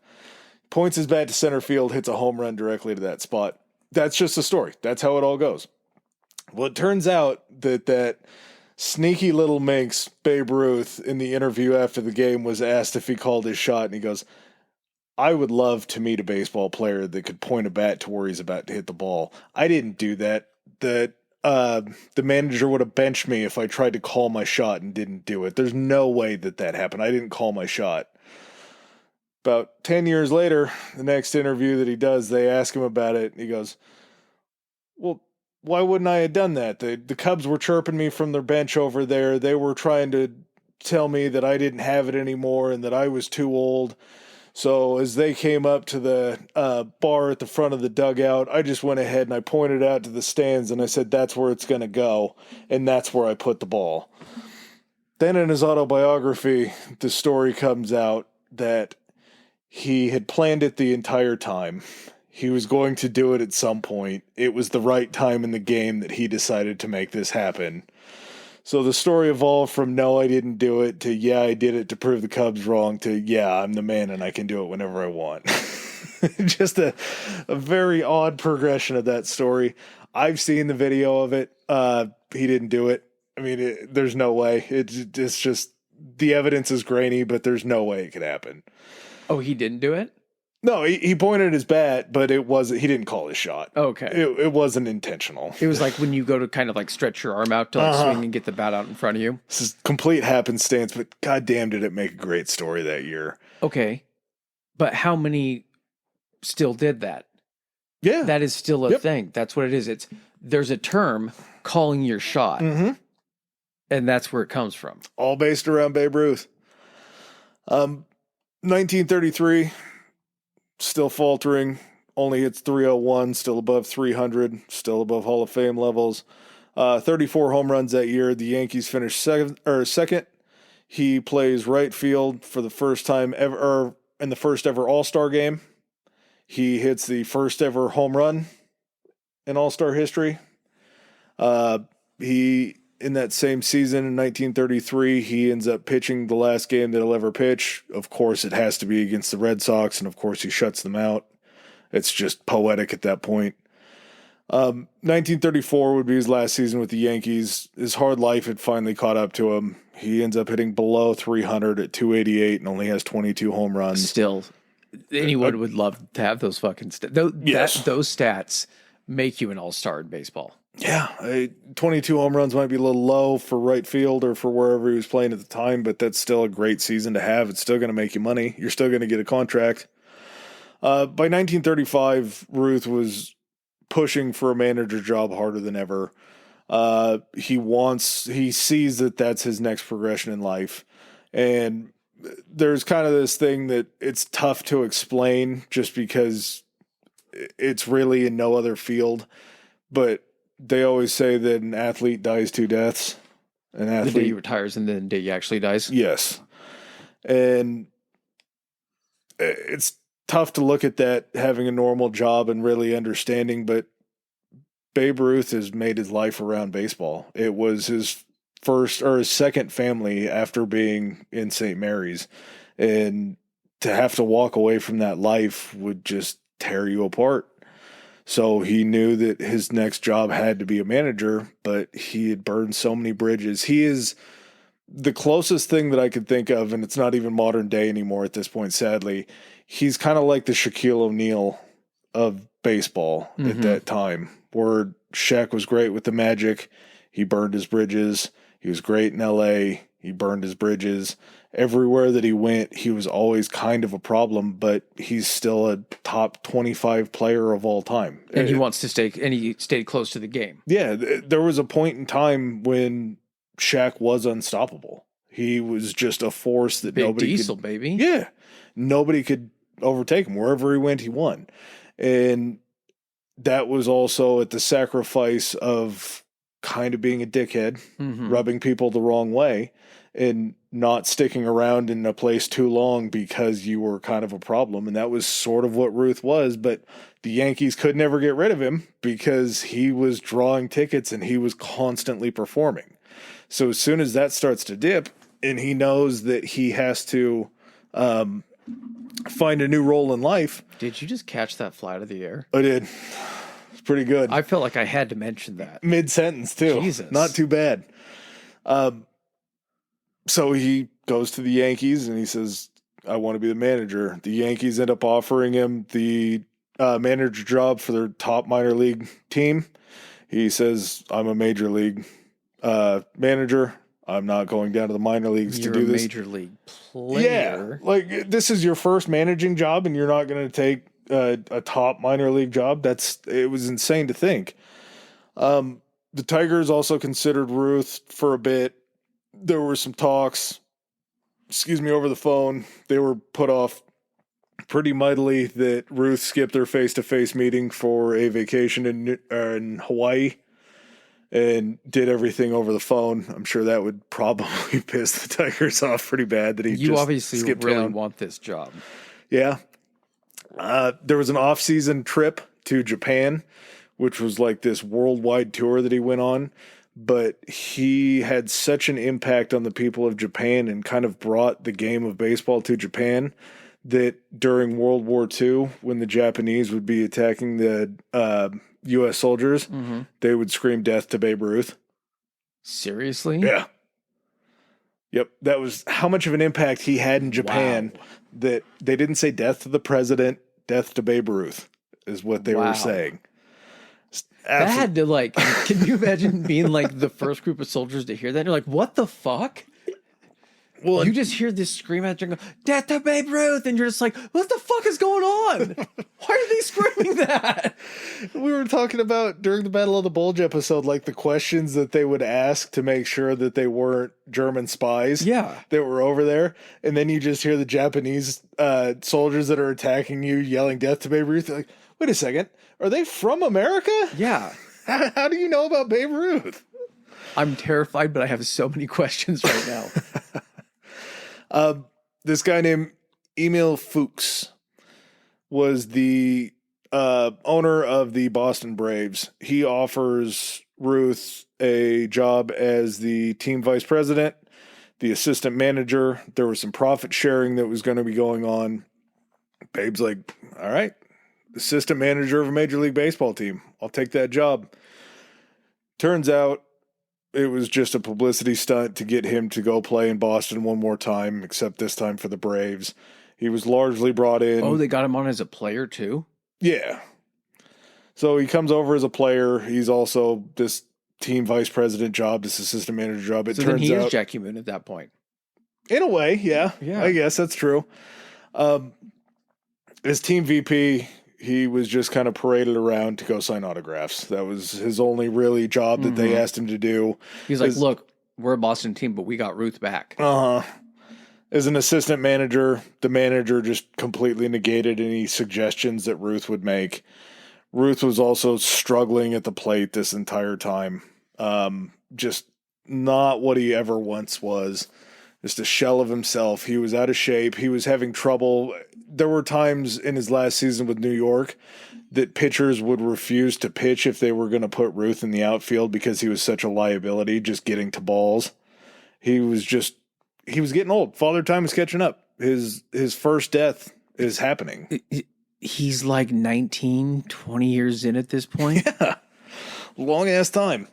[SPEAKER 2] Points his bat to center field, hits a home run directly to that spot. That's just the story. That's how it all goes. Well, it turns out that sneaky little minx, Babe Ruth, in the interview after the game was asked if he called his shot, and he goes, I would love to meet a baseball player that could point a bat to where he's about to hit the ball. I didn't do that. The manager would have benched me if I tried to call my shot and didn't do it. There's no way that happened. I didn't call my shot. About 10 years later, the next interview that he does, they ask him about it. And he goes, well, why wouldn't I have done that? The Cubs were chirping me from their bench over there. They were trying to tell me that I didn't have it anymore and that I was too old. So as they came up to the bar at the front of the dugout, I just went ahead and I pointed out to the stands and I said, that's where it's going to go. And that's where I put the ball. Then in his autobiography, the story comes out that he had planned it the entire time. He was going to do it at some point. It was the right time in the game that he decided to make this happen. So the story evolved from no, I didn't do it, to yeah, I did it to prove the Cubs wrong, to yeah, I'm the man and I can do it whenever I want. Just a very odd progression of that story. I've seen the video of it. He didn't do it. I mean, there's no way. It's just, the evidence is grainy, but there's no way it could happen.
[SPEAKER 1] Oh, he didn't do it?
[SPEAKER 2] No, he pointed his bat, but he didn't call his shot.
[SPEAKER 1] Okay.
[SPEAKER 2] It wasn't intentional.
[SPEAKER 1] It was like when you go to kind of like stretch your arm out to like swing and get the bat out in front of you.
[SPEAKER 2] This is complete happenstance, but goddamn did it make a great story that year.
[SPEAKER 1] Okay. But how many still did that?
[SPEAKER 2] Yeah.
[SPEAKER 1] That is still a thing. That's what it is. There's a term, calling your shot.
[SPEAKER 2] Mm-hmm.
[SPEAKER 1] And that's where it comes from.
[SPEAKER 2] All based around Babe Ruth. 1933, still faltering, only hits .301, still above 300, still above Hall of Fame levels. 34 home runs that year. The Yankees finished second. He plays right field for the first time ever, in the first ever All-Star game. He hits the first ever home run in All-Star history. In that same season in 1933, he ends up pitching the last game that he'll ever pitch. Of course, it has to be against the Red Sox, and of course, he shuts them out. It's just poetic at that point. 1934 would be his last season with the Yankees. His hard life had finally caught up to him. He ends up hitting below 300 at .288 and only has 22 home runs.
[SPEAKER 1] Still, anyone would love to have those fucking stats.
[SPEAKER 2] Yes.
[SPEAKER 1] Those stats make you an all-star in baseball.
[SPEAKER 2] Yeah, 22 home runs might be a little low for right field or for wherever he was playing at the time, but that's still a great season to have. It's still going to make you money. You're still going to get a contract. By 1935, Ruth was pushing for a manager job harder than ever. He sees that that's his next progression in life. And there's kind of this thing that it's tough to explain just because it's really in no other field. But they always say that an athlete dies two deaths. An athlete,
[SPEAKER 1] the day he retires and then the day he actually dies.
[SPEAKER 2] Yes. And it's tough to look at that having a normal job and really understanding, but Babe Ruth has made his life around baseball. It was his first or his second family after being in St. Mary's. And to have to walk away from that life would just tear you apart. So he knew that his next job had to be a manager, but he had burned so many bridges. He is the closest thing that I could think of, and it's not even modern day anymore at this point, sadly. He's kind of like the Shaquille O'Neal of baseball at that time, where Shaq was great with the Magic. He burned his bridges. He was great in LA. He burned his bridges. Everywhere that he went, he was always kind of a problem, but he's still a top 25 player of all time.
[SPEAKER 1] And he stayed close to the game.
[SPEAKER 2] Yeah, there was a point in time when Shaq was unstoppable. He was just a force that
[SPEAKER 1] Big
[SPEAKER 2] nobody
[SPEAKER 1] Diesel,
[SPEAKER 2] could,
[SPEAKER 1] baby.
[SPEAKER 2] Yeah, nobody could overtake him. Wherever he went, he won. And that was also at the sacrifice of kind of being a dickhead, rubbing people the wrong way, and not sticking around in a place too long because you were kind of a problem. And that was sort of what Ruth was, but the Yankees could never get rid of him because he was drawing tickets and he was constantly performing. So as soon as that starts to dip and he knows that he has to find a new role in life.
[SPEAKER 1] Did you just catch that fly out of the air?
[SPEAKER 2] I did. It's pretty good.
[SPEAKER 1] I felt like I had to mention that.
[SPEAKER 2] Mid-sentence, too.
[SPEAKER 1] Jesus.
[SPEAKER 2] Not too bad. So he goes to the Yankees and he says, I want to be the manager. The Yankees end up offering him the manager job for their top minor league team. He says, I'm a major league manager. I'm not going down to the minor leagues to do this.
[SPEAKER 1] You're a major league player.
[SPEAKER 2] Yeah, like this is your first managing job and you're not going to take a top minor league job. It was insane to think. The Tigers also considered Ruth for a bit. There were some talks, over the phone. They were put off pretty mightily that Ruth skipped their face-to-face meeting for a vacation in Hawaii and did everything over the phone. I'm sure that would probably piss the Tigers off pretty bad that he
[SPEAKER 1] You
[SPEAKER 2] just
[SPEAKER 1] obviously
[SPEAKER 2] skipped
[SPEAKER 1] really
[SPEAKER 2] town.
[SPEAKER 1] want this job.
[SPEAKER 2] Yeah. There was an off-season trip to Japan, which was like this worldwide tour that he went on. But he had such an impact on the people of Japan and kind of brought the game of baseball to Japan that during World War II, when the Japanese would be attacking the U.S. soldiers, they would scream death to Babe Ruth.
[SPEAKER 1] Seriously?
[SPEAKER 2] Yeah. Yep. That was how much of an impact he had in Japan that they didn't say death to the president, death to Babe Ruth is what they were saying.
[SPEAKER 1] That had to can you imagine being like the first group of soldiers to hear that? And you're like, what the fuck? Well, you just hear this scream out there, death to Babe Ruth, and you're just like, what the fuck is going on? Why are they screaming that?
[SPEAKER 2] We were talking about during the Battle of the Bulge episode, like the questions that they would ask to make sure that they weren't German spies that were over there. And then you just hear the Japanese soldiers that are attacking you yelling death to Babe Ruth. You're like, wait a second, are they from America?
[SPEAKER 1] Yeah.
[SPEAKER 2] How do you know about Babe Ruth?
[SPEAKER 1] I'm terrified, but I have so many questions right now.
[SPEAKER 2] This guy named Emil Fuchs was the owner of the Boston Braves. He offers Ruth a job as the team vice president, the assistant manager. There was some profit sharing that was going to be going on. Babe's like, all right, assistant manager of a Major League Baseball team. I'll take that job. Turns out it was just a publicity stunt to get him to go play in Boston one more time, except this time for the Braves. He was largely brought in.
[SPEAKER 1] Oh, they got him on as a player too?
[SPEAKER 2] Yeah. So he comes over as a player. He's also this team vice president job, this assistant manager job. It
[SPEAKER 1] So
[SPEAKER 2] turns
[SPEAKER 1] then he is
[SPEAKER 2] out,
[SPEAKER 1] Jackie Moon at that point.
[SPEAKER 2] in a way, yeah, I guess that's true. As team VP, he was just kind of paraded around to go sign autographs. That was his only really job that they asked him to do.
[SPEAKER 1] He's like, look, we're a Boston team, but we got Ruth back.
[SPEAKER 2] As an assistant manager, the manager just completely negated any suggestions that Ruth would make. Ruth was also struggling at the plate this entire time. Just not what he ever once was. Just a shell of himself. He was out of shape. He was having trouble. There were times in his last season with New York that pitchers would refuse to pitch if they were going to put Ruth in the outfield because he was such a liability just getting to balls. He was getting old. Father Time is catching up. His first death is happening.
[SPEAKER 1] He's like 19, 20 years in at this point.
[SPEAKER 2] Yeah. Long ass time.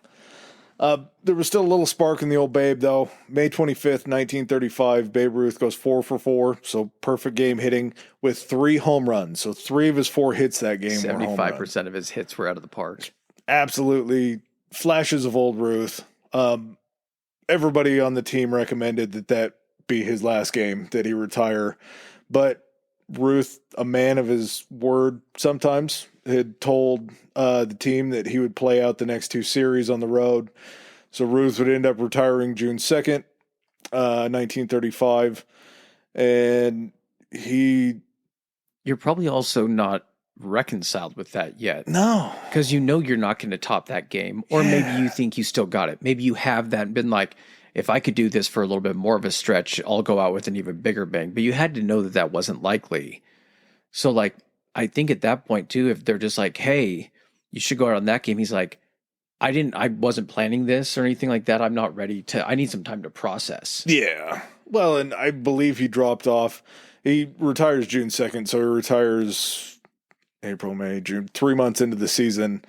[SPEAKER 2] There was still a little spark in the old Babe, though. May 25th, 1935, Babe Ruth goes 4 for 4, so perfect game hitting with 3 home runs. So 3 of his 4 hits that game were home runs.
[SPEAKER 1] 75% of his hits were out of the park.
[SPEAKER 2] Absolutely. Flashes of old Ruth. Everybody on the team recommended that be his last game, that he retire. But Ruth, a man of his word sometimes, had told the team that he would play out the next 2 series on the road. So Ruth would end up retiring June 2nd, 1935. And
[SPEAKER 1] You're probably also not reconciled with that yet.
[SPEAKER 2] No.
[SPEAKER 1] Because you're not going to top that game. Or maybe you think you still got it. Maybe you have that and been like, if I could do this for a little bit more of a stretch, I'll go out with an even bigger bang. But you had to know that wasn't likely. So, like, I think at that point, too, if they're just like, hey, you should go out on that game. He's like, I wasn't planning this or anything like that. I'm not ready I need some time to process.
[SPEAKER 2] Yeah. Well, and I believe he dropped off. He retires June 2nd. So he retires April, May, June, 3 months into the season.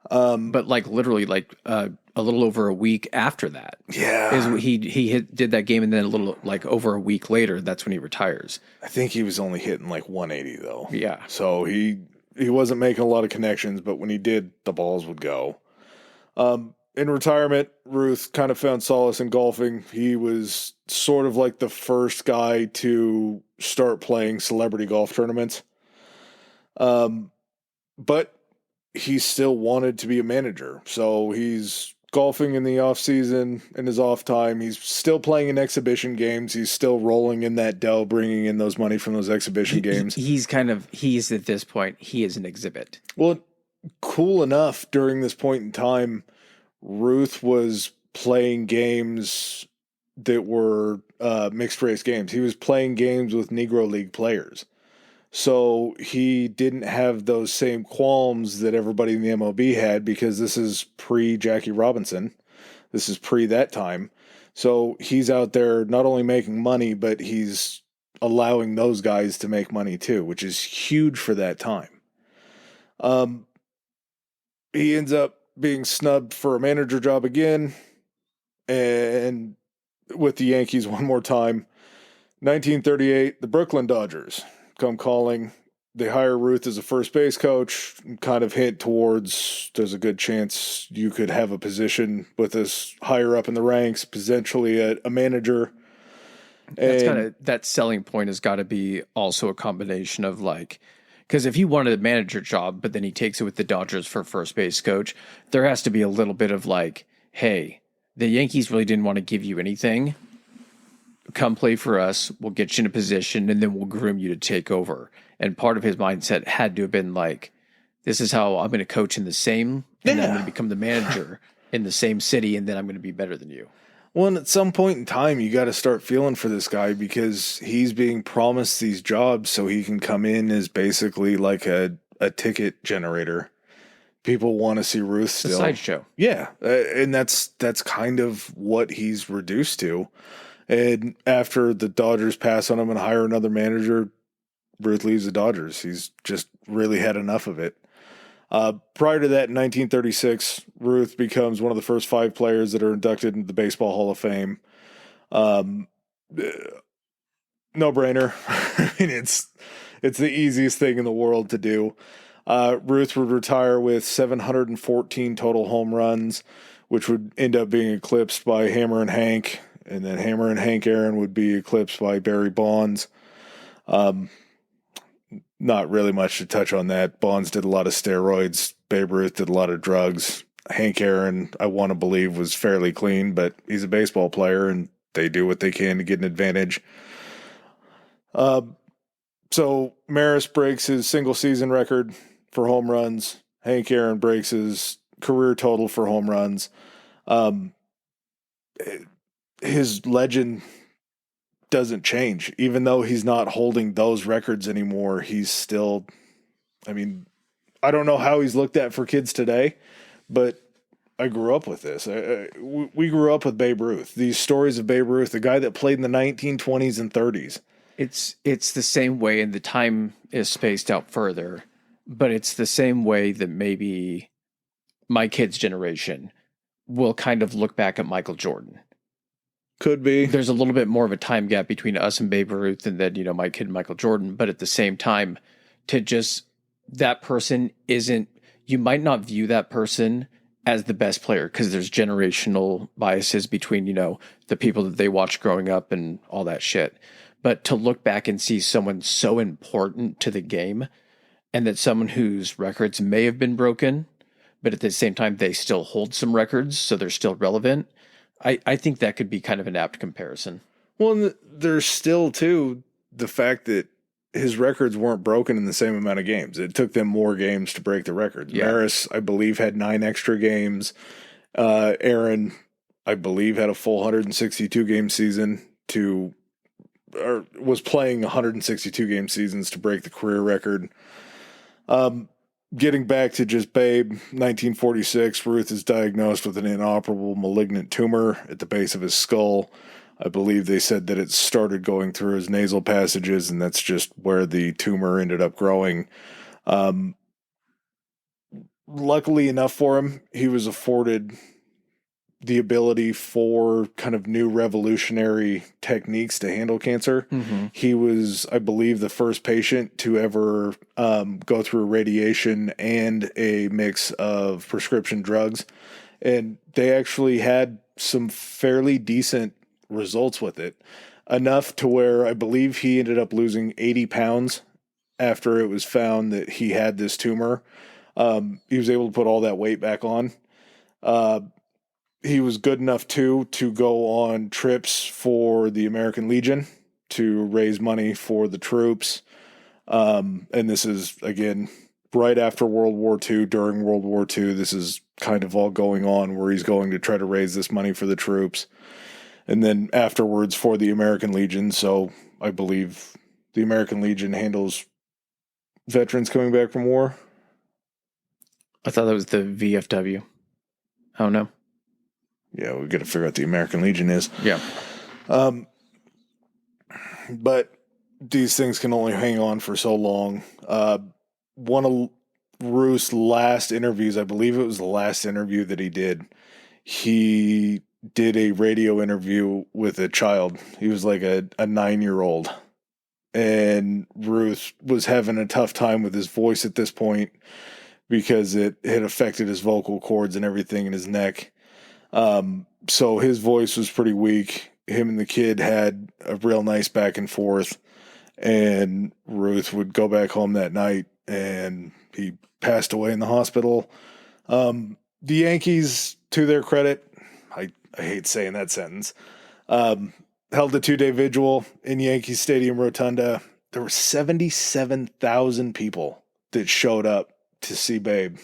[SPEAKER 1] But like literally like a little over a week after that.
[SPEAKER 2] Yeah.
[SPEAKER 1] He did that game and then a little like over a week later, that's when he retires.
[SPEAKER 2] I think he was only hitting like 180 though.
[SPEAKER 1] Yeah.
[SPEAKER 2] So he wasn't making a lot of connections, but when he did, the balls would go. In retirement, Ruth kind of found solace in golfing. He was sort of like the first guy to start playing celebrity golf tournaments. But he still wanted to be a manager. So he's golfing in the off season, in his off time. He's still playing in exhibition games. He's still rolling in that dough, bringing in those money from those exhibition games.
[SPEAKER 1] He's at this point, he is an exhibit.
[SPEAKER 2] Well, cool enough during this point in time, Ruth was playing games that were mixed race games. He was playing games with Negro League players. So he didn't have those same qualms that everybody in the MLB had because this is pre-Jackie Robinson. This is pre that time. So he's out there not only making money, but he's allowing those guys to make money too, which is huge for that time. He ends up being snubbed for a manager job again and with the Yankees one more time. 1938, the Brooklyn Dodgers come calling. They hire Ruth as a first base coach and kind of hint towards there's a good chance you could have a position with us higher up in the ranks, potentially a manager.
[SPEAKER 1] That selling point has got to be also a combination of like, because if he wanted a manager job, but then he takes it with the Dodgers for first base coach, there has to be a little bit of like, hey, the Yankees really didn't want to give you anything. Come play for us. We'll get you in a position and then we'll groom you to take over. And part of his mindset had to have been like, this is how I'm going to coach in the same, and then I'm going to become the manager in the same city, and then I'm going to be better than you.
[SPEAKER 2] Well, and at some point in time, you got to start feeling for this guy because he's being promised these jobs so he can come in as basically like a ticket generator. People want to see Ruth still.
[SPEAKER 1] A sideshow.
[SPEAKER 2] Yeah. And that's kind of what he's reduced to. And after the Dodgers pass on him and hire another manager, Ruth leaves the Dodgers. He's just really had enough of it. Prior to that, in 1936, Ruth becomes one of the first 5 players that are inducted into the Baseball Hall of Fame. No brainer. I mean, it's the easiest thing in the world to do. Ruth would retire with 714 total home runs, which would end up being eclipsed by Hammer and Hank. And then Hammer and Hank Aaron would be eclipsed by Barry Bonds. Not really much to touch on that. Bonds did a lot of steroids. Babe Ruth did a lot of drugs. Hank Aaron, I want to believe, was fairly clean, but he's a baseball player, and they do what they can to get an advantage. So Maris breaks his single season record for home runs. Hank Aaron breaks his career total for home runs. His legend doesn't change. Even though he's not holding those records anymore, he's still, I mean, I don't know how he's looked at for kids today, but I grew up with this. We grew up with Babe Ruth. These stories of Babe Ruth, the guy that played in the 1920s and 30s.
[SPEAKER 1] It's the same way, and the time is spaced out further, but it's the same way that maybe my kids' generation will kind of look back at Michael Jordan.
[SPEAKER 2] Could be.
[SPEAKER 1] There's a little bit more of a time gap between us and Babe Ruth and then, my kid Michael Jordan, but at the same time, to just, that person isn't, you might not view that person as the best player because there's generational biases between, the people that they watched growing up and all that shit. But to look back and see someone so important to the game and that someone whose records may have been broken, but at the same time, they still hold some records, so they're still relevant. I think that could be kind of an apt comparison.
[SPEAKER 2] Well, and there's still, too, the fact that his records weren't broken in the same amount of games. It took them more games to break the records. Yeah. Maris, I believe, had 9 extra games. Aaron, I believe, had a full 162-game season or was playing 162-game seasons to break the career record. Getting back to just Babe, 1946, Ruth is diagnosed with an inoperable malignant tumor at the base of his skull. I believe they said that it started going through his nasal passages, and that's just where the tumor ended up growing. Luckily enough for him, he was afforded the ability for kind of new revolutionary techniques to handle cancer. Mm-hmm. He was, I believe, the first patient to ever go through radiation and a mix of prescription drugs. And they actually had some fairly decent results with it. Enough to where I believe he ended up losing 80 pounds after it was found that he had this tumor. He was able to put all that weight back on. He was good enough, too, to go on trips for the American Legion to raise money for the troops. And this is, again, right after World War II, during World War II. This is kind of all going on where he's going to try to raise this money for the troops. And then afterwards for the American Legion. So I believe the American Legion handles veterans coming back from war.
[SPEAKER 1] I thought that was the VFW. I don't know.
[SPEAKER 2] Yeah, we got to figure out what the American Legion is.
[SPEAKER 1] Yeah.
[SPEAKER 2] But these things can only hang on for so long. One of Ruth's last interviews, I believe it was the last interview that he did a radio interview with a child. He was like a 9-year-old. And Ruth was having a tough time with his voice at this point because it had affected his vocal cords and everything in his neck. So his voice was pretty weak. Him and the kid had a real nice back and forth, and Ruth would go back home that night and he passed away in the hospital. The Yankees, to their credit, I hate saying that sentence, held a 2-day vigil in Yankee Stadium Rotunda. There were 77,000 people that showed up to see Babe.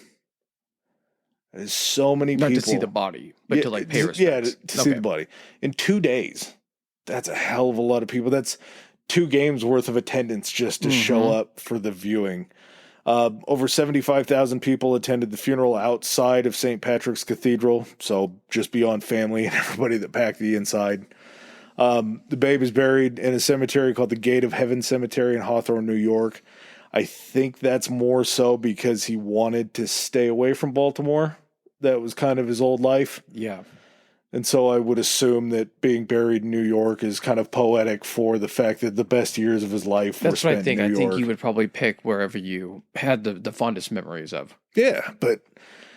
[SPEAKER 2] There's so many people.
[SPEAKER 1] Not to see the body, but to pay respects.
[SPEAKER 2] Yeah, to see the body. In 2 days, that's a hell of a lot of people. That's 2 games worth of attendance just to show up for the viewing. Over 75,000 people attended the funeral outside of St. Patrick's Cathedral, so just beyond family and everybody that packed the inside. The Babe is buried in a cemetery called the Gate of Heaven Cemetery in Hawthorne, New York. I think that's more so because he wanted to stay away from Baltimore. That was kind of his old life.
[SPEAKER 1] Yeah.
[SPEAKER 2] And so I would assume that being buried in New York is kind of poetic for the fact that the best years of his life were
[SPEAKER 1] That's what I
[SPEAKER 2] spent
[SPEAKER 1] think.
[SPEAKER 2] in New
[SPEAKER 1] I think
[SPEAKER 2] York.
[SPEAKER 1] you would probably pick wherever you had the fondest memories of.
[SPEAKER 2] Yeah, but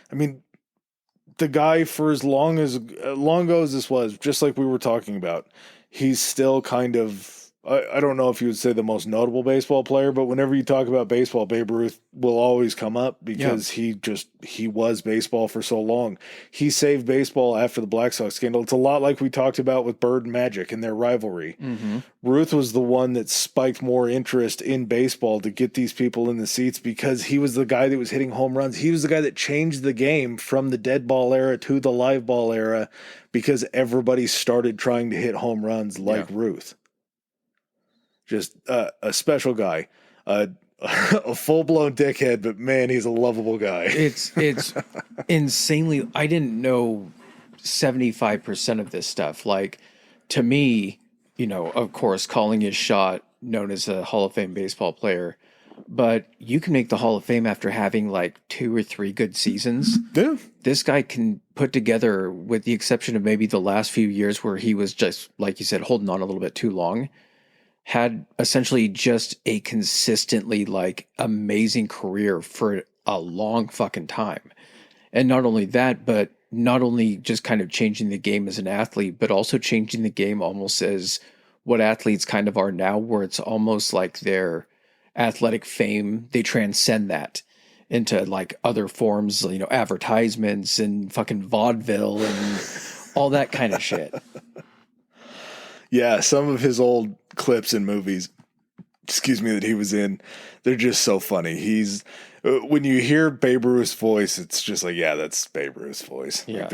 [SPEAKER 2] I mean, the guy, for as long ago as this was, just like we were talking about, he's still kind of, I don't know if you would say the most notable baseball player, but whenever you talk about baseball, Babe Ruth will always come up because he was baseball for so long. He saved baseball after the Black Sox scandal. It's a lot like we talked about with Bird and Magic and their rivalry.
[SPEAKER 1] Mm-hmm.
[SPEAKER 2] Ruth was the one that spiked more interest in baseball to get these people in the seats because he was the guy that was hitting home runs. He was the guy that changed the game from the dead ball era to the live ball era because everybody started trying to hit home runs like Ruth. Just a special guy, a full-blown dickhead, but man, he's a lovable guy.
[SPEAKER 1] It's insanely. I didn't know 75% of this stuff. Like, to me, of course, calling his shot, known as a Hall of Fame baseball player, but you can make the Hall of Fame after having like 2 or 3 good seasons.
[SPEAKER 2] Yeah.
[SPEAKER 1] This guy can put together, with the exception of maybe the last few years where he was just, like you said, holding on a little bit too long, had essentially just a consistently like amazing career for a long fucking time. And not only that, but not only just kind of changing the game as an athlete, but also changing the game almost as what athletes kind of are now, where it's almost like their athletic fame, they transcend that into like other forms, advertisements and fucking vaudeville and all that kind of shit.
[SPEAKER 2] Yeah, some of his old clips in movies, that he was in, they're just so funny. He's when you hear Babe Ruth's voice, it's just like, yeah, that's Babe Ruth's voice.
[SPEAKER 1] Yeah.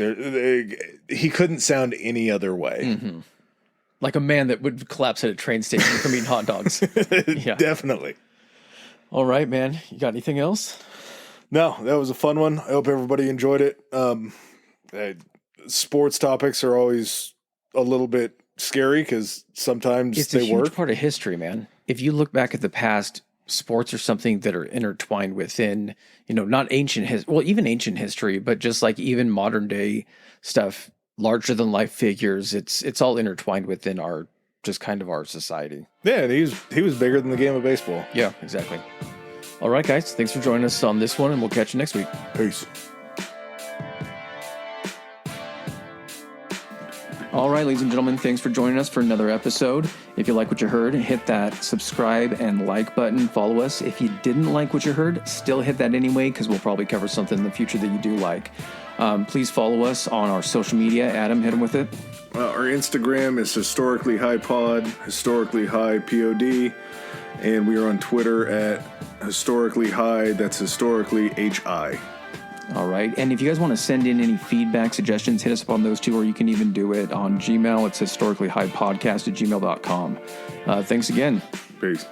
[SPEAKER 2] He couldn't sound any other way.
[SPEAKER 1] Mm-hmm. Like a man that would collapse at a train station from eating hot dogs. Yeah.
[SPEAKER 2] Definitely.
[SPEAKER 1] All right, man. You got anything else?
[SPEAKER 2] No, that was a fun one. I hope everybody enjoyed it. Sports topics are always a little bit scary because sometimes
[SPEAKER 1] it's
[SPEAKER 2] they
[SPEAKER 1] a huge
[SPEAKER 2] work.
[SPEAKER 1] Part of history, man. If you look back at the past, sports are something that are intertwined within, not even ancient history, but just like even modern day stuff, larger than life figures. It's all intertwined within our society.
[SPEAKER 2] Yeah, and he was bigger than the game of baseball.
[SPEAKER 1] Yeah, exactly. All right, guys. Thanks for joining us on this one, and we'll catch you next week.
[SPEAKER 2] Peace.
[SPEAKER 1] All right, ladies and gentlemen, thanks for joining us for another episode. If you like what you heard, hit that subscribe and like button. Follow us. If you didn't like what you heard, still hit that anyway, because we'll probably cover something in the future that you do like. Please follow us on our social media. Adam, hit them with it.
[SPEAKER 2] Our Instagram is historically high pod, historically high pod, and we are on Twitter at historically high. That's historically HI.
[SPEAKER 1] All right. And if you guys want to send in any feedback, suggestions, hit us up on those two, or you can even do it on Gmail. It's historicallyhighpodcast@gmail.com. Thanks again.
[SPEAKER 2] Peace.